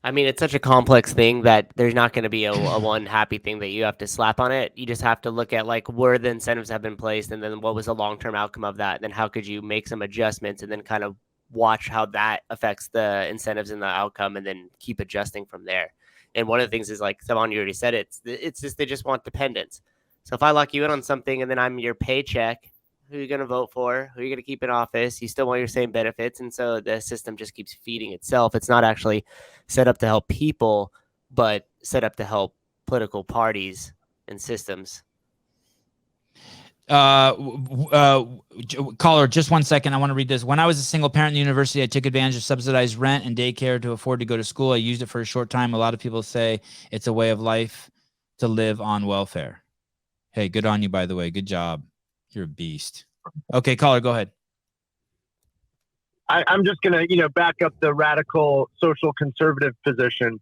It's such a complex thing that there's not going to be a one happy thing that you have to slap on it. You just have to look at where the incentives have been placed and then what was the long-term outcome of that. And then how could you make some adjustments and then kind of watch how that affects the incentives and the outcome and then keep adjusting from there. And one of the things is Sevan, you already said it's just, they just want dependence. So if I lock you in on something and then I'm your paycheck, who are you going to vote for? Who are you going to keep in office? You still want your same benefits. And so the system just keeps feeding itself. It's not actually set up to help people, but set up to help political parties and systems. Caller, just 1 second. I want to read this. When I was a single parent in the university, I took advantage of subsidized rent and daycare to afford to go to school. I used it for a short time. A lot of people say it's a way of life to live on welfare. Hey, good on you, by the way. Good job. You're a beast. Okay, caller, go ahead. I'm just going to, back up the radical social conservative position.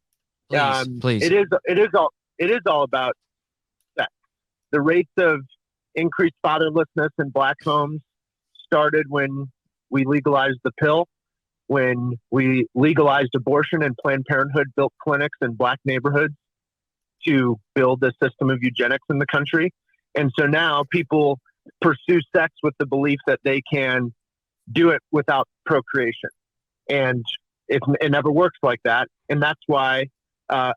Please. It is all about sex. The rates of increased fatherlessness in black homes started when we legalized the pill, when we legalized abortion and Planned Parenthood built clinics in black neighborhoods to build a system of eugenics in the country. And so now people pursue sex with the belief that they can do it without procreation. And it never works like that. And that's why a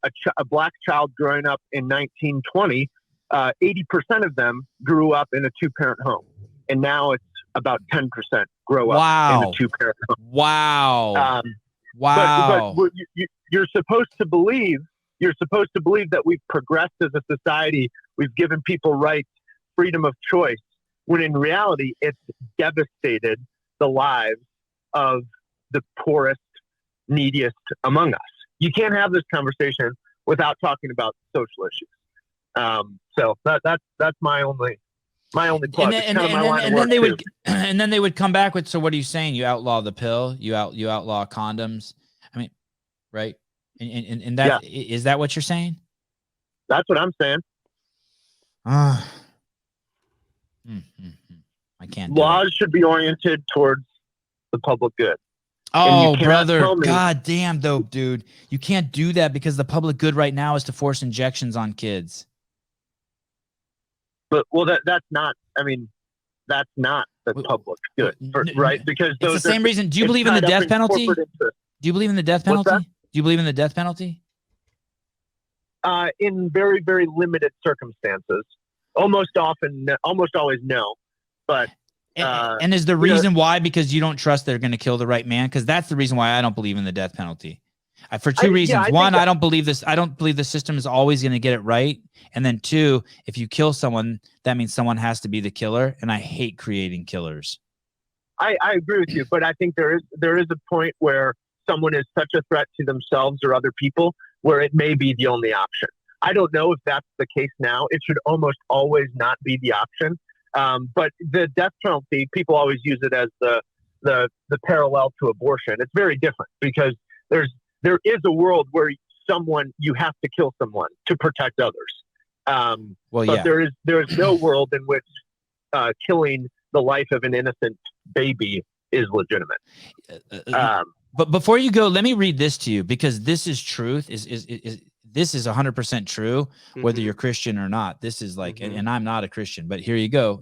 black child growing up in 1920, 80% of them grew up in a two-parent home. And now it's about 10% grow up in a two-parent home. Wow. But you're supposed to believe that we've progressed as a society. We've given people rights, freedom of choice, when in reality, it's devastated the lives of the poorest, neediest among us. You can't have this conversation without talking about social issues. So that's my only plug. And then they would come back with, so what are you saying? You outlaw the pill? You outlaw condoms? Right? And that is that what you're saying? That's what I'm saying. I can't. Laws should be oriented towards the public good. Oh, brother. God damn, though, dude. You can't do that because the public good right now is to force injections on kids. But, well, that's not, I mean, that's not the public good, right? Because it's the same reason. Do you believe in the death penalty? Do you believe in the death penalty? Do you believe in the death penalty? In very, very limited circumstances. Almost always no. But and is the reason why because you don't trust they're going to kill the right man? Because that's the reason why I don't believe in the death penalty. For two reasons. One, I don't believe this. I don't believe the system is always going to get it right. And then two, if you kill someone, that means someone has to be the killer. And I hate creating killers. I agree with you, but I think there is a point where someone is such a threat to themselves or other people where it may be the only option. I don't know if that's the case now. It should almost always not be the option. But the death penalty, people always use it as the parallel to abortion. It's very different because there is a world where you have to kill someone to protect others. But there is no world in which killing the life of an innocent baby is legitimate. But before you go, let me read this to you because this is truth. This is 100% true, whether you're Christian or not. This is like, and I'm not a Christian, but here you go.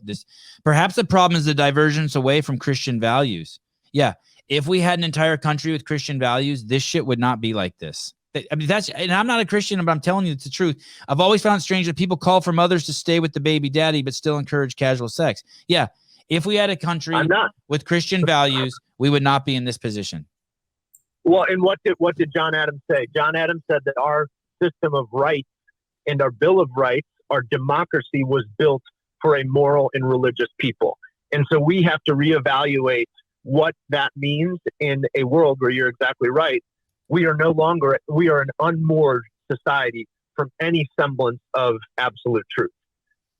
Perhaps the problem is the divergence away from Christian values. Yeah. If we had an entire country with Christian values, this shit would not be like this. I mean, and I'm not a Christian, but I'm telling you it's the truth. I've always found it strange that people call for mothers to stay with the baby daddy, but still encourage casual sex. Yeah. If we had a country with Christian values, we would not be in this position. Well, and what did John Adams say? John Adams said that our system of rights and our Bill of Rights, our democracy was built for a moral and religious people. And so we have to reevaluate what that means in a world where you're exactly right. We are an unmoored society from any semblance of absolute truth.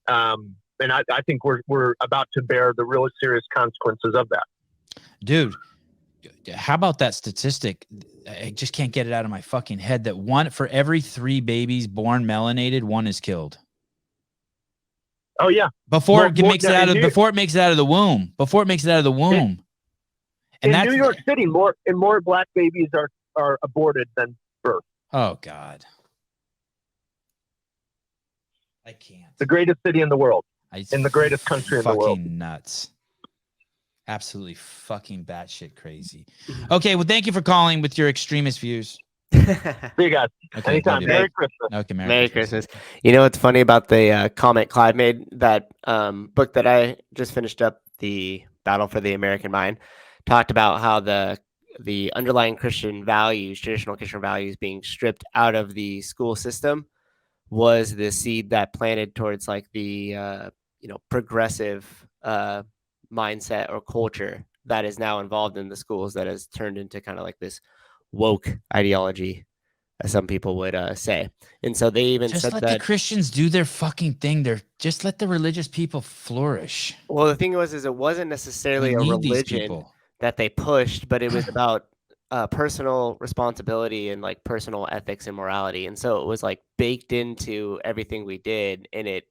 And I think we're about to bear the really serious consequences of that. Dude, how about that statistic? I just can't get it out of my fucking head that one for every 3 babies born melanated, 1 is killed. Oh yeah. Before it makes it out of the womb. And in New York City, more black babies are aborted than birth. Oh God. I can't. The greatest city in the world. In the greatest country in the world. Fucking nuts. Absolutely fucking batshit crazy. Okay, well, thank you for calling with your extremist views. See you guys. Okay, anytime. Merry Christmas. Okay, Merry Christmas. You know what's funny about the comment Clive made? That book that I just finished up, The Battle for the American Mind, talked about how the underlying Christian values, traditional Christian values, being stripped out of the school system was the seed that planted towards like the progressive mindset or culture that is now involved in the schools that has turned into kind of like this woke ideology, as some people would say. And so they even just said let that the Christians do their fucking thing. Just let the religious people flourish. Well, the thing was, it wasn't necessarily a religion that they pushed, but it was about personal responsibility and like personal ethics and morality. And so it was like baked into everything we did, and it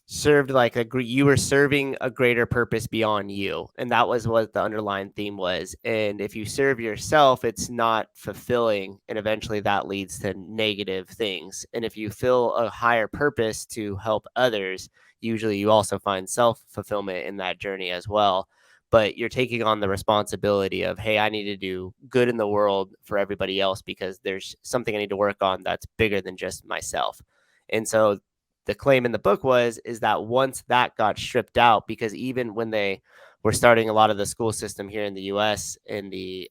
served like you were serving a greater purpose beyond you. And that was what the underlying theme was. And if you serve yourself, it's not fulfilling. And eventually that leads to negative things. And if you feel a higher purpose to help others, usually you also find self-fulfillment in that journey as well. But you're taking on the responsibility of, hey, I need to do good in the world for everybody else because there's something I need to work on that's bigger than just myself. And so the claim in the book is that once that got stripped out, because even when they were starting a lot of the school system here in the U.S. in the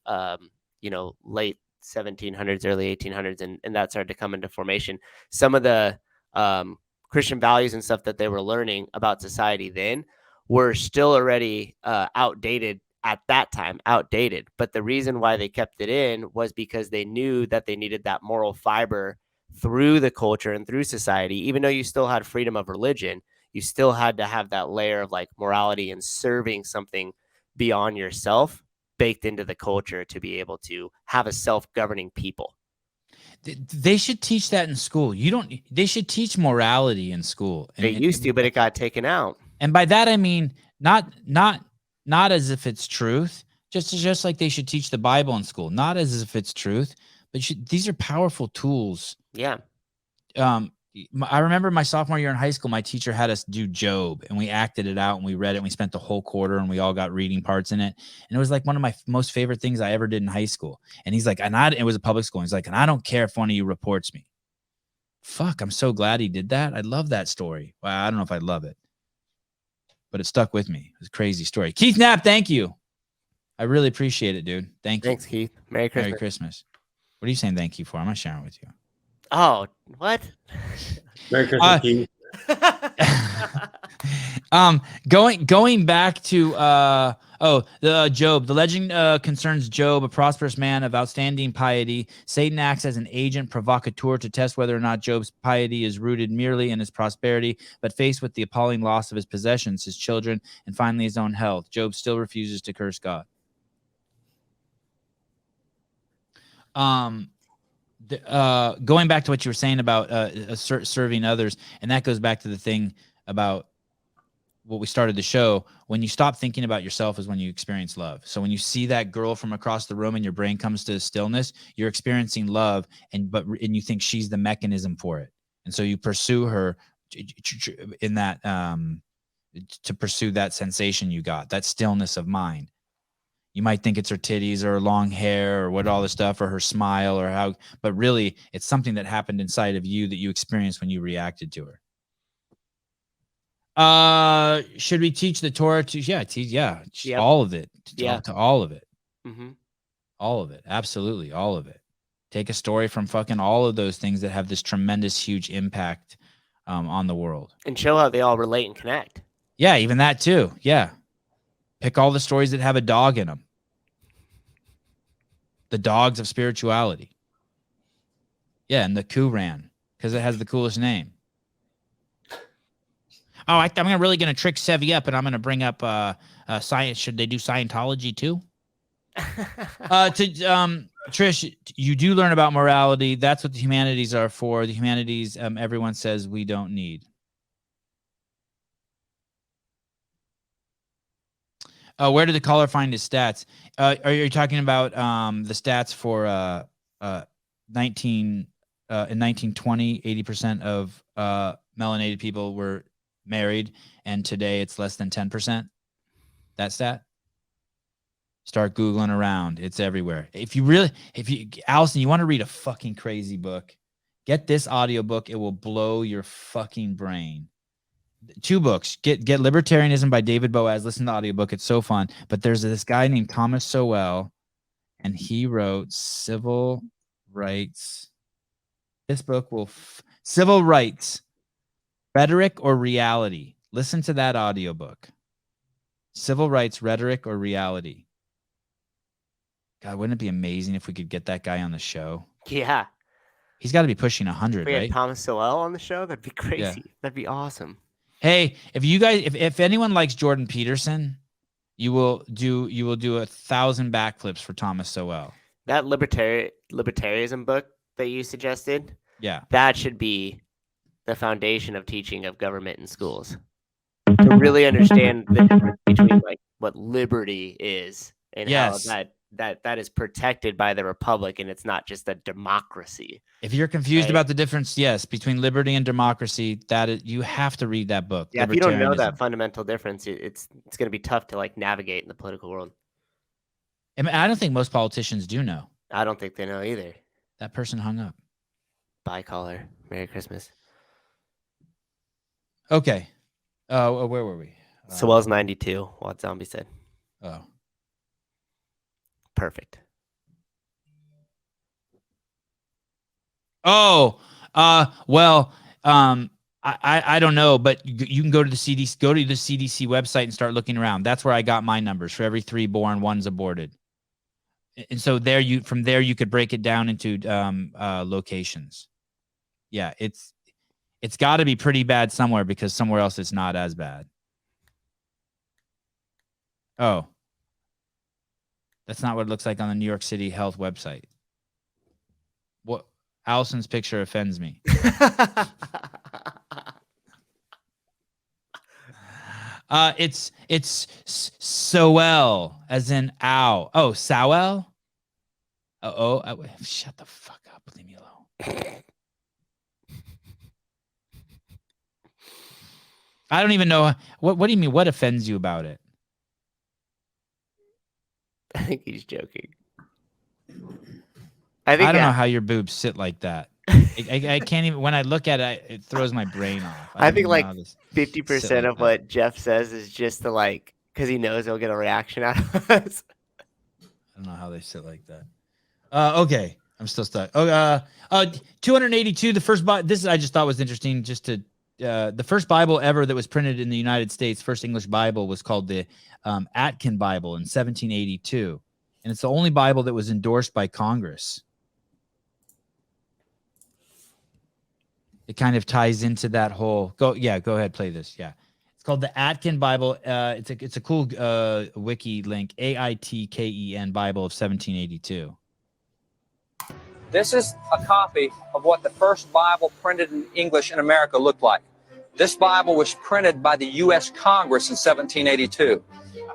late 1700s, early 1800s, and that started to come into formation, some of the Christian values and stuff that they were learning about society then were still already outdated at that time, But the reason why they kept it in was because they knew that they needed that moral fiber through the culture and through society. Even though you still had freedom of religion, you still had to have that layer of like morality and serving something beyond yourself baked into the culture to be able to have a self-governing people. They should teach that in school. They should teach morality in school. They used to, but it got taken out. And by that I mean not as if it's truth, just like they should teach the Bible in school, not as if it's truth, but these are powerful tools. Yeah. I remember my sophomore year in high school, my teacher had us do Job, and we acted it out, and we read it, and we spent the whole quarter, and we all got reading parts in it. And it was like one of my most favorite things I ever did in high school. And he's like, it was a public school. And he's like, and I don't care if one of you reports me. Fuck, I'm so glad he did that. I love that story. Well, I don't know if I love it, but it stuck with me. It was a crazy story. Keith Knapp, thank you. I really appreciate it, dude. Thanks, Keith. Merry Christmas. Merry Christmas. What are you saying thank you for? I'm not sharing with you. Oh, what? Merry Christmas, Keith. Going back to Job. The legend concerns Job, a prosperous man of outstanding piety. Satan acts as an agent provocateur to test whether or not Job's piety is rooted merely in his prosperity, but faced with the appalling loss of his possessions, his children, and finally his own health, Job still refuses to curse God. Going back to what you were saying about serving others, and that goes back to the thing about what we started the show. When you stop thinking about yourself is when you experience love. So when you see that girl from across the room and your brain comes to stillness, you're experiencing love, and you think she's the mechanism for it, and so you pursue her in that to pursue that sensation you got, that stillness of mind. You might think it's her titties or her long hair or what all this stuff or her smile or how, but really it's something that happened inside of you that you experienced when you reacted to her. Should we teach the Torah to, all of it, to all of it. Mm-hmm. All of it. Absolutely. All of it. Take a story from fucking all of those things that have this tremendous, huge impact on the world. And show how they all relate and connect. Yeah. Even that too. Yeah. Pick all the stories that have a dog in them. The dogs of spirituality. Yeah, and the Quran, because it has the coolest name. Oh, I'm really going to trick Sevi up, and I'm going to bring up science. Should they do Scientology too? Trish, you do learn about morality. That's what the humanities are for. The humanities, everyone says we don't need. Where did the caller find his stats? Are you talking about the stats for in 1920, 80% of melanated people were married, and today it's less than 10%? That stat? Start Googling around. It's everywhere. Allison, you want to read a fucking crazy book, get this audiobook. It will blow your fucking brain. 2 books. Get Libertarianism by David Boaz. Listen to the audiobook. It's so fun. But there's this guy named Thomas Sowell, and he wrote Civil Rights. This book will Civil Rights, Rhetoric or Reality. Listen to that audiobook. Civil Rights, Rhetoric or Reality. God, wouldn't it be amazing if we could get that guy on the show? Yeah. He's got to be pushing 100, we right? had Thomas Sowell on the show. That'd be crazy. Yeah. That'd be awesome. Hey, if you guys, if anyone likes Jordan Peterson, you will do 1,000 backflips for Thomas Sowell. That libertarianism book that you suggested, yeah, that should be the foundation of teaching of government in schools. To really understand the difference between like what liberty is and how that is protected by the republic, and it's not just a democracy. If you're confused about the difference, between liberty and democracy, you have to read that book. Yeah, if you don't know that fundamental difference, it's going to be tough to like navigate in the political world. I don't think most politicians do know. I don't think they know either. That person hung up. Bye, caller. Merry Christmas. Okay. Where were we? Sowell's 92. What Zombie said. Oh. Perfect. Oh, well, I don't know, but you can go to the CDC, website and start looking around. That's where I got my numbers. For every 3 born, 1's aborted. And so from there you could break it down into locations. Yeah, it's got to be pretty bad somewhere, because somewhere else it's not as bad. Oh. That's not what it looks like on the New York City Health website. What? Allison's picture offends me. It's Soel, as in ow. Oh, Sowel? Shut the fuck up. Leave me alone. I don't even know. What do you mean? What offends you about it? I think he's joking. I don't know how your boobs sit like that. I can't even, when I look at it, it throws my brain off. I think like 50% of what Jeff says is just to like, because he knows he'll get a reaction out of us. I don't know how they sit like that. Okay. I'm still stuck. 282, the first, this I just thought was interesting just to, the first Bible ever that was printed in the United States, first English Bible, was called the Atkin Bible in 1782. And it's the only Bible that was endorsed by Congress. It kind of ties into that whole, go ahead, play this. Yeah. It's called the Atkin Bible. It's a cool wiki link, AITKEN Bible of 1782. This is a copy of what the first Bible printed in English in America looked like. This Bible was printed by the U.S. Congress in 1782.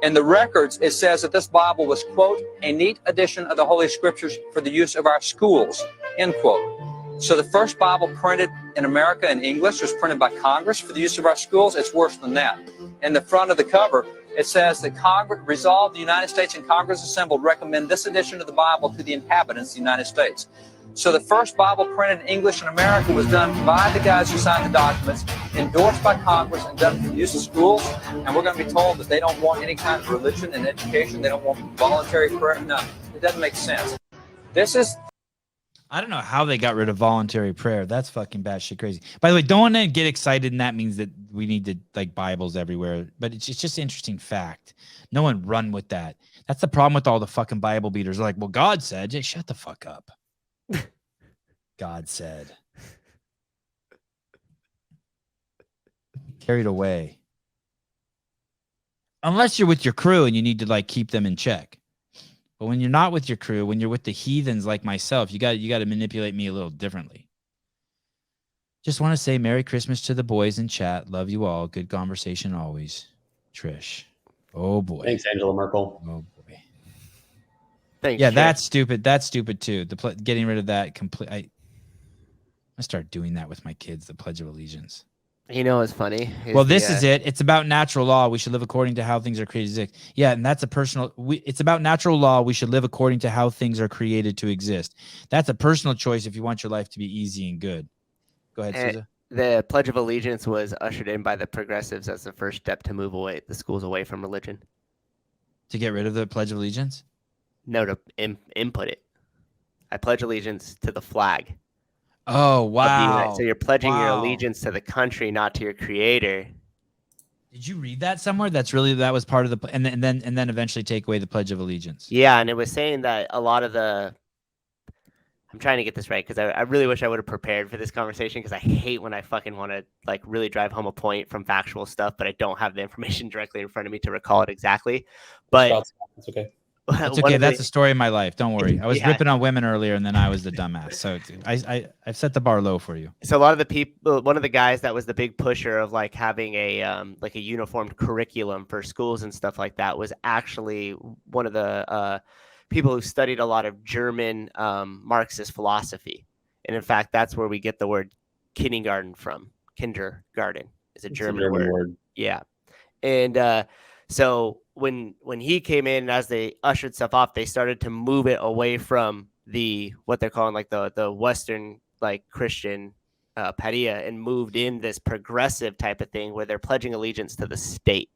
In the records, it says that this Bible was, quote, a neat edition of the Holy Scriptures for the use of our schools, end quote. So the first Bible printed in America in English was printed by Congress for the use of our schools. It's worse than that. In the front of the cover, it says that Congress resolved the United States and Congress assembled recommend this edition of the Bible to the inhabitants of the United States. So the first Bible printed in English in America was done by the guys who signed the documents, endorsed by Congress, and done for the use of schools. And we're going to be told that they don't want any kind of religion and education. They don't want voluntary prayer. No, it doesn't make sense. I don't know how they got rid of voluntary prayer. That's fucking batshit crazy. By the way, don't get excited, and that means that we need to like Bibles everywhere. But it's just an interesting fact. No one run with that. That's the problem with all the fucking Bible beaters. They're like, well, God said, just shut the fuck up. God said. Carried away. Unless you're with your crew and you need to like keep them in check. But when you're not with your crew, when you're with the heathens like myself, you got to manipulate me a little differently. Just want to say Merry Christmas to the boys in chat. Love you all. Good conversation always. Trish. Oh boy. Thanks, Angela Merkel. Oh boy. Thanks. Yeah, Trish. that's stupid. That's stupid too. Getting rid of that complete. I start doing that with my kids. The Pledge of Allegiance. You know what's funny? Well, this is it. It's about natural law. We should live according to how things are created. Yeah, and that's a personal. It's about natural law. We should live according to how things are created to exist. That's a personal choice if you want your life to be easy and good. Go ahead, Susan. The Pledge of Allegiance was ushered in by the progressives as the first step to move the schools away from religion. To get rid of the Pledge of Allegiance? No, to input it. I pledge allegiance to the flag. Oh, wow. So you're pledging your allegiance to the country, not to your creator. Did you read that somewhere? That was part of the, and then eventually take away the Pledge of Allegiance. Yeah, and it was saying that a lot of the, I'm trying to get this right because I really wish I would have prepared for this conversation because I hate when I fucking want to like really drive home a point from factual stuff, but I don't have the information directly in front of me to recall it exactly. But it's okay. It's okay. That's the story of my life. Don't worry. I was ripping on women earlier, and then I was the dumbass. So I've set the bar low for you. So a lot of the people, one of the guys that was the big pusher of like having a uniformed curriculum for schools and stuff like that was actually one of the people who studied a lot of German Marxist philosophy, and in fact, that's where we get the word kindergarten from. Kindergarten is a German word. Yeah, and so when he came in, as they ushered stuff off, they started to move it away from what they're calling like the Western like Christian Paria and moved in this progressive type of thing where they're pledging allegiance to the state.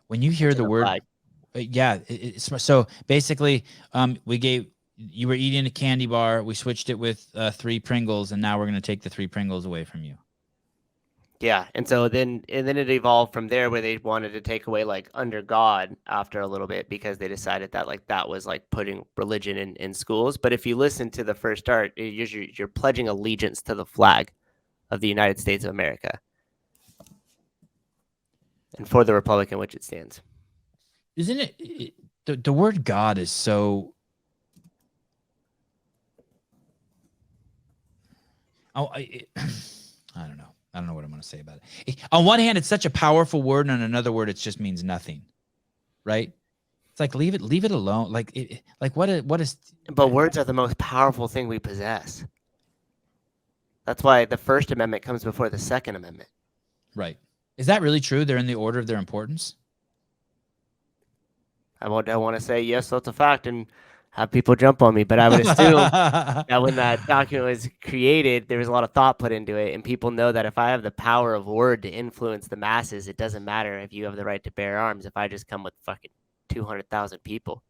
When you hear the word, so basically, you were eating a candy bar. We switched it with 3 Pringles, and now we're going to take the 3 Pringles away from you. Yeah, and then it evolved from there where they wanted to take away like under God after a little bit because they decided that like that was like putting religion in schools. But if you listen to the first start, you're pledging allegiance to the flag of the United States of America and for the republic in which it stands. Isn't it the word God is so I don't know. I don't know what I'm going to say about it. On one hand, it's such a powerful word, and on another word, it just means nothing, right? It's like leave it alone. Like what is? But words are the most powerful thing we possess. That's why the First Amendment comes before the Second Amendment. Right. Is that really true? They're in the order of their importance? I want to say yes, that's a fact, and have people jump on me. But I would assume that when that document was created, there was a lot of thought put into it, and people know that if I have the power of word to influence the masses, it doesn't matter if you have the right to bear arms. If I just come with fucking 200,000 people.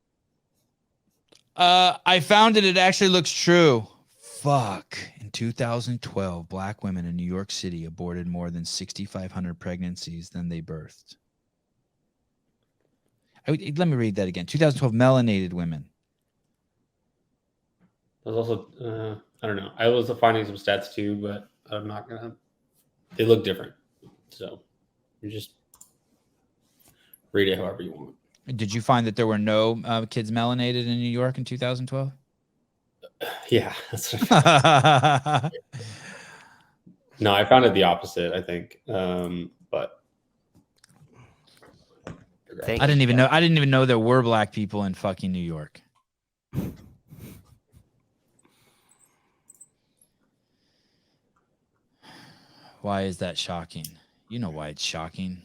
I found it. It actually looks true. Fuck. In 2012, black women in New York City aborted more than 6,500 pregnancies than they birthed. Let me read that again. 2012, melanated women. There's also, I don't know. I was finding some stats too, but I'm not going to. They look different. So you just read it however you want. Did you find that there were no kids melanated in New York in 2012? Yeah. No, I found it the opposite, I think. But I didn't even know there were black people in fucking New York. Why is that shocking? You know why it's shocking.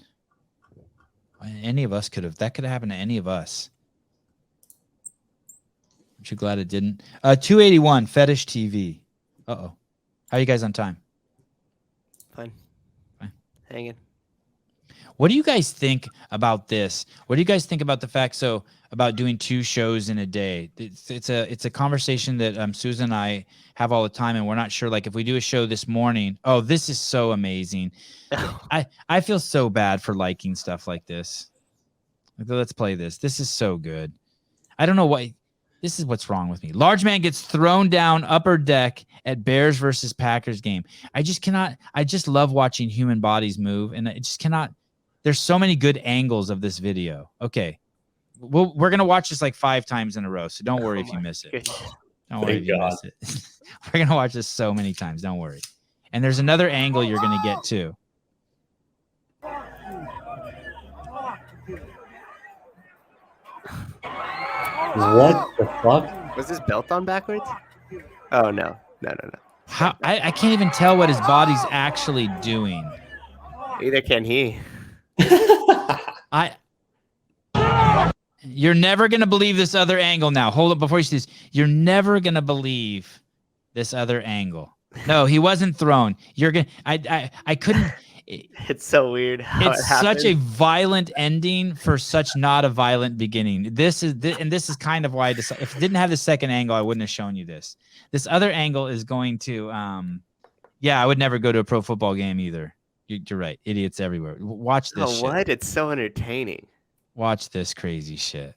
Any of us could have happened to any of us. Aren't you glad it didn't? 281 Fetish TV. Uh-oh. How are you guys on time? Fine. Hanging. What do you guys think about this? What do you guys think about the fact about doing 2 shows in a day? It's a conversation that Susan and I have all the time, and we're not sure. Like if we do a show this morning, oh, this is so amazing. I feel so bad for liking stuff like this. Let's play this. This is so good. I don't know why. This is what's wrong with me. Large man gets thrown down upper deck at Bears versus Packers game. I just cannot. I just love watching human bodies move, and I just cannot. There's so many good angles of this video. Okay. We're going to watch this like 5 times in a row, so don't worry if you miss it. Don't worry if you miss it. We're going to watch this so many times. Don't worry. And there's another angle you're going to get too. What the fuck? Was his belt on backwards? Oh, no. No. How I can't even tell what his body's actually doing. Neither can he. You're never going to believe this other angle now. Hold up before you see this. You're never going to believe this other angle. No, he wasn't thrown. You're going to I couldn't It's so weird how it's it happened. such a violent ending for such not a violent beginning. This is kind of why I decided, if it didn't have the second angle, I wouldn't have shown you this. This other angle is going to I would never go to a pro football game either. You're right. Idiots everywhere. Watch this shit. What? It's so entertaining. Watch this crazy shit.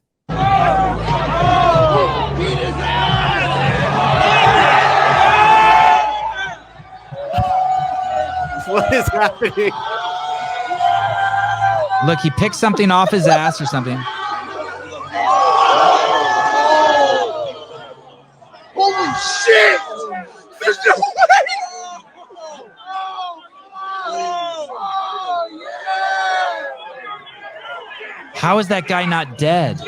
What is happening? Look, he picked something off his ass or something. Holy shit! There's no How is that guy not dead?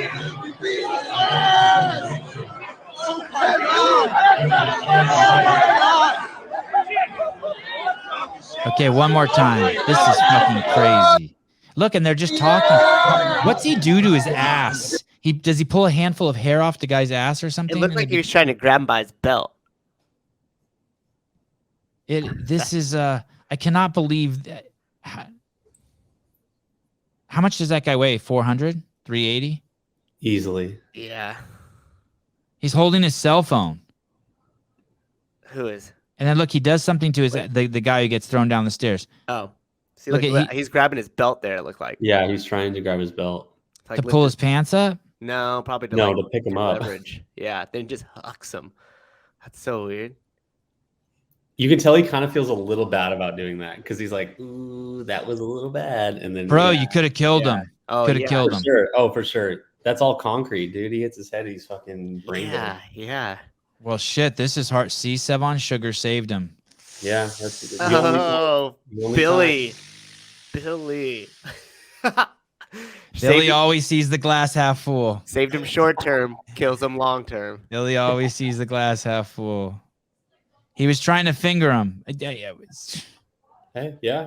Okay, one more time. This is fucking crazy. Look, and they're just talking. What's he do to his ass? Does he pull a handful of hair off the guy's ass or something? It looked like he was trying to grab him by his belt. This is I cannot believe that. How much does that guy weigh? 400? 380? Easily. Yeah. He's holding his cell phone. Who is? And then look, he does something to his the guy who gets thrown down the stairs. Oh. See, look, he's grabbing his belt there, it looked like. Yeah, he's trying to grab his belt. Like to pull his pants up? No, probably to pick him up. Leverage. Yeah, then just hucks him. That's so weird. You can tell he kind of feels a little bad about doing that because he's like, "Ooh, that was a little bad." And then, bro, you could have killed him. Oh, could have killed him. Sure. Oh, for sure. That's all concrete, dude. He hits his head. He's fucking brain dead. Yeah. Well, shit. This is hard. See, Sevan Sugar saved him. Yeah, that's the Billy. Billy. Billy always sees the glass half full. Saved him short term, kills him long term. Billy always sees the glass half full. He was trying to finger him. Hey, yeah,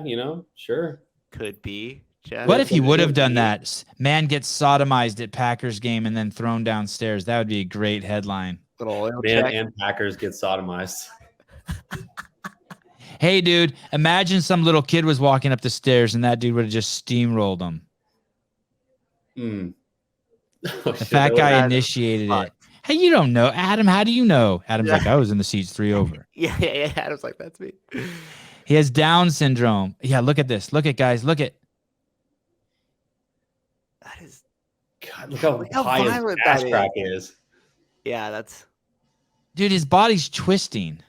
sure. Could be. Jeff. What if he would have done that? Man gets sodomized at Packers game and then thrown downstairs. That would be a great headline. Little oil Man check. and Packers get sodomized. Hey, dude, imagine some little kid was walking up the stairs and that dude would have just steamrolled him. Oh, The fat guy initiated it. Hey, you don't know. Adam, how do you know? Adam's like, I was in the seats 3 over. Yeah. Adam's like, that's me. He has Down syndrome. Yeah, look at this. Look at, guys. Look at. That is. God, look how high his ass crack is. Yeah, that's. Dude, his body's twisting.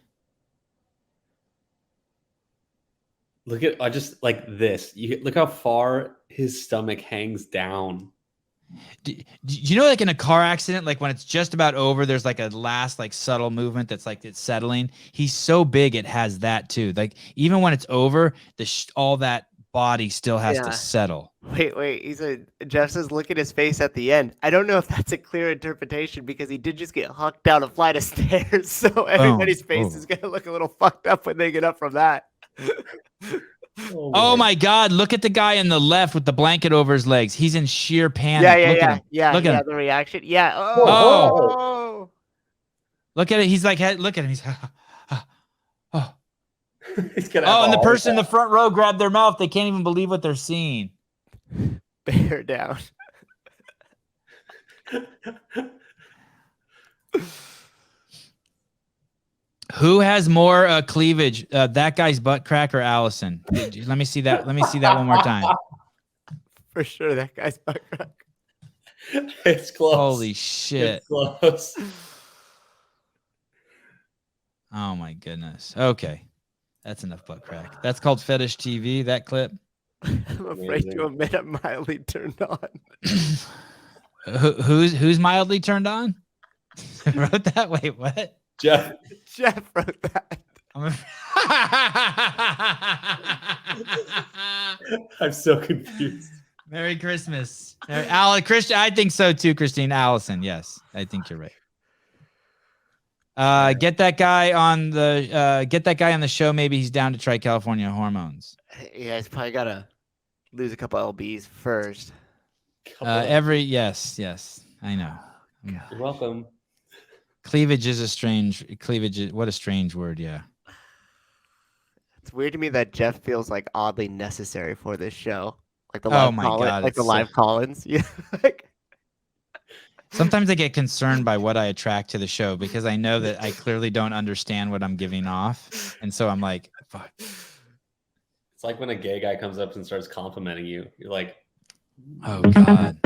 Look at just like this. Look how far his stomach hangs down. Do you know, like in a car accident, like when it's just about over, there's like a last like subtle movement that's like it's settling. He's so big, it has that too. Like even when it's over, all that body still has to settle. Wait. Jeff says, look at his face at the end. I don't know if that's a clear interpretation because he did just get hucked down a flight of stairs. So everybody's face is gonna look a little fucked up when they get up from that. Oh my God! Look at the guy on the left with the blanket over his legs. He's in sheer panic. Yeah. Look at him. The reaction. Yeah. Oh. Look at it. He's like, look at him. He's. And the person in the front row grabbed their mouth. They can't even believe what they're seeing. Bear down. Who has more cleavage? That guy's butt crack or Allison? Let me see that. Let me see that one more time. For sure, that guy's butt crack. It's close. Holy shit. It's close. Oh my goodness. Okay. That's enough butt crack. That's called Fetish TV, that clip. I'm afraid to admit I'm mildly turned on. Who's mildly turned on? Wrote that? Wait, what? Jeff wrote that. I'm so confused. Merry Christmas. Christian, I think so too, Christine. Allison, yes. I think you're right. Get that guy on the show. Maybe he's down to try California hormones. Yeah, he's probably gotta lose a couple LBs first. Yes, I know. You're welcome. Cleavage is a strange what a strange word. Yeah. It's weird to me that Jeff feels like oddly necessary for this show. Like the live call-ins. Yeah. Sometimes I get concerned by what I attract to the show because I know that I clearly don't understand what I'm giving off. And so I'm like, fuck. It's like when a gay guy comes up and starts complimenting you. You're like, oh God.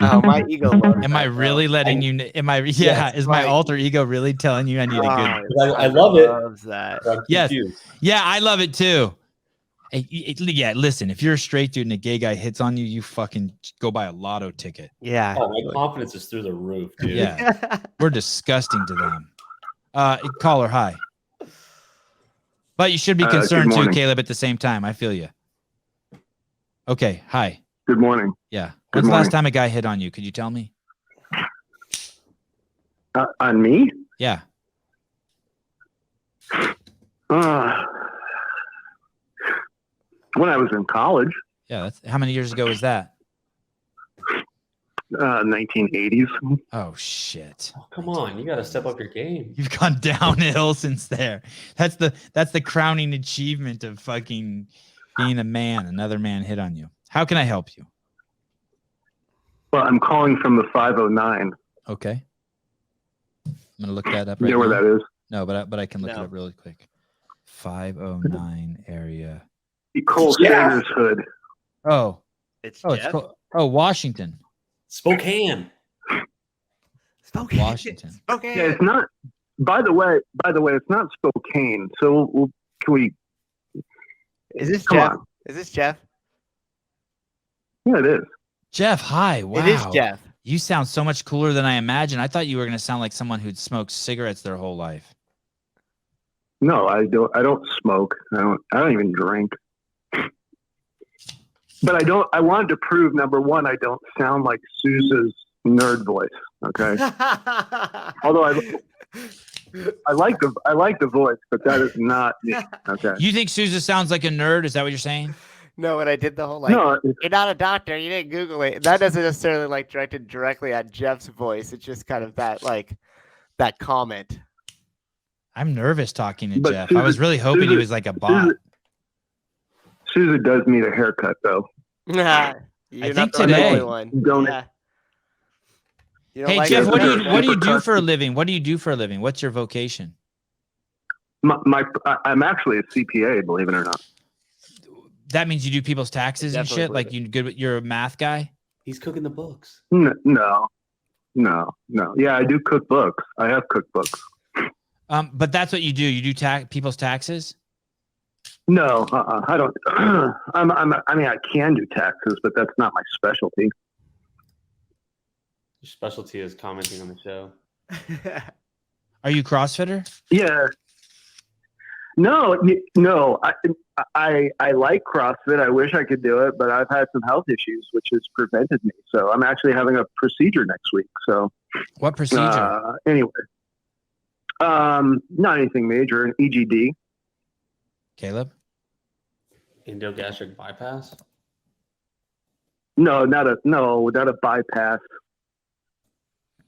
Oh, my ego. Am I really letting you? Is my alter ego really telling you I need a good? I love it. Loves that. Yes. Yeah, I love it too. Yeah, listen, if you're a straight dude and a gay guy hits on you, you fucking go buy a lotto ticket. Yeah. Oh, my confidence is through the roof, dude. Yeah. We're disgusting to them. Caller, hi. But you should be concerned too, Caleb, at the same time. I feel you. Okay, hi. Good morning. Yeah. When's the last time a guy hit on you? Could you tell me? On me? Yeah. When I was in college. Yeah. How many years ago was that? 1980s. Oh shit! Oh, come on, you got to step up your game. You've gone downhill since there. That's the crowning achievement of fucking being a man. Another man hit on you. How can I help you? Well, I'm calling from the 509. Okay. I'm gonna look that up. Right you know where now. that is? No, but I can look it up really quick. 509 area. Cole Sager's hood. Oh. It's Washington. Spokane. Washington. Spokane. Yeah, it's not. By the way, it's not Spokane. So can we? Is this Come Jeff? on. Is this Jeff? Yeah, it is. Jeff, hi. Wow. It is Jeff. You sound so much cooler than I imagined. I thought you were going to sound like someone who'd smoked cigarettes their whole life. No, I don't smoke. I don't even drink. But I wanted to prove, number one, I don't sound like Sousa's nerd voice. Okay. Although I like the voice, but that is not me. Okay. You think Sousa sounds like a nerd? Is that what you're saying? No, when I did the whole like, No, you're not a doctor, you didn't Google it. That doesn't necessarily like directed directly at Jeff's voice. It's just kind of that like that comment. I'm nervous talking to But Jeff. I was really hoping he was like a bot. Sousa does need a haircut, though. I think today. Don't. Yeah. You don't Hey like Jeff, it? what do you do for a living? What do you do for a living? What's your vocation? I'm actually a CPA, believe it or not. That means you do people's taxes and shit. Like you're a math guy. He's cooking the books. No. Yeah, I do cook books. I have cookbooks. But that's what you do. You do people's taxes. No, I don't. I mean, I can do taxes, but that's not my specialty. Your specialty is commenting on the show. Are you CrossFitter? Yeah. No. I like CrossFit. I wish I could do it, but I've had some health issues, which has prevented me. So I'm actually having a procedure next week. So what procedure? Anyway, not anything major. An EGD. Caleb? Endogastric bypass? No, not a bypass.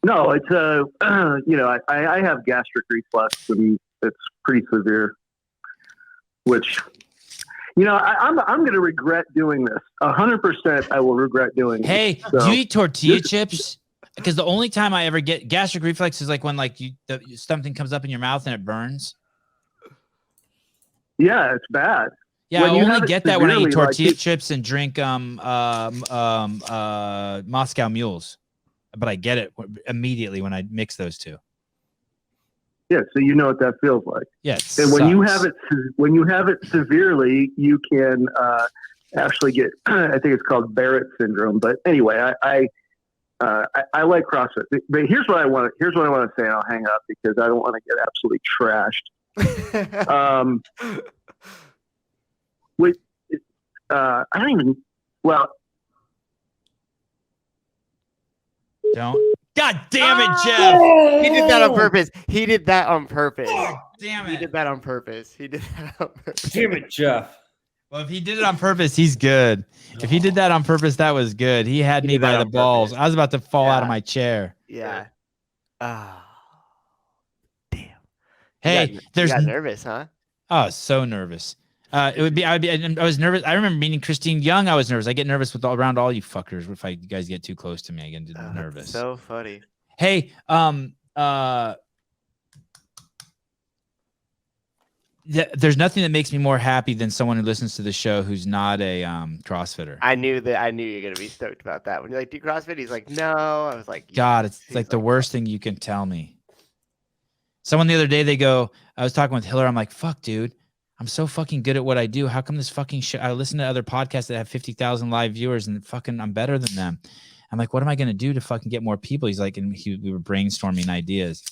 No, it's I have gastric reflux and it's pretty severe. Which, I'm going to regret doing this. 100%, I will regret doing. Hey, it. do you eat tortilla chips? Because the only time I ever get gastric reflux is like when something comes up in your mouth and it burns. Yeah, it's bad. Yeah, when I you only have it get that when I eat severely, tortilla chips and drink Moscow Mules. But I get it immediately when I mix those two. Yeah, so you know what that feels like. Yes. And when you have it severely, you can actually get I think it's called Barrett syndrome. But anyway, I like CrossFit. But here's what I want to say, and I'll hang up because I don't want to get absolutely trashed. I don't even. Well, don't. God damn it, Jeff! He did that on purpose. He did that on purpose. Damn it! He did that on purpose. Damn it, Jeff! Well, if he did it on purpose, he's good. If he did that on purpose, that was good. He had me by the balls. I was about to fall out of my chair. Yeah. Ah. Damn. Hey, you got nervous, huh? Oh, so nervous. I was nervous. I remember meeting Christine Young. I was nervous. I get nervous around all you fuckers. If you guys get too close to me, I get nervous. So funny. Hey, there's nothing that makes me more happy than someone who listens to the show who's not a CrossFitter. I knew you're gonna be stoked about that. When you're like, do CrossFit? He's like, no. I was like, God, it's like the worst thing you can tell me. Someone the other day, I was talking with Hiller. I'm like, fuck, dude. I'm so fucking good at what I do. How come this fucking shit? I listen to other podcasts that have 50,000 live viewers and fucking I'm better than them. I'm like, what am I going to do to fucking get more people? He's like, and we were brainstorming ideas.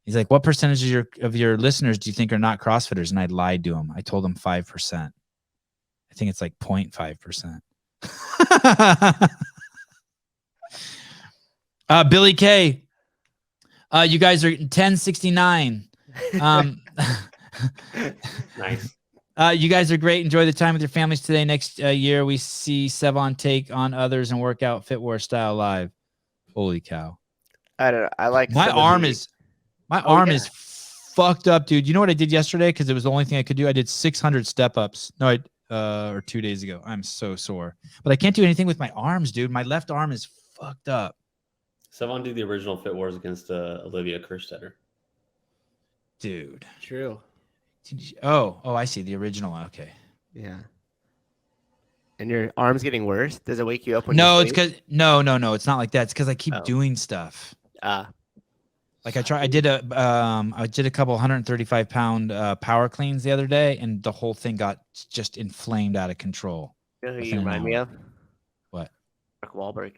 He's like, what percentage of your listeners do you think are not CrossFitters? And I lied to him. I told him 5%. I think it's like 0.5%. Billy K, you guys are 1069. Nice. You guys are great. Enjoy the time with your families today. Next year, we see Sevan take on others and work out Fit War style live. Holy cow! I don't know. I like my arm is fucked up, dude. You know what I did yesterday? Because it was the only thing I could do. I did 600 step ups. No, or 2 days ago. I'm so sore, but I can't do anything with my arms, dude. My left arm is fucked up. Sevan did the original Fit Wars against Olivia Kerstetter. Dude, true. Oh, I see the original. Okay. Yeah. And your arm's getting worse? Does it wake you up when no, you it's because no, it's not like that. It's because I keep doing stuff. Like I did a couple 135-pound power cleans the other day, and the whole thing got just inflamed out of control. You know who you remind me of? What? Mark Wahlberg.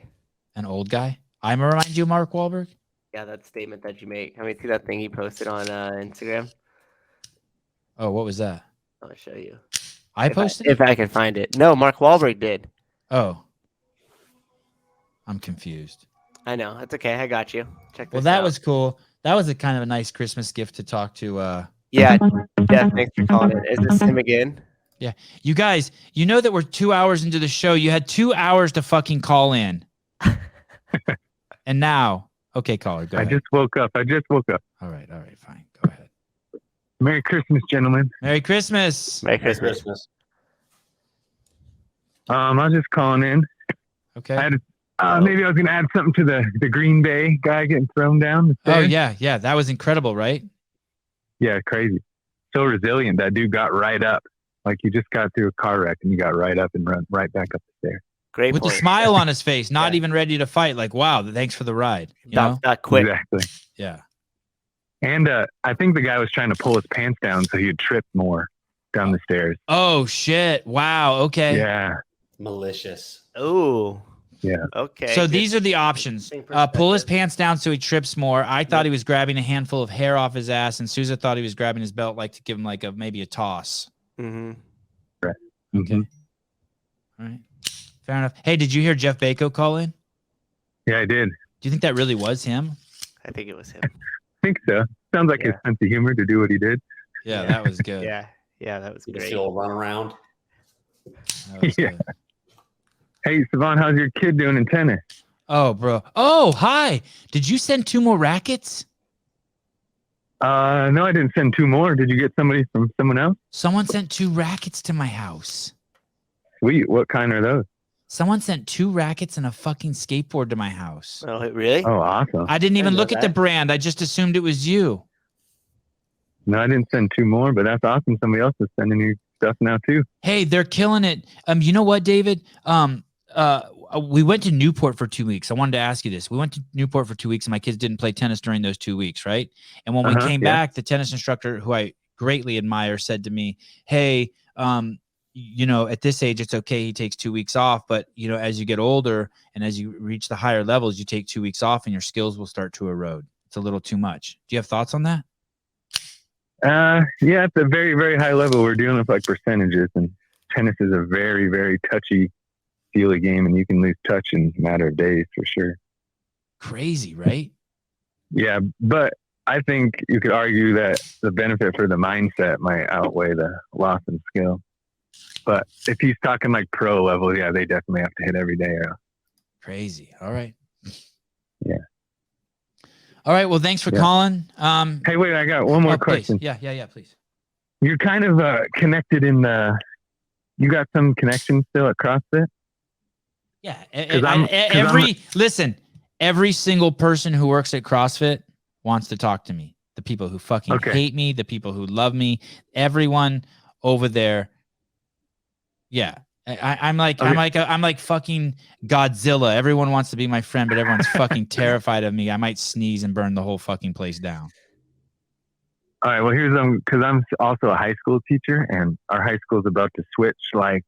An old guy? I'm remind you of Mark Wahlberg? Yeah, that statement that you make. I mean, see that thing he posted on Instagram? Oh, what was that? I'll show you. I posted it? If I can find it. No, Mark Wahlberg did. Oh. I'm confused. I know. That's okay. I got you. Check this Well, that out. was cool. That was a kind of a nice Christmas gift to talk to. Yeah, thanks for calling it. Is this him again? Yeah. You guys, you know that we're 2 hours into the show. You had 2 hours to fucking call in. And now, okay, caller, go ahead. I just woke up. All right, fine. Go ahead. Merry Christmas, gentlemen. Merry Christmas. Merry Christmas. I was just calling in. Okay. Maybe I was going to add something to the Green Bay guy getting thrown down the Oh, stairs. yeah. That was incredible, right? Yeah, crazy. So resilient. That dude got right up. Like you just got through a car wreck and you got right up and run right back up the stairs. Great With point. a smile on his face, not even ready to fight. Like, wow, thanks for the ride. You know? Not quick. Exactly. Yeah. And I think the guy was trying to pull his pants down so he'd trip more down the stairs. Oh, shit. Wow. Okay. Yeah. Malicious. Oh. Yeah. Okay. So these are the options. Pull his pants down so he trips more. I thought he was grabbing a handful of hair off his ass, and Sousa thought he was grabbing his belt like to give him like maybe a toss. Mm-hmm. Right. Okay. All right. Fair enough. Hey, did you hear Jeff Bako call in? Yeah, I did. Do you think that really was him? I think it was him. I think so. Sounds like his sense of humor to do what he did. Yeah, that was good. Yeah, that was You great. see a little run around. Yeah. Hey, Sevan, how's your kid doing in tennis? Oh, bro. Oh, hi. Did you send 2 more rackets? No, I didn't send 2 more. Did you get somebody from someone else? Someone sent 2 rackets to my house. Sweet. What kind are those? Someone sent 2 rackets and a fucking skateboard to my house. Oh, really? Oh, awesome. I didn't even know look at the that. brand. I just assumed it was you. No, I didn't send 2 more, but that's awesome. Somebody else is sending you stuff now too. Hey, they're killing it. You know what, David? We went to Newport for 2 weeks. I wanted to ask you this. We went to Newport for 2 weeks, and my kids didn't play tennis during those 2 weeks, right? And when we came back, the tennis instructor, who I greatly admire, said to me, "Hey, you know, at this age, it's okay. He takes 2 weeks off, but you know, as you get older and as you reach the higher levels, you take 2 weeks off, and your skills will start to erode. It's a little too much." Do you have thoughts on that? Yeah, at a very, very high level, we're dealing with like percentages, and tennis is a very, very touchy, feely game, and you can lose touch in a matter of days for sure. Crazy, right? Yeah, but I think you could argue that the benefit for the mindset might outweigh the loss in skill. But if he's talking like pro level, yeah, they definitely have to hit every day. Or Crazy. All right. Yeah. All right. Well, thanks for calling. Hey, wait, I got one more question. Please. Yeah, please. You're kind of connected in the. You got some connection still at CrossFit? Yeah. Every single person who works at CrossFit wants to talk to me. The people who fucking hate me, the people who love me, everyone over there. Yeah. I'm like fucking Godzilla. Everyone wants to be my friend, but everyone's fucking terrified of me. I might sneeze and burn the whole fucking place down. All right. Well, here's because I'm also a high school teacher, and our high school is about to switch like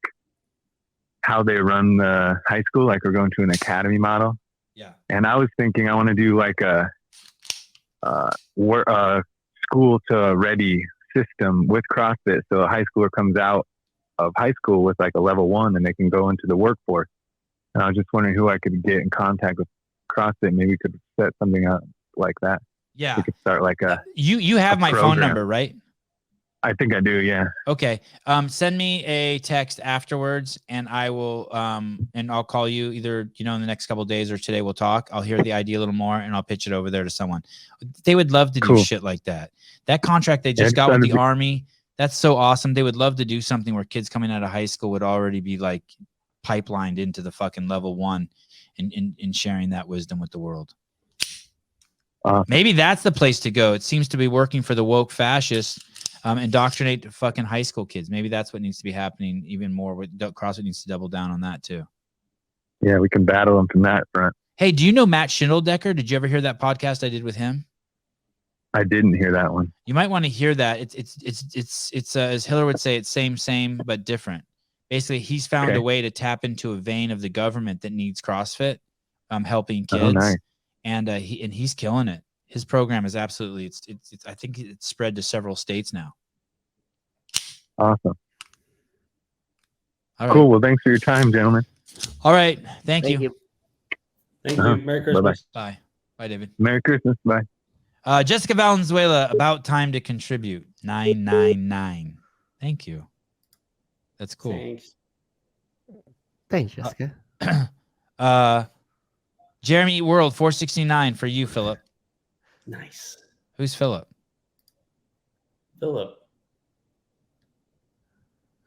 how they run the high school. Like we're going to an academy model. Yeah. And I was thinking I want to do like a school to ready system with CrossFit, so a high schooler comes out of high school with like a level 1 and they can go into the workforce. And I was just wondering who I could get in contact with CrossFit. Maybe we could set something up like that. Yeah. We could start like you have my phone program. number, right? I think I do. Yeah. Okay. Send me a text afterwards and I will and I'll call you either, you know, in the next couple of days or today we'll talk. I'll hear the idea a little more and I'll pitch it over there to someone. They would love to do shit like that. That contract they just got with the Army, that's so awesome. They would love to do something where kids coming out of high school would already be like pipelined into the fucking level 1 and sharing that wisdom with the world. Maybe that's the place to go. It seems to be working for the woke fascists. Indoctrinate fucking high school kids. Maybe that's what needs to be happening even more. With CrossFit needs to double down on that too. Yeah, we can battle them from that front. Hey, do you know Matt Schindeldecker? Did you ever hear that podcast I did with him? I didn't hear that one. You might want to hear that. It's as Hiller would say, it's same but different. Basically, he's found a way to tap into a vein of the government that needs CrossFit, helping kids, nice. And he's killing it. His program is absolutely. It's I think it's spread to several states now. Awesome. All right. Cool. Well, thanks for your time, gentlemen. All right. Thank you. Thank you. Merry Christmas. Bye. Bye, David. Merry Christmas. Bye. Jessica Valenzuela, about time to contribute. 999. Thank you. That's cool. Thanks, Jessica. Jeremy World 469 for you, Philip. Nice. Who's Philip? Philip.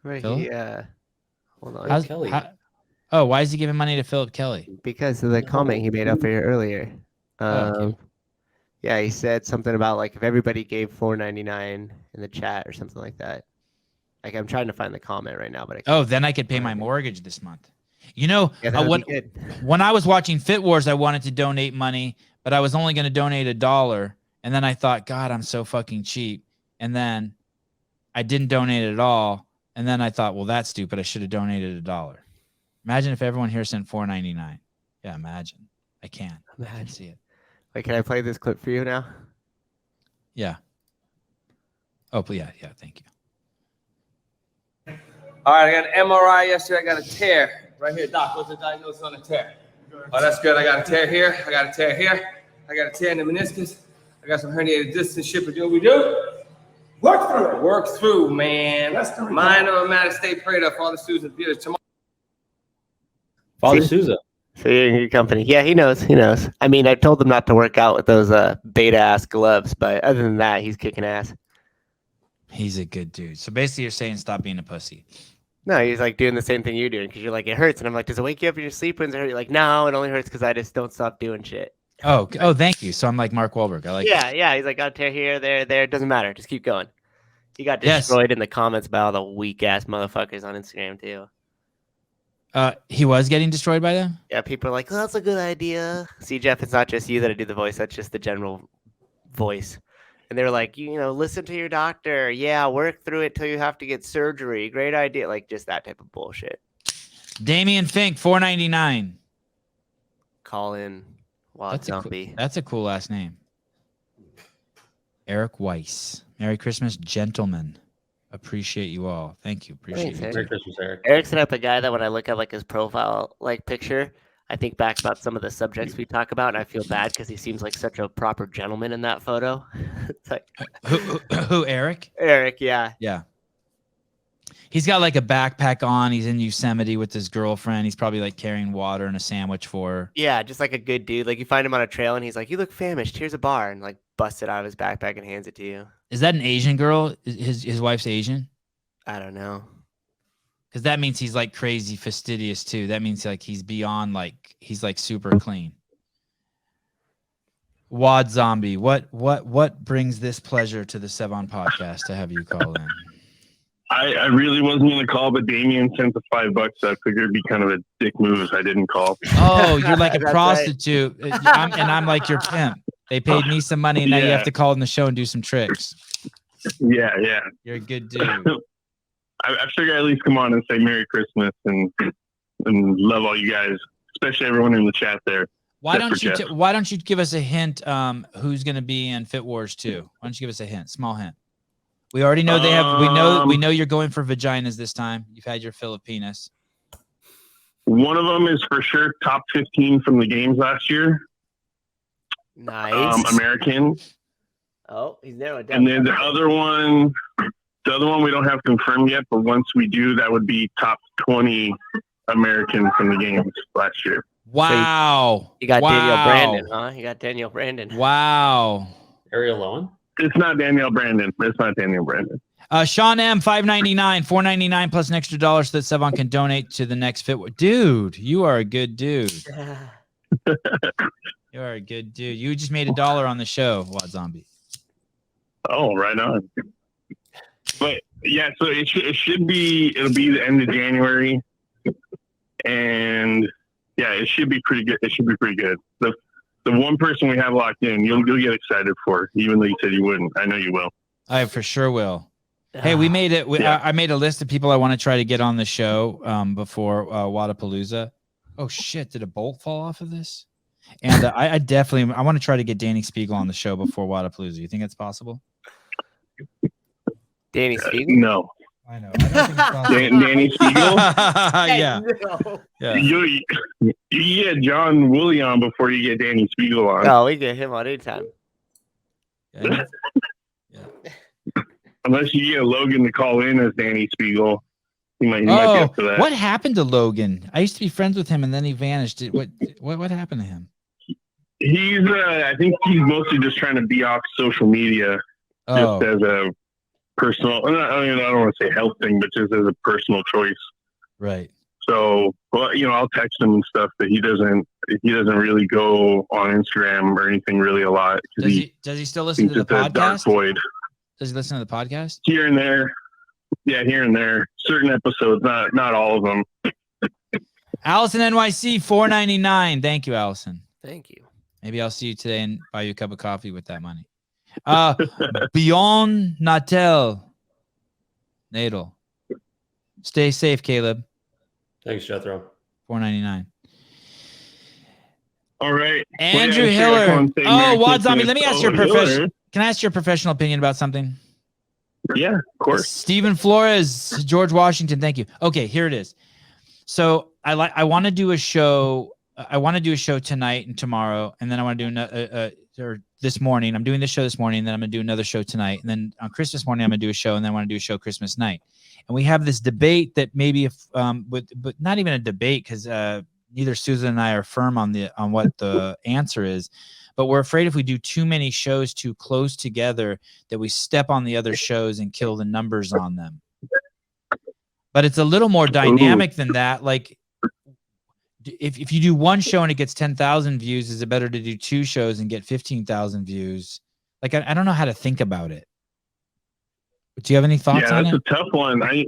Right. Philip? Hold on. How's- Kelly. why is he giving money to Philip Kelly? Because of the comment he made up here earlier. Okay. Yeah, he said something about like if everybody gave $4.99 in the chat or something like that. Like I'm trying to find the comment right now, but I can't. Then I could pay my mortgage this month. You know, Yeah, that would be good. when I was watching Fit Wars, I wanted to donate money, but I was only going to donate $1. And then I thought, God, I'm so fucking cheap. And then I didn't donate it at all. And then I thought, well, that's stupid. I should have donated $1. Imagine if everyone here sent $4.99. Yeah, imagine. I can. I can see it. Like, can I play this clip for you now? Yeah. Oh, yeah. Thank you. All right, I got an MRI yesterday. I got a tear right here. Doc, what's the diagnosis on a tear? Oh, that's good. I got a tear here. I got a tear here. I got a tear in the meniscus. I got some herniated disc and shit. But do what we do? Work through it. Work through, man. Mind of a matter. Stay prayed up. Father Susan. Tomorrow. Father Souza. So you're in good company. Yeah, he knows. He knows. I mean, I told him not to work out with those beta ass gloves, but other than that, he's kicking ass. He's a good dude. So basically, you're saying stop being a pussy. No, he's like doing the same thing you're doing because you're like, it hurts. And I'm like, does it wake you up in your sleep when it hurt? You're like, no, it only hurts because I just don't stop doing shit. Oh, thank you. So I'm like Mark Wahlberg. I like Yeah. He's like, got a tear here, there. It doesn't matter. Just keep going. He got destroyed in the comments by all the weak ass motherfuckers on Instagram too. He was getting destroyed by them? Yeah, people are like, oh, that's a good idea. See, Jeff, it's not just you that do the voice. That's just the general voice. And they were like, listen to your doctor. Yeah, work through it till you have to get surgery. Great idea. Like, just that type of bullshit. Damian Fink, $4.99. Call in Wild Zombie. That's a cool last name. Eric Weiss. Merry Christmas, gentlemen. Appreciate you all. Thank you. Appreciate you. Merry Christmas, Eric. Eric's the type of guy that when I look at like his profile picture, I think back about some of the subjects we talk about, and I feel bad because he seems like such a proper gentleman in that photo. It's like who Eric? Eric, yeah. Yeah. He's got like a backpack on. He's in Yosemite with his girlfriend. He's probably like carrying water and a sandwich for her. Yeah, just like a good dude. Like you find him on a trail and he's like, "You look famished. Here's a bar," and like busts it out of his backpack and hands it to you. Is that an Asian girl? His wife's Asian? I don't know. Because that means he's like crazy fastidious too. That means like he's beyond like he's like super clean. Wad Zombie, what brings this pleasure to the Sevan Podcast to have you call in? I really wasn't going to call, but Damien sent the $5. So I figured it'd be kind of a dick move if I didn't call. Oh, you're like a prostitute, I'm like your pimp. They paid me some money, and now you have to call in the show and do some tricks. Yeah. You're a good dude. I figure at least come on and say Merry Christmas and love all you guys, especially everyone in the chat there. Why don't you give us a hint? Who's going to be in Fit Wars 2? Why don't you give us a hint? Small hint. We already know they have. We know you're going for vaginas this time. You've had your Filipinas. One of them is for sure top 15 from the games last year. Nice. American. Oh, he's narrowed down. And then the other one we don't have confirmed yet, but once we do, that would be top 20 American from the games last year. Wow. So you got Danielle Brandon, huh? You got Danielle Brandon. Wow. Ariel Lowen? It's not Danielle Brandon. Sean M, $5.99, $4.99 plus an extra $1 so that Sevan can donate to the next Fit. Dude, you are a good dude. You are a good dude. You just made $1 on the show, Wad Zombie. Oh, right on. But yeah, so it'll be the end of January, and yeah, it should be pretty good. The one person we have locked in, you'll get excited for, even though you said you wouldn't. I know you will. I for sure will. Hey, we made it. I made a list of people I want to try to get on the show before Wadapalooza. Oh shit! Did a bolt fall off of this? And I definitely want to try to get Danny Spiegel on the show before Wadapalooza. You think it's possible? Danny Spiegel? No. I know. I don't think it's possible. Danny Spiegel. Yeah. No. Yeah. You get John Woolley on before you get Danny Spiegel on. No, we get him on anytime. Unless you get Logan to call in as Danny Spiegel, he might be up for that. What happened to Logan? I used to be friends with him, and then he vanished. What happened to him? He's I think he's mostly just trying to be off social media, just as a personal. I mean, I don't want to say health thing, but just as a personal choice. Right. So, well, I'll text him and stuff, but he doesn't really go on Instagram or anything really a lot. Does he still listen to the podcast? Dark void. Does he listen to the podcast? Here and there. Yeah, here and there. Certain episodes, not all of them. Allison NYC, $4.99. Thank you, Allison. Thank you. Maybe I'll see you today and buy you a cup of coffee with that money. Beyond Natel. Nadal. Stay safe, Caleb. Thanks, Jethro. $4.99. All right. Andrew Hiller. Wad Zombie, let me ask your professional. Can I ask your professional opinion about something? Yeah, of course. Stephen Flores, George Washington. Thank you. Okay, here it is. So I want to do a show. I want to do a show tonight and tomorrow, and then I want to do another or this morning. I'm doing this show this morning, and then I'm gonna do another show tonight, and then on Christmas morning I'm gonna do a show, and then I want to do a show Christmas night. And we have this debate that maybe but not even a debate because neither Susan and I are firm on what the answer is. But we're afraid if we do too many shows too close together that we step on the other shows and kill the numbers on them. But it's a little more dynamic than that. Like if you do one show and it gets 10,000 views, is it better to do two shows and get 15,000 views? Like, I don't know how to think about it. Do you have any thoughts on it? Yeah, that's a tough one. I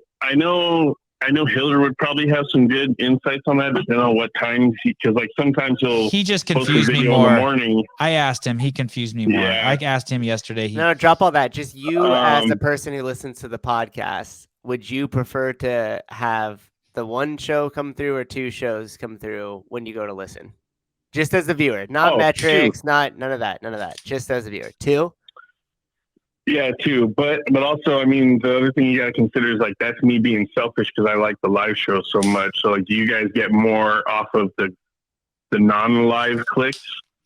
know Hiller would probably have some good insights on that, depending on what times because like sometimes he just confused me more. In the morning. I asked him, he confused me more. I asked him yesterday. No, drop all that. Just you as the person who listens to the podcast, would you prefer to have the one show come through or two shows come through when you go to listen? Just as the viewer, not metrics, none of that. Just as a viewer. Two? Yeah, too. But also, I mean, the other thing you got to consider is like that's me being selfish because I like the live show so much. So like, do you guys get more off of the non-live clicks,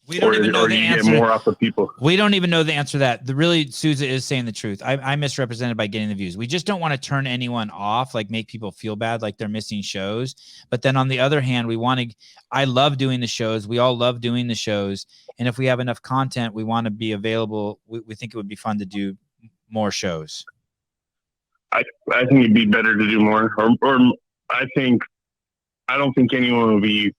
We don't even know the answer. Get more off of people? We don't even know the answer to that. Really, Sousa is saying the truth. I'm misrepresented by getting the views. We just don't want to turn anyone off, like make people feel bad, like they're missing shows. But then on the other hand, I love doing the shows. We all love doing the shows. And if we have enough content, we want to be available. We think it would be fun to do more shows. I think it'd be better to do more. Or I don't think anyone would be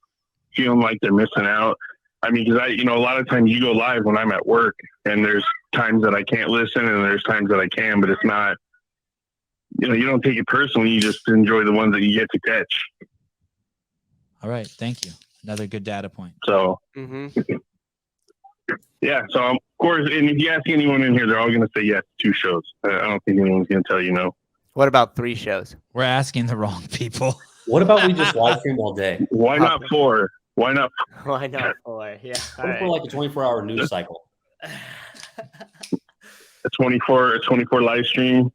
feeling like they're missing out. I mean, because a lot of times you go live when I'm at work, and there's times that I can't listen, and there's times that I can, but it's not. You don't take it personally. You just enjoy the ones that you get to catch. All right, thank you. Another good data point. So, yeah. So of course, and if you ask anyone in here, they're all going to say yes. 2 shows. I don't think anyone's going to tell you no. What about 3 shows? We're asking the wrong people. What about we just live stream all day? Why not 4? Why not? Why not 4? Yeah. What for like a 24-hour news cycle? A 24 live stream.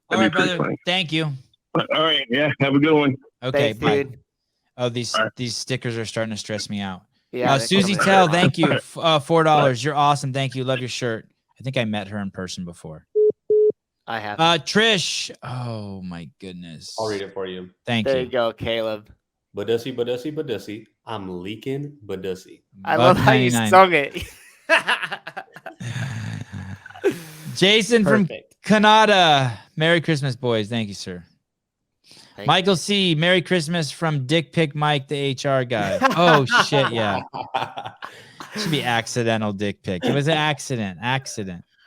All right, brother. Thank you. All right. Yeah. Have a good one. Okay. Thanks, bye. dude. Oh, these stickers are starting to stress me out. Yeah. Susie Tell, thank you. $4. You're awesome. Thank you. Love your shirt. I think I met her in person before. I have. Trish. Oh my goodness. I'll read it for you. Thank There you go, Caleb. Badussy. I'm leaking Badussy. I love how you sung it. Jason from Canada. Merry Christmas, boys. Thank you, sir. Michael C. Merry Christmas from Dick Pic Mike, the HR guy. Oh, shit, yeah. Should be accidental dick pic. It was an accident. I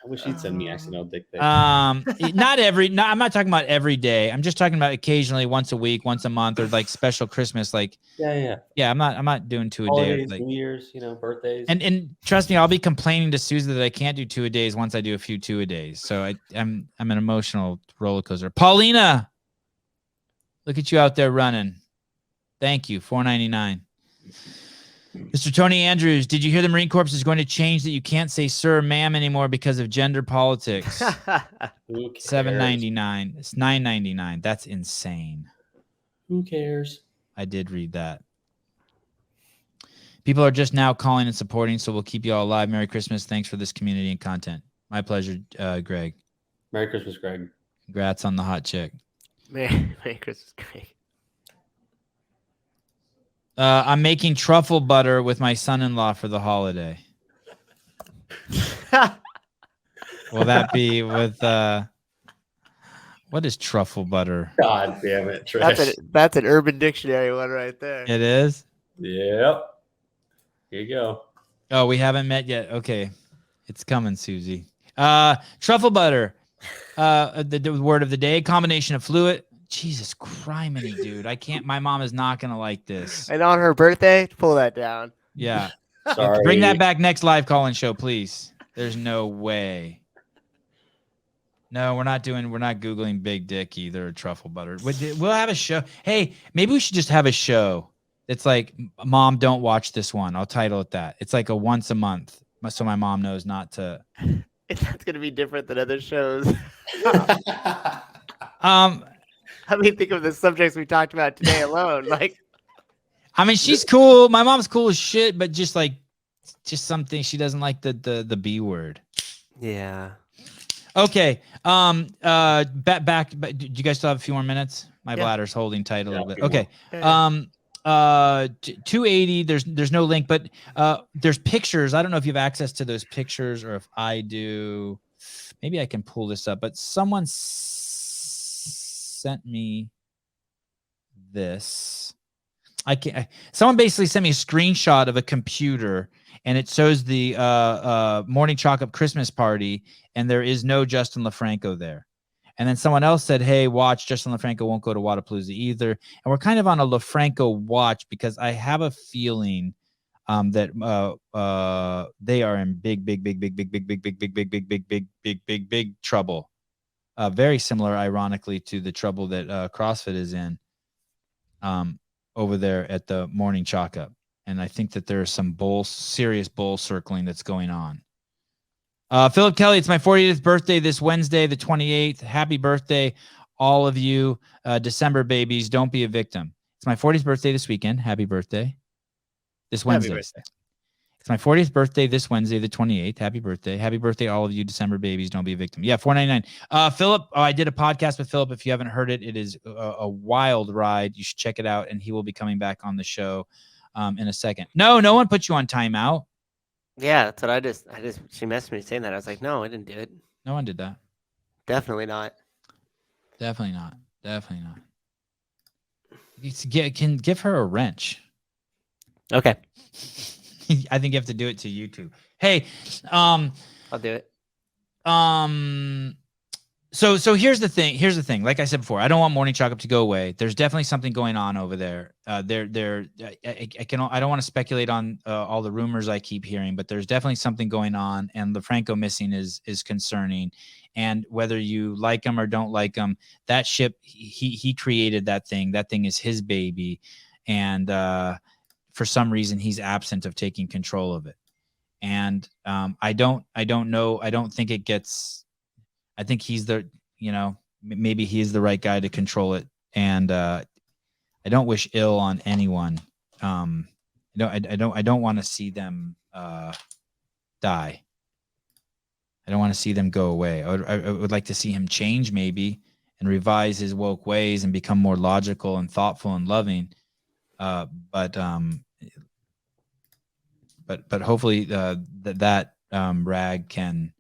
wish he'd send me accidental dick pics. I'm not talking about every day. I'm just talking about occasionally, once a week, once a month, or like special Christmas. Like, yeah. I'm not doing 2 a Holidays, day. Like, New Year's, birthdays. And trust me, I'll be complaining to Susan that I can't do 2 a days once I do a few 2 a days. So I'm an emotional roller coaster. Paulina, look at you out there running. Thank you. $4.99. Mr. Tony Andrews, did you hear the Marine Corps is going to change that you can't say sir, ma'am anymore because of gender politics? $7.99. It's $9.99. That's insane. Who cares? I did read that. People are just now calling and supporting, so we'll keep you all alive. Merry Christmas. Thanks for this community and content. My pleasure, Greg. Merry Christmas, Greg. Congrats on the hot chick. Merry Christmas, Greg. I'm making truffle butter with my son-in-law for the holiday. Will that be with what is truffle butter? God damn it, Trish. That's an Urban Dictionary one right there. It is? Yep. Here you go. Oh, we haven't met yet. Okay. It's coming, Susie. Truffle butter. The word of the day, combination of fluid. Jesus criminy, dude. I can't. My mom is not going to like this. And on her birthday, pull that down. Yeah. Sorry. Bring that back next live call-in show, please. There's no way. No, we're not Googling big dick either, or truffle butter. We'll have a show. Hey, maybe we should just have a show. It's like, Mom, don't watch this one. I'll title it that. It's like a once a month, so my mom knows not to. That's going to be different than other shows. I mean, think of the subjects we talked about today alone. Like, I mean, she's cool. My mom's cool as shit, but just something she doesn't like the B word. Yeah. Okay. Back. Do you guys still have a few more minutes? My bladder's holding tight a little bit. Okay. 280. There's no link, but there's pictures. I don't know if you have access to those pictures, or if I do. Maybe I can pull this up. But someone sent me this. Someone basically sent me a screenshot of a computer, and it shows the Morning Chalk Up Christmas party, and there is no Justin LaFranco there. And then someone else said, hey, watch, Justin LaFranco won't go to Wadapalooza either. And we're kind of on a LaFranco watch, because I have a feeling that they are in big trouble. Very similar, ironically, to the trouble that CrossFit is in over there at the Morning Chalk Up. And I think that there's some serious bull circling that's going on. Philip Kelly, it's my 40th birthday this Wednesday, the 28th. Happy birthday, all of you December babies. Don't be a victim. It's my 40th birthday this weekend. Happy birthday. This Wednesday. It's my 40th birthday this Wednesday, the 28th. Happy birthday. Happy birthday, all of you December babies. Don't be a victim. Yeah, $4.99. Philip, I did a podcast with Philip. If you haven't heard it, it is a wild ride. You should check it out, and he will be coming back on the show in a second. No one put you on timeout. Yeah, that's what I just she messaged me saying that. I was like, no, I didn't do it. No one did that. Definitely not. Definitely not. Can give her a wrench. Okay. I think you have to do it to YouTube. Hey, I'll do it. So here's the thing. Like I said before, I don't want Morning Chalk Up to go away. There's definitely something going on over there. I don't want to speculate on all the rumors I keep hearing, but there's definitely something going on, and LaFranco missing is concerning. And whether you like him or don't like him, that ship, he created that thing. That thing is his baby, and for some reason he's absent of taking control of it. And I don't know. I don't think it gets. I think he's maybe he is the right guy to control it. And I don't wish ill on anyone. I don't want to see them die. I don't want to see them go away. I would like to see him change, maybe, and revise his woke ways and become more logical and thoughtful and loving. But hopefully that rag can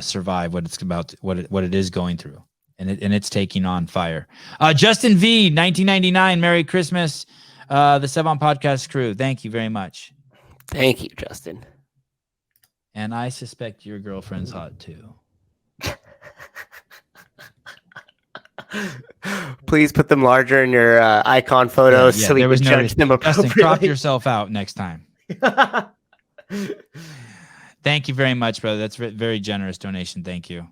survive what it's about, what it is going through, and it's taking on fire. Justin V, 1999, Merry Christmas, the Sevan Podcast crew. Thank you very much. Thank you, Justin. And I suspect your girlfriend's hot too. Please put them larger in your icon photos so we can judge them appropriately. Justin, crop yourself out next time. Thank you very much, brother. That's very generous donation. Thank you.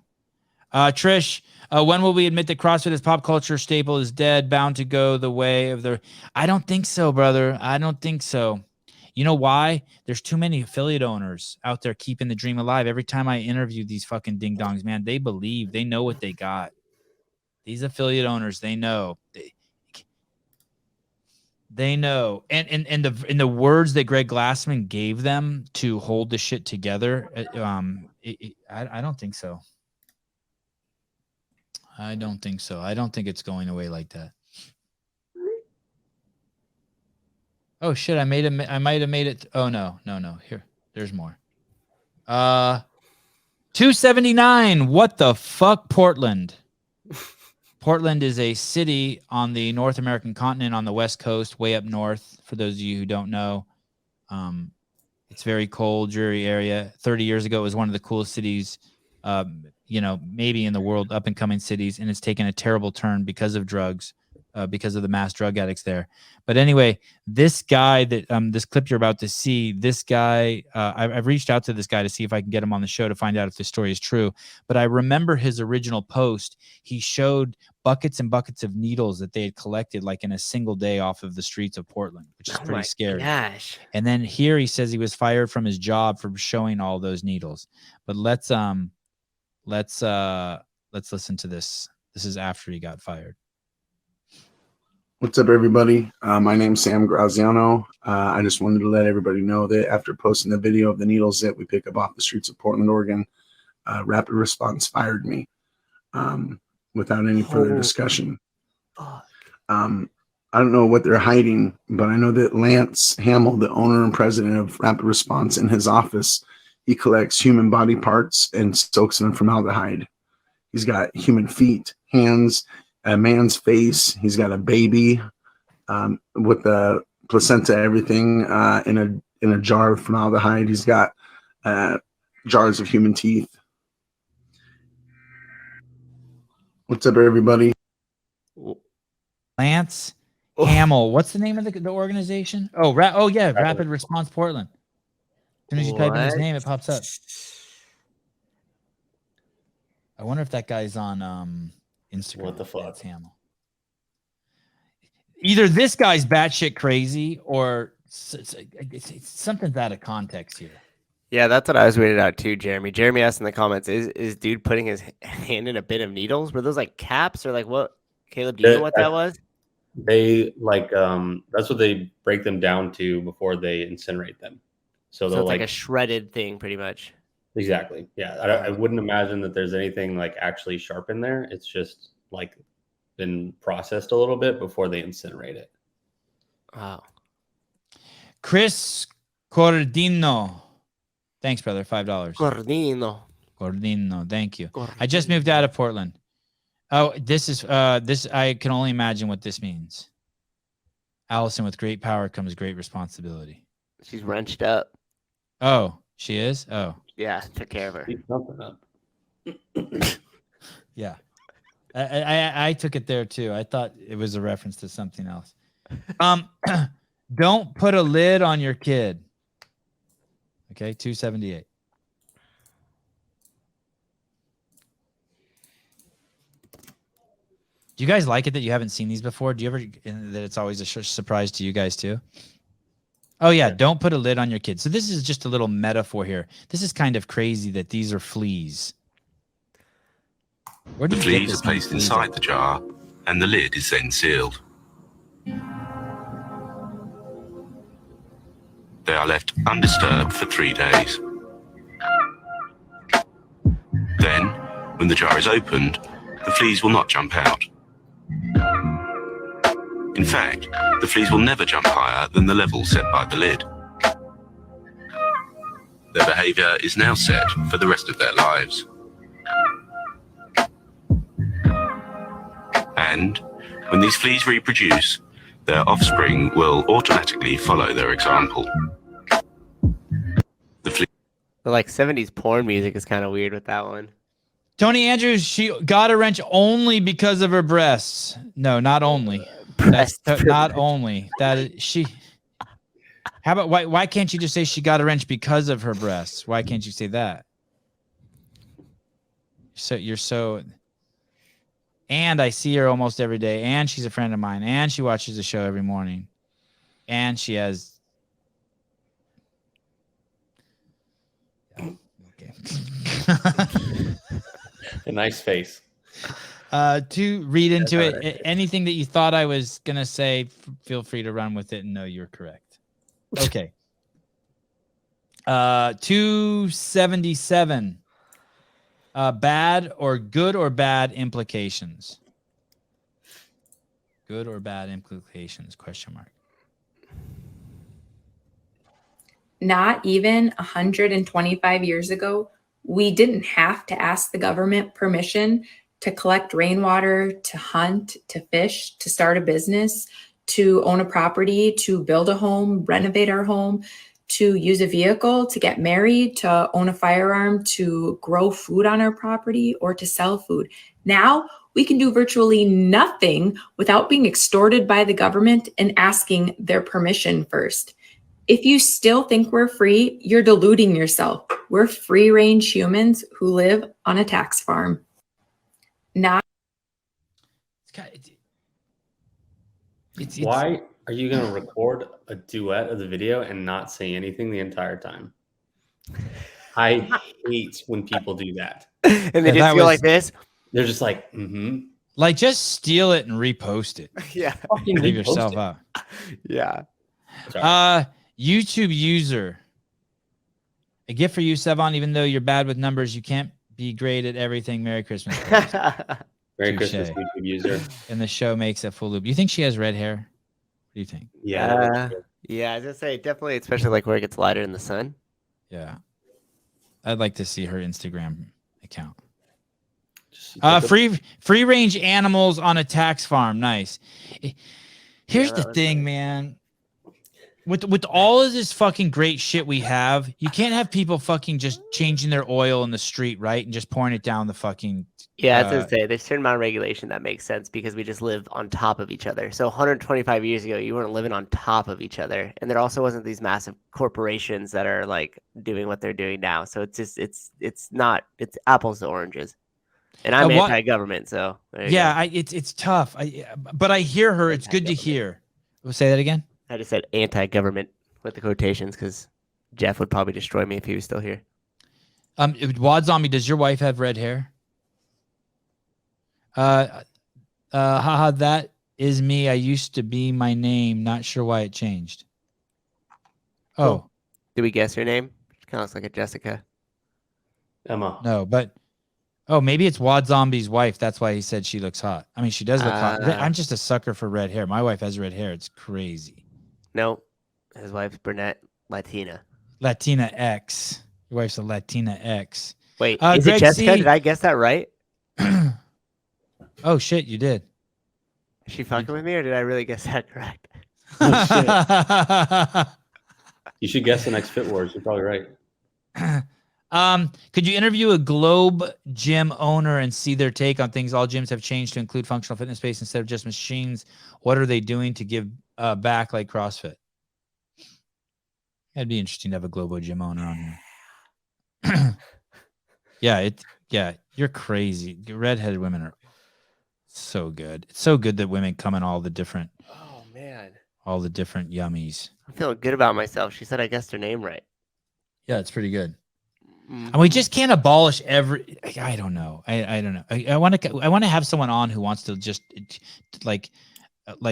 Trish, when will we admit that CrossFit as pop culture staple is dead, bound to go the way of the... I don't think so, brother. I don't think so. You know why? There's too many affiliate owners out there keeping the dream alive. Every time I interview these fucking ding dongs, man, they believe, they know what they got. These affiliate owners, they know. They know. And the words that Greg Glassman gave them to hold the shit together, I don't think so. I don't think so. I don't think it's going away like that. Oh shit! I might have made it. Oh no. Here, there's more. 279. What the fuck, Portland? Portland is a city on the North American continent on the West Coast, way up north. For those of you who don't know, it's very cold, dreary area. 30 years ago, it was one of the coolest cities, maybe in the world, up and coming cities, and it's taken a terrible turn because of drugs. Because of the mass drug addicts there. But anyway, this guy that this clip you're about to see, this guy, I've reached out to this guy to see if I can get him on the show to find out if this story is true. But I remember his original post. He showed buckets and buckets of needles that they had collected like in a single day off of the streets of Portland, which is pretty scary. Gosh. And then here he says he was fired from his job for showing all those needles. But let's listen to this. This is after he got fired. What's up, everybody? My name's Sam Graziano. I just wanted to let everybody know that after posting the video of the needles that we pick up off the streets of Portland, Oregon, Rapid Response fired me without any further discussion. I don't know what they're hiding, but I know that Lance Hamill, the owner and president of Rapid Response, in his office, he collects human body parts and soaks them in formaldehyde. He's got human feet, hands, a man's face. He's got a baby with the placenta, everything in a jar of formaldehyde. He's got jars of human teeth. What's up, everybody? Lance Hamill. What's the name of the organization? Oh, Rapid Response Portland. As soon as you type in his name, it pops up. I wonder if that guy's on Instagram. What the fuck? Lance Hamill. Either this guy's batshit crazy or something's out of context here. Yeah, that's what I was weirded out too, Jeremy. Jeremy asked in the comments, is dude putting his hand in a bin of needles? Were those like caps or like what? Caleb, do you know what that was? They that's what they break them down to before they incinerate them. So it's they're like a shredded thing pretty much. Exactly. Yeah. I wouldn't imagine that there's anything like actually sharp in there. It's just like been processed a little bit before they incinerate it. Wow. Chris Cordino. Thanks, brother. $5. Cordino. Thank you. I just moved out of Portland. Oh, this is I can only imagine what this means. Allison, with great power comes great responsibility. She's wrenched up. Oh, she is? Oh. Yeah, took care of her. Yeah. I took it there too. I thought it was a reference to something else. Don't put a lid on your kid. Okay, 278. Do you guys like it that you haven't seen these before? Do you ever that it's always a surprise to you guys too? Oh yeah, don't put a lid on your kid. So this is just a little metaphor here. This is kind of crazy that these are fleas. Where do the fleas are placed inside the jar, and the lid is then sealed. They are left undisturbed for 3 days. Then, when the jar is opened, the fleas will not jump out. In fact, the fleas will never jump higher than the level set by the lid. Their behavior is now set for the rest of their lives. And when these fleas reproduce, their offspring will automatically follow their example. The like 70s porn music is kind of weird with that one. Tony Andrews, she got a wrench only because of her breasts. No, not only. Not only. That is, she. How about why can't you just say she got a wrench because of her breasts? Why can't you say that? So you're so. And I see her almost every day, and she's a friend of mine, and she watches the show every morning, and she has A nice face. To read into it, anything that you thought I was gonna say, feel free to run with it and know you're correct. Okay. 277. Bad or good or bad implications? Good or bad implications? Question mark. Not even 125 years ago, we didn't have to ask the government permission to collect rainwater, to hunt, to fish, to start a business, to own a property, to build a home, renovate our home, to use a vehicle, to get married, to own a firearm, to grow food on our property, or to sell food. Now, we can do virtually nothing without being extorted by the government and asking their permission first. If you still think we're free, you're deluding yourself. We're free-range humans who live on a tax farm. Not. Why are you going to record a duet of the video and not say anything the entire time? I hate when people do that. And they just feel like this. They're just like, Like, just steal it and repost it. Yeah. Fucking Leave repost yourself it. out. Yeah. YouTube user. A gift for you, Sevan. Even though you're bad with numbers, you can't be great at everything. Merry Christmas. Merry Christmas, YouTube user. And the show makes a full loop. You think she has red hair? What do you think? Yeah. Yeah, I was gonna say definitely, especially like where it gets lighter in the sun. Yeah. I'd like to see her Instagram account. Free range animals on a tax farm. Nice. Here's the thing, man. With all of this fucking great shit we have, you can't have people fucking just changing their oil in the street, right? And just pouring it down the fucking. Yeah, I was gonna say there's a certain amount of regulation that makes sense because we just live on top of each other. So 125 years ago, you weren't living on top of each other, and there also wasn't these massive corporations that are like doing what they're doing now. So it's just it's apples to oranges. And I'm anti-government, so yeah, it's tough. But I hear her. It's good to hear. We'll say that again. I just said anti-government with the quotations because Jeff would probably destroy me if he was still here. Wad Zombie, does your wife have red hair? Haha, that is me. I used to be my name. Not sure why it changed. Oh. Did we guess her name? She kind of looks like a Jessica. Emma. No, but maybe it's Wad Zombie's wife. That's why he said she looks hot. I mean, she does look hot. I'm just a sucker for red hair. My wife has red hair. It's crazy. No, his wife's brunette, Latina. Latina X. Your wife's a Latina X. Wait, is it Jessica? Did I guess that right? Oh shit, you did. Is she fucking with me, or did I really guess that correct? You should guess the next Fit Wars. You're probably right. Could you interview a Globe gym owner and see their take on things? All gyms have changed to include functional fitness space instead of just machines. What are they doing to give back like CrossFit? That'd be interesting to have a Globo gym owner on here. Yeah, you're crazy. Redheaded women are so good. It's so good that women come in all the different yummies. I'm feeling good about myself. She said I guessed her name right. Yeah, it's pretty good. And we just can't abolish every. I don't know. I don't know. I want to have someone on who wants to just like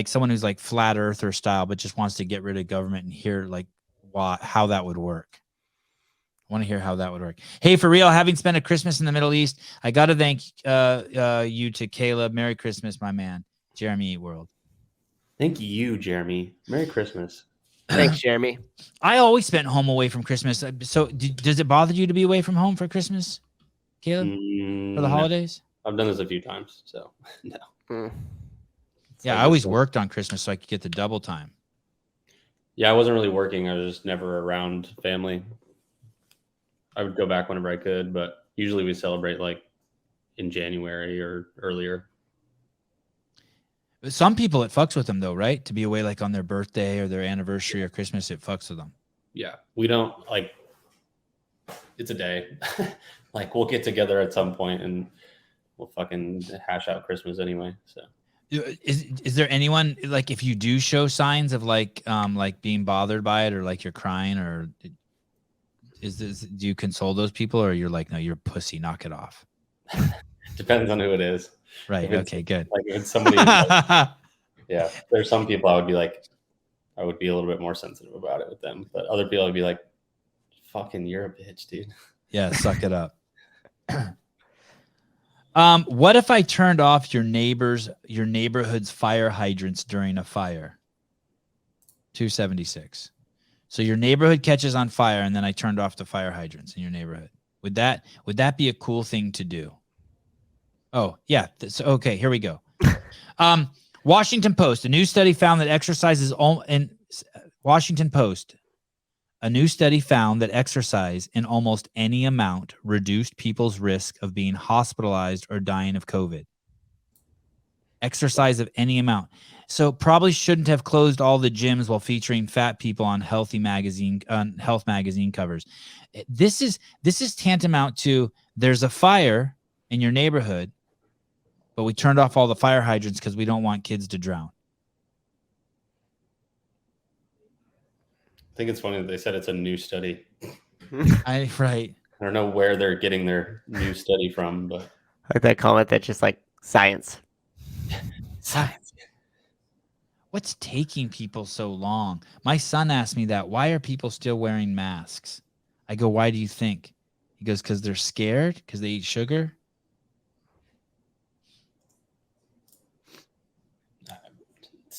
someone who's like flat earther style, but just wants to get rid of government and hear like how that would work. I want to hear how that would work. Hey, for real, having spent a Christmas in the Middle East, I got to thank you to Caleb. Merry Christmas, my man, Jeremy World. Thank you, Jeremy. Merry Christmas. Thanks, Jeremy. I always spent home away from Christmas. So does it bother you to be away from home for Christmas, Caleb? For the holidays? I've done this a few times, so no. Yeah, I always worked on Christmas so I could get the double time. Yeah, I wasn't really working. I was just never around family. I would go back whenever I could, but usually we celebrate like in January or earlier. Some people, it fucks with them though, right? To be away like on their birthday or their anniversary or Christmas, it fucks with them. Yeah, we don't like. It's a day. Like we'll get together at some point and we'll fucking hash out Christmas anyway. So, is there anyone like if you do show signs of like being bothered by it or like you're crying or do you console those people, or you're like, no, you're a pussy, knock it off? Depends on who it is. Right. Okay, good. Like if it's somebody, like, yeah, there's some people I would be a little bit more sensitive about it with them, but other people I'd be like, fucking, you're a bitch, dude. Yeah, suck it up. What if I turned off your neighborhood's fire hydrants during a fire? 276. So your neighborhood catches on fire, and then I turned off the fire hydrants in your neighborhood. Would that be a cool thing to do? Oh, yeah. Okay, here we go. Washington Post. A new study found that exercise in almost any amount reduced people's risk of being hospitalized or dying of COVID. Exercise of any amount. So probably shouldn't have closed all the gyms while featuring fat people on health magazine covers. This is tantamount to there's a fire in your neighborhood, but we turned off all the fire hydrants because we don't want kids to drown. I think it's funny that they said it's a new study. Right. I don't know where they're getting their new study from, but I like that comment that's just like science. Science. What's taking people so long? My son asked me that. Why are people still wearing masks? I go, why do you think? He goes, because they're scared, because they eat sugar.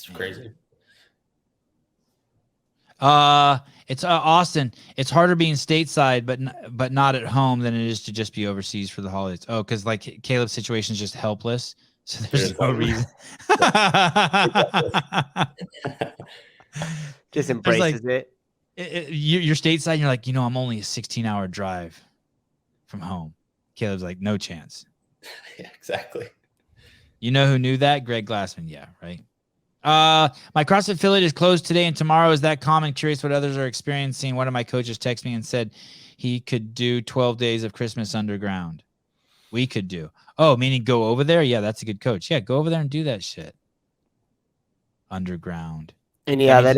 it's crazy. It's Austin. It's harder being stateside, but not at home than it is to just be overseas for the holidays. Oh, because like Caleb's situation is just helpless, so there's no reason. Just embraces it. You're stateside, and you're like, I'm only a 16-hour drive from home. Caleb's like, no chance. Yeah, exactly. You know who knew that? Greg Glassman. Yeah, right. My CrossFit affiliate is closed today and tomorrow. Is that common? Curious what others are experiencing. One of my coaches texted me and said he could do 12 days of Christmas underground. We could do. Oh, meaning go over there? Yeah, that's a good coach. Yeah, go over there and do that shit. Underground. And yeah, that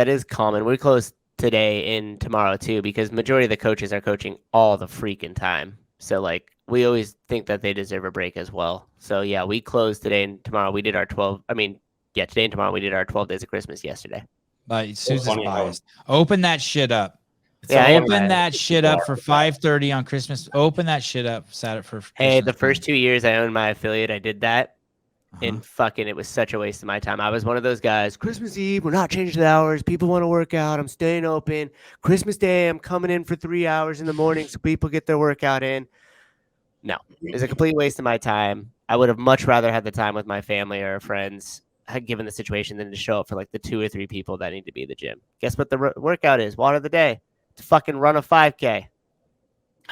is common. We close today and tomorrow too, because majority of the coaches are coaching all the freaking time. So like we always think that they deserve a break as well. So yeah, we close today and tomorrow. We did our today and tomorrow we did our 12 days of Christmas yesterday. But Susan's biased. Open that shit up. Yeah, open that shit up for 5:30 on Christmas. Open that shit up. Sat it for Hey, the first 2 years I owned my affiliate, I did that. And fucking it was such a waste of my time. I was one of those guys, Christmas Eve, we're not changing the hours. People want to work out. I'm staying open. Christmas Day, I'm coming in for 3 hours in the morning so people get their workout in. No, it was a complete waste of my time. I would have much rather had the time with my family or friends, given the situation, than to show up for like the 2 or 3 people that need to be at the gym. Guess what the workout is? Water of the day. To fucking run a 5K.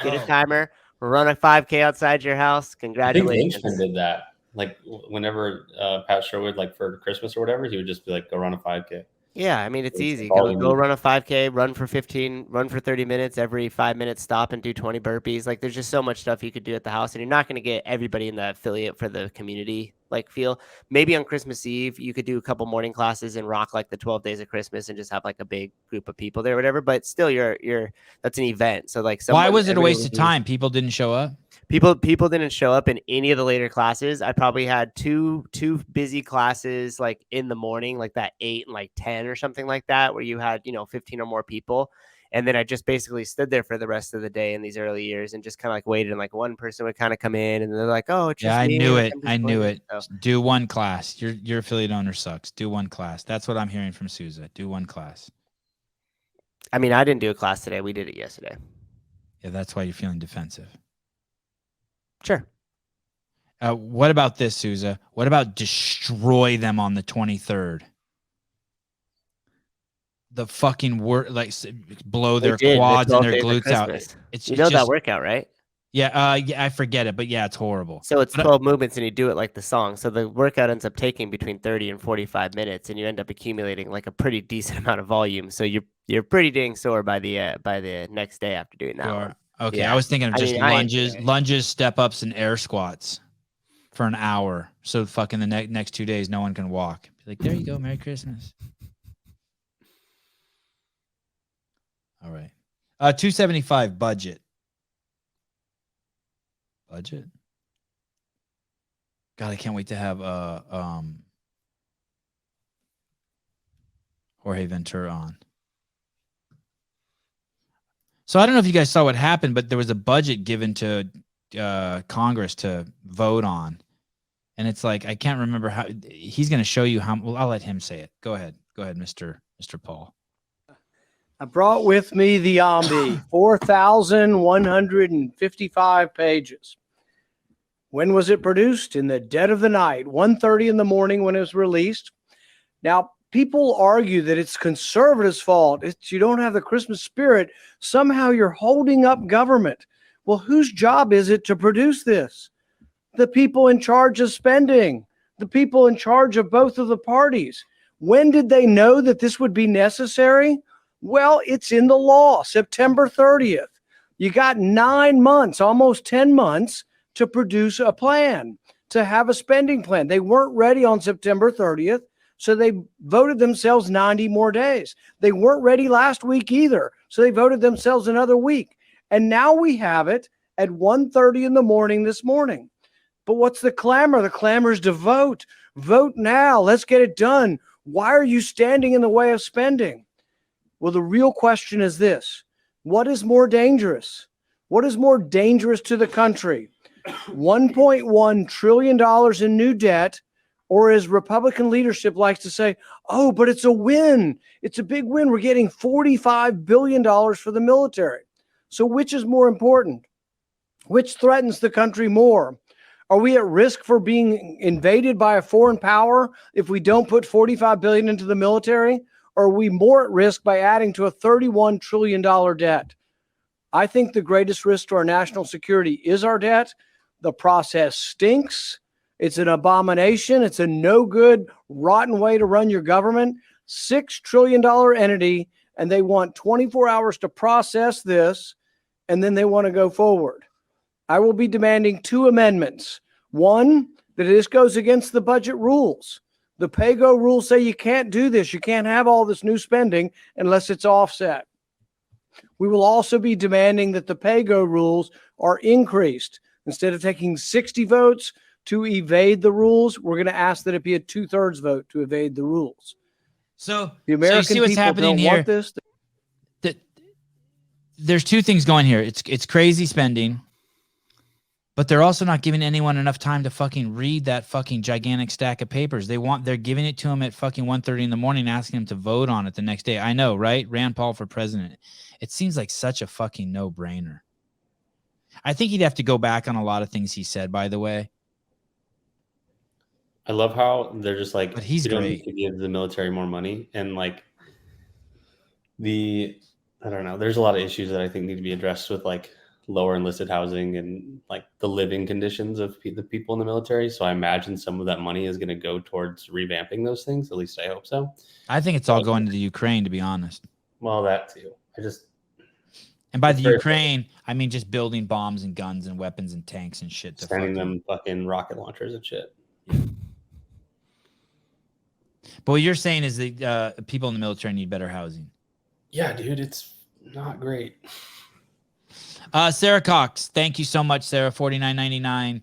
Get a timer. Run a 5K outside your house. Congratulations. I think Lynchman did that. Like whenever Pat Sherwood, like for Christmas or whatever, he would just be like, go run a 5K. Yeah, I mean, it's easy. Go run a 5K, run for 30 minutes, every 5 minutes, stop and do 20 burpees. Like there's just so much stuff you could do at the house, and you're not going to get everybody in the affiliate for the community like feel. Maybe on Christmas Eve, you could do a couple morning classes and rock like the 12 days of Christmas and just have like a big group of people there or whatever. But still, that's an event. So like, why was it a waste of time? People didn't show up. People didn't show up in any of the later classes. I probably had two busy classes like in the morning, like that 8 and like 10 or something like that, where you had 15 or more people. And then I just basically stood there for the rest of the day in these early years and just kind of like waited, and like one person would kind of come in and they're like, oh, it's just I me. knew it. So, do one class. Your affiliate owner sucks. Do one class. That's what I'm hearing from Souza. Do one class. I mean, I didn't do a class today. We did it yesterday. Yeah, that's why you're feeling defensive. Sure. What about this, Souza? What about destroy them on the 23rd? The fucking blow their quads and their glutes out. It's that workout, right? Yeah, I forget it, but yeah, it's horrible. So it's 12 movements, and you do it like the song. So the workout ends up taking between 30 and 45 minutes, and you end up accumulating like a pretty decent amount of volume. So you're pretty dang sore by the next day after doing that one. Okay, Yeah. I was thinking of just lunges, step ups, and air squats for an hour. So fucking the next 2 days, no one can walk. Be like, there you go, Merry Christmas. All right. $275 budget. Budget. God, I can't wait to have Jorge Ventura on. So I don't know if you guys saw what happened, but there was a budget given to Congress to vote on. And it's like, I can't remember how. He's going to show you how. Well, I'll let him say it. Go ahead. Go ahead, Mr. Paul. I brought with me the OMB, 4,155 pages. When was it produced? In the dead of the night, 1:30 in the morning when it was released. Now, people argue that it's conservatives' fault. You don't have the Christmas spirit. Somehow you're holding up government. Well, whose job is it to produce this? The people in charge of spending, the people in charge of both of the parties. When did they know that this would be necessary? Well, it's in the law, September 30th. You got 9 months, almost 10 months to produce a plan, to have a spending plan. They weren't ready on September 30th. So they voted themselves 90 more days. They weren't ready last week either. So they voted themselves another week. And now we have it at 1:30 in the morning this morning. But what's the clamor? The clamor is to vote. Vote now. Let's get it done. Why are you standing in the way of spending? Well, the real question is this. What is more dangerous? What is more dangerous to the country? $1.1 trillion in new debt, or as Republican leadership likes to say, oh, but it's a win. It's a big win. We're getting $45 billion for the military. So which is more important? Which threatens the country more? Are we at risk for being invaded by a foreign power if we don't put $45 billion into the military? Or are we more at risk by adding to a $31 trillion debt? I think the greatest risk to our national security is our debt. The process stinks. It's an abomination. It's a no good, rotten way to run your government. $6 trillion entity, and they want 24 hours to process this, and then they want to go forward. I will be demanding 2 amendments. One, that this goes against the budget rules. The PAYGO rules say you can't do this. You can't have all this new spending unless it's offset. We will also be demanding that the PAYGO rules are increased. Instead of taking 60 votes to evade the rules, we're going to ask that it be a 2/3 vote to evade the rules. So the American you see what's people happening don't here. want this. There's 2 things going here. It's crazy spending, but they're also not giving anyone enough time to fucking read that fucking gigantic stack of papers. They're giving it to them at fucking 1:30 in the morning, asking them to vote on it the next day. I know, right? Rand Paul for president. It seems like such a fucking no-brainer. I think he'd have to go back on a lot of things he said, by the way. I love how they're just like, but he's you don't great. need to give the military more money. And like I don't know, there's a lot of issues that I think need to be addressed with like lower enlisted housing and like the living conditions of the people in the military. So I imagine some of that money is going to go towards revamping those things. At least I hope so. I think it's all going to the Ukraine, to be honest. Well, that too. And by the Ukraine, I mean just building bombs and guns and weapons and tanks and shit. To sending them fucking rocket launchers and shit. But what you're saying is that people in the military need better housing. Yeah, dude, it's not great. Sarah Cox, thank you so much, Sarah. $49.99.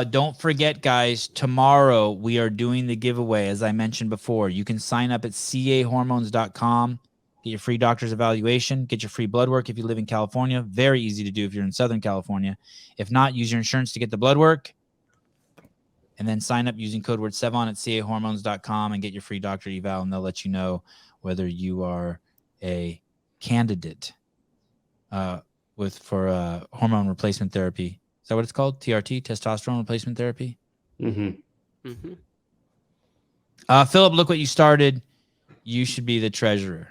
Don't forget, guys, tomorrow we are doing the giveaway. As I mentioned before, you can sign up at cahormones.com. Get your free doctor's evaluation. Get your free blood work if you live in California. Very easy to do if you're in Southern California. If not, use your insurance to get the blood work. And then sign up using code word Sevan at cahormones.com and get your free doctor eval, and they'll let you know whether you are a candidate for hormone replacement therapy. Is that what it's called? TRT, testosterone replacement therapy? Mm-hmm. Philip, look what you started. You should be the treasurer.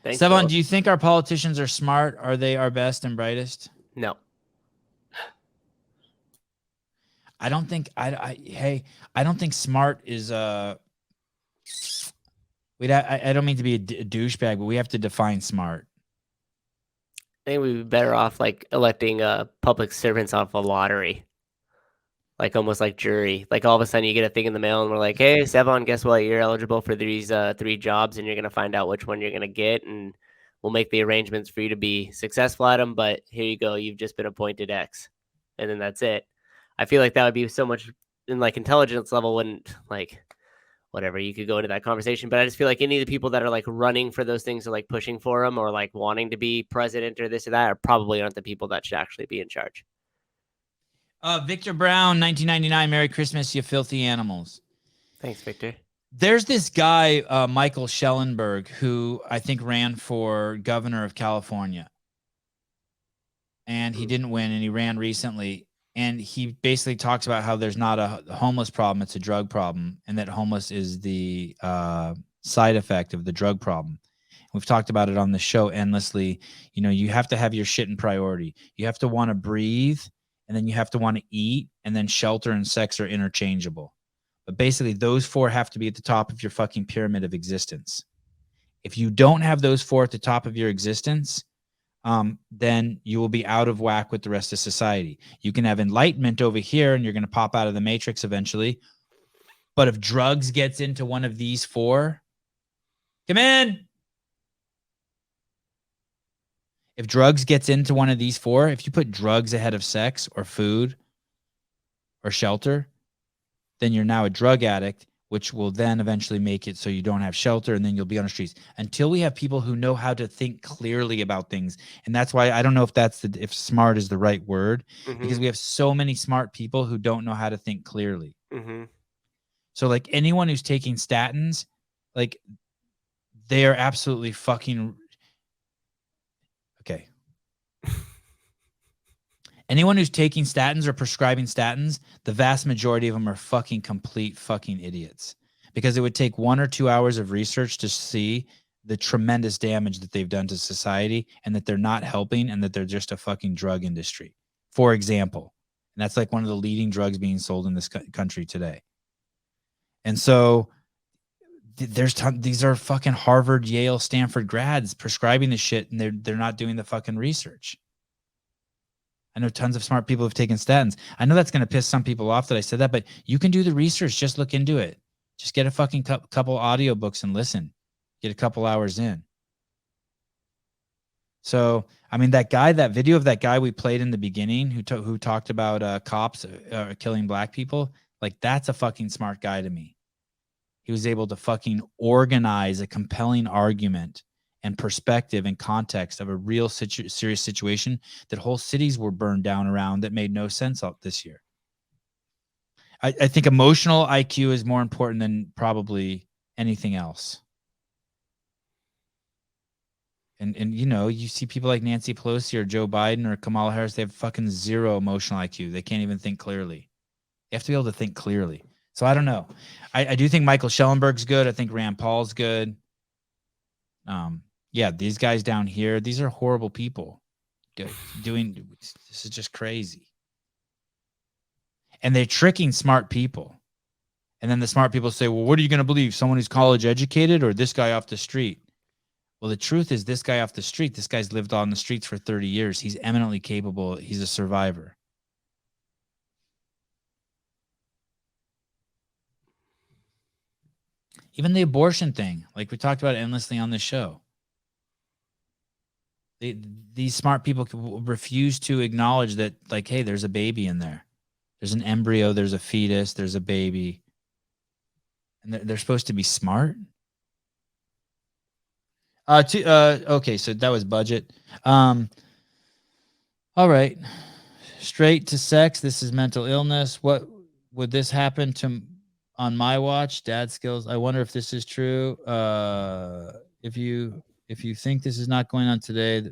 Sevan, do you think our politicians are smart? Are they our best and brightest? No. I don't think I don't think smart is I don't mean to be a douchebag, but we have to define smart. I think we'd be better off like electing public servants off a lottery. Like almost like jury. Like all of a sudden you get a thing in the mail and we're like, hey, Sevan, guess what? You're eligible for these 3 jobs and you're going to find out which one you're going to get. And we'll make the arrangements for you to be successful at them, but here you go, you've just been appointed X, and then that's it. I feel like that would be so much in like intelligence level wouldn't like whatever, you could go into that conversation, but I just feel like any of the people that are like running for those things or like pushing for them or like wanting to be president or this or that are probably aren't the people that should actually be in charge. Victor Brown, 1999, Merry Christmas, you filthy animals. Thanks, Victor. There's this guy, Michael Schellenberg, who I think ran for governor of California. And he didn't win, and he ran recently. And he basically talks about how there's not a homeless problem, it's a drug problem, and that homeless is the side effect of the drug problem. We've talked about it on the show endlessly. You know, you have to have your shit in priority. You have to want to breathe, and then you have to want to eat, and then shelter and sex are interchangeable. But basically, those four have to be at the top of your fucking pyramid of existence. If you don't have those four at the top of your existence, then you will be out of whack with the rest of society. You can have enlightenment over here, and you're going to pop out of the matrix eventually. But if drugs gets into one of these four, come in. If drugs gets into one of these four, if you put drugs ahead of sex or food or shelter, then you're now a drug addict, which will then eventually make it so you don't have shelter, and then you'll be on the streets. Until we have people who know how to think clearly about things. And that's why I don't know if if smart is the right word, because we have so many smart people who don't know how to think clearly. So like anyone who's taking statins, like they are absolutely fucking okay. Anyone who's taking statins or prescribing statins, the vast majority of them are fucking complete fucking idiots, because it would take 1 or 2 hours of research to see the tremendous damage that they've done to society, and that they're not helping, and that they're just a fucking drug industry, for example. And that's like one of the leading drugs being sold in this country today. And so these are fucking Harvard, Yale, Stanford grads prescribing the shit, and they're not doing the fucking research. I know tons of smart people have taken statins. I know that's going to piss some people off that I said that, but you can do the research. Just look into it. Just get a fucking couple audiobooks and listen. Get a couple hours in. So, I mean, that video of that guy we played in the beginning who talked about cops killing black people, like that's a fucking smart guy to me. He was able to fucking organize a compelling argument and perspective and context of a real serious situation that whole cities were burned down around that made no sense out this year. I think emotional IQ is more important than probably anything else. And you know, you see people like Nancy Pelosi or Joe Biden or Kamala Harris, they have fucking zero emotional IQ. They can't even think clearly. You have to be able to think clearly. So I don't know. I do think Michael Schellenberg's good. I think Rand Paul's good. Yeah, these guys down here, these are horrible people doing, this is just crazy. And they're tricking smart people. And then the smart people say, well, what are you going to believe? Someone who's college educated or this guy off the street? Well, the truth is this guy off the street, this guy's lived on the streets for 30 years. He's eminently capable. He's a survivor. Even the abortion thing, like we talked about endlessly on this show. These smart people refuse to acknowledge that, like, hey, there's a baby in there. There's an embryo, there's a fetus, there's a baby. And they're supposed to be smart? Okay, so that was budget. All right. Straight to sex. This is mental illness. What would this happen to on my watch? Dad skills. I wonder if this is true. If you think this is not going on today,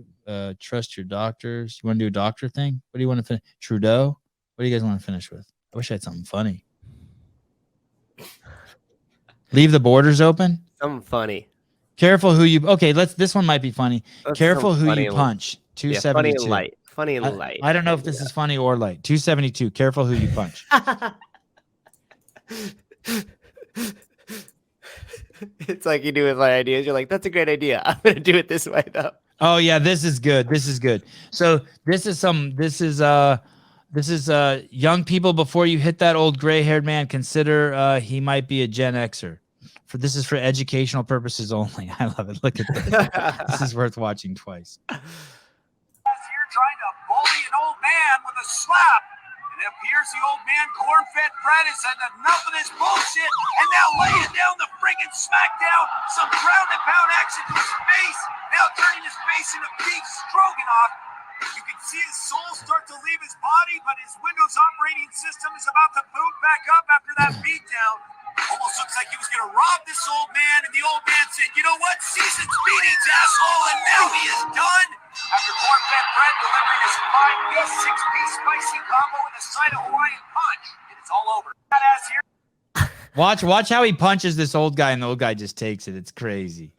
trust your doctors. You want to do a doctor thing? What do you want to finish? Trudeau? What do you guys want to finish with? I wish I had something funny. Leave the borders open? Something funny. Careful who you... Okay, this one might be funny. That's Careful who funny you punch. 272. Yeah, funny and light. Funny and light. I don't know if this is funny or light. 272. Careful who you punch. It's like you do with my ideas. You're like, that's a great idea. I'm going to do it this way, though. Oh, yeah, this is good. This is good. So this is young people, before you hit that old gray-haired man, consider he might be a Gen Xer. this is for educational purposes only. I love it. Look at this. This is worth watching twice. You're trying to bully an old man with a slap. It appears the old man, corn-fed Fred, has had enough of this bullshit and now laying down the friggin' smackdown. Some ground and pound action to his face. Now turning his face into beef stroganoff. You can see his soul start to leave his body, but his Windows operating system is about to boot back up after that beatdown. Almost looks like he was going to rob this old man, and the old man said, you know what? Season's beatings, asshole, and now he is done. After corn-fed Fred delivering his 5-piece, 6-piece spicy combo with a side of Hawaiian punch, it is all over. Badass here. Watch how he punches this old guy, and the old guy just takes it. It's crazy.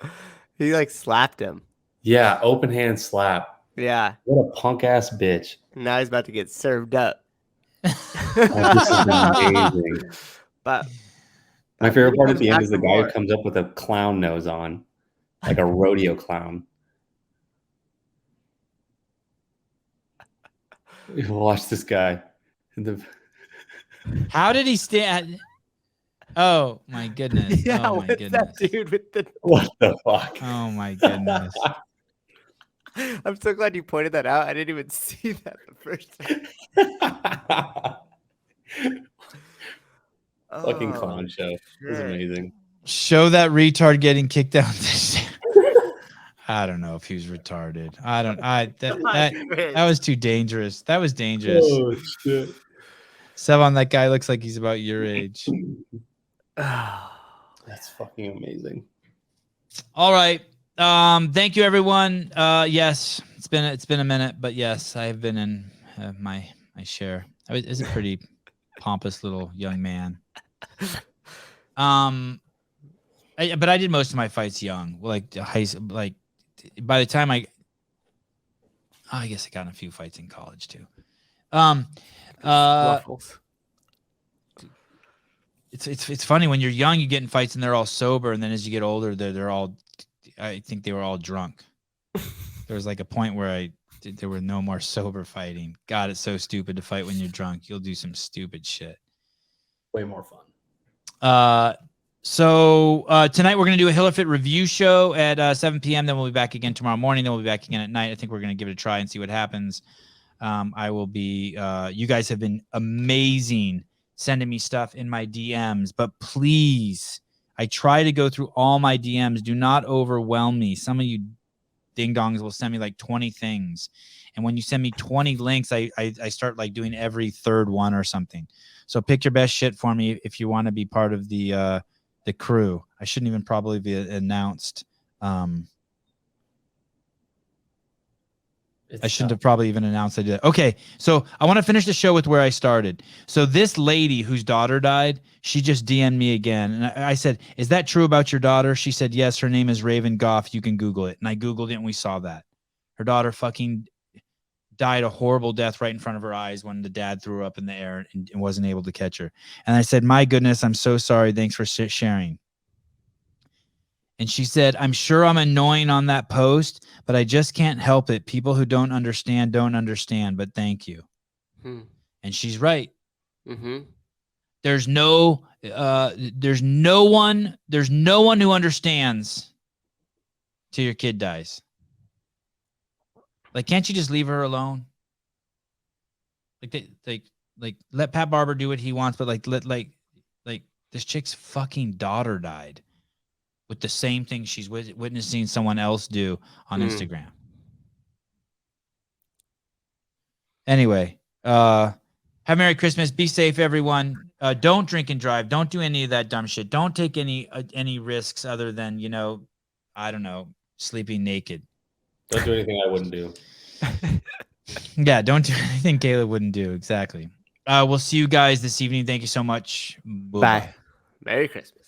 He like slapped him. Yeah, open hand slap. Yeah. What a punk ass bitch. Now he's about to get served up. Oh, this is amazing. But my favorite part at the end is the guy who comes up with a clown nose on, like a rodeo clown. Watch this guy. How did he stand? Oh my goodness. Yeah, oh my what's goodness. that dude with the What the fuck? Oh my goodness. I'm so glad you pointed that out. I didn't even see that the first time. Fucking clown show. It was amazing. Show that retard getting kicked out. I don't know if he was retarded. That was too dangerous. That was dangerous. Oh shit. Sevan, that guy looks like he's about your age. That's fucking amazing. All right. Thank you, everyone. Yes, it's been a minute, but yes, I have been in my share. I was a pretty pompous little young man. But I did most of my fights young, like by the time I guess I got in a few fights in college too. It's funny when you're young, you get in fights and they're all sober, and then as you get older, they're all. I think they were all drunk. There was like a point where there were no more sober fighting. God, it's so stupid to fight when you're drunk. You'll do some stupid shit. Way more fun. So tonight we're going to do a Hillerfit review show at 7 p.m. Then we'll be back again tomorrow morning. Then we'll be back again at night. I think we're going to give it a try and see what happens. I will be, you guys have been amazing sending me stuff in my DMs, but please, I try to go through all my DMs. Do not overwhelm me. Some of you ding dongs will send me like 20 things. And when you send me 20 links, I start like doing every third one or something. So pick your best shit for me if you want to be part of the crew. I shouldn't even probably be announced. I shouldn't have probably even announced I did that. Okay, so I want to finish the show with where I started. So this lady whose daughter died, she just DM'd me again. And I said, is that true about your daughter? She said, yes, her name is Raven Goff. You can Google it. And I Googled it and we saw that. Her daughter fucking died a horrible death right in front of her eyes when the dad threw her up in the air and wasn't able to catch her. And I said, my goodness, I'm so sorry. Thanks for sharing. And she said, I'm sure I'm annoying on that post, but I just can't help it. People who don't understand, but thank you. And she's right. There's no one who understands till your kid dies. Like, can't you just leave her alone? Like let Pat Barber do what he wants, but like this chick's fucking daughter died with the same thing she's witnessing someone else do on Instagram. Anyway, have a Merry Christmas. Be safe, everyone. Don't drink and drive. Don't do any of that dumb shit. Don't take any risks other than, I don't know, sleeping naked. Don't do anything I wouldn't do. Yeah, don't do anything Caleb wouldn't do. Exactly. We'll see you guys this evening. Thank you so much. Bye. Merry Christmas.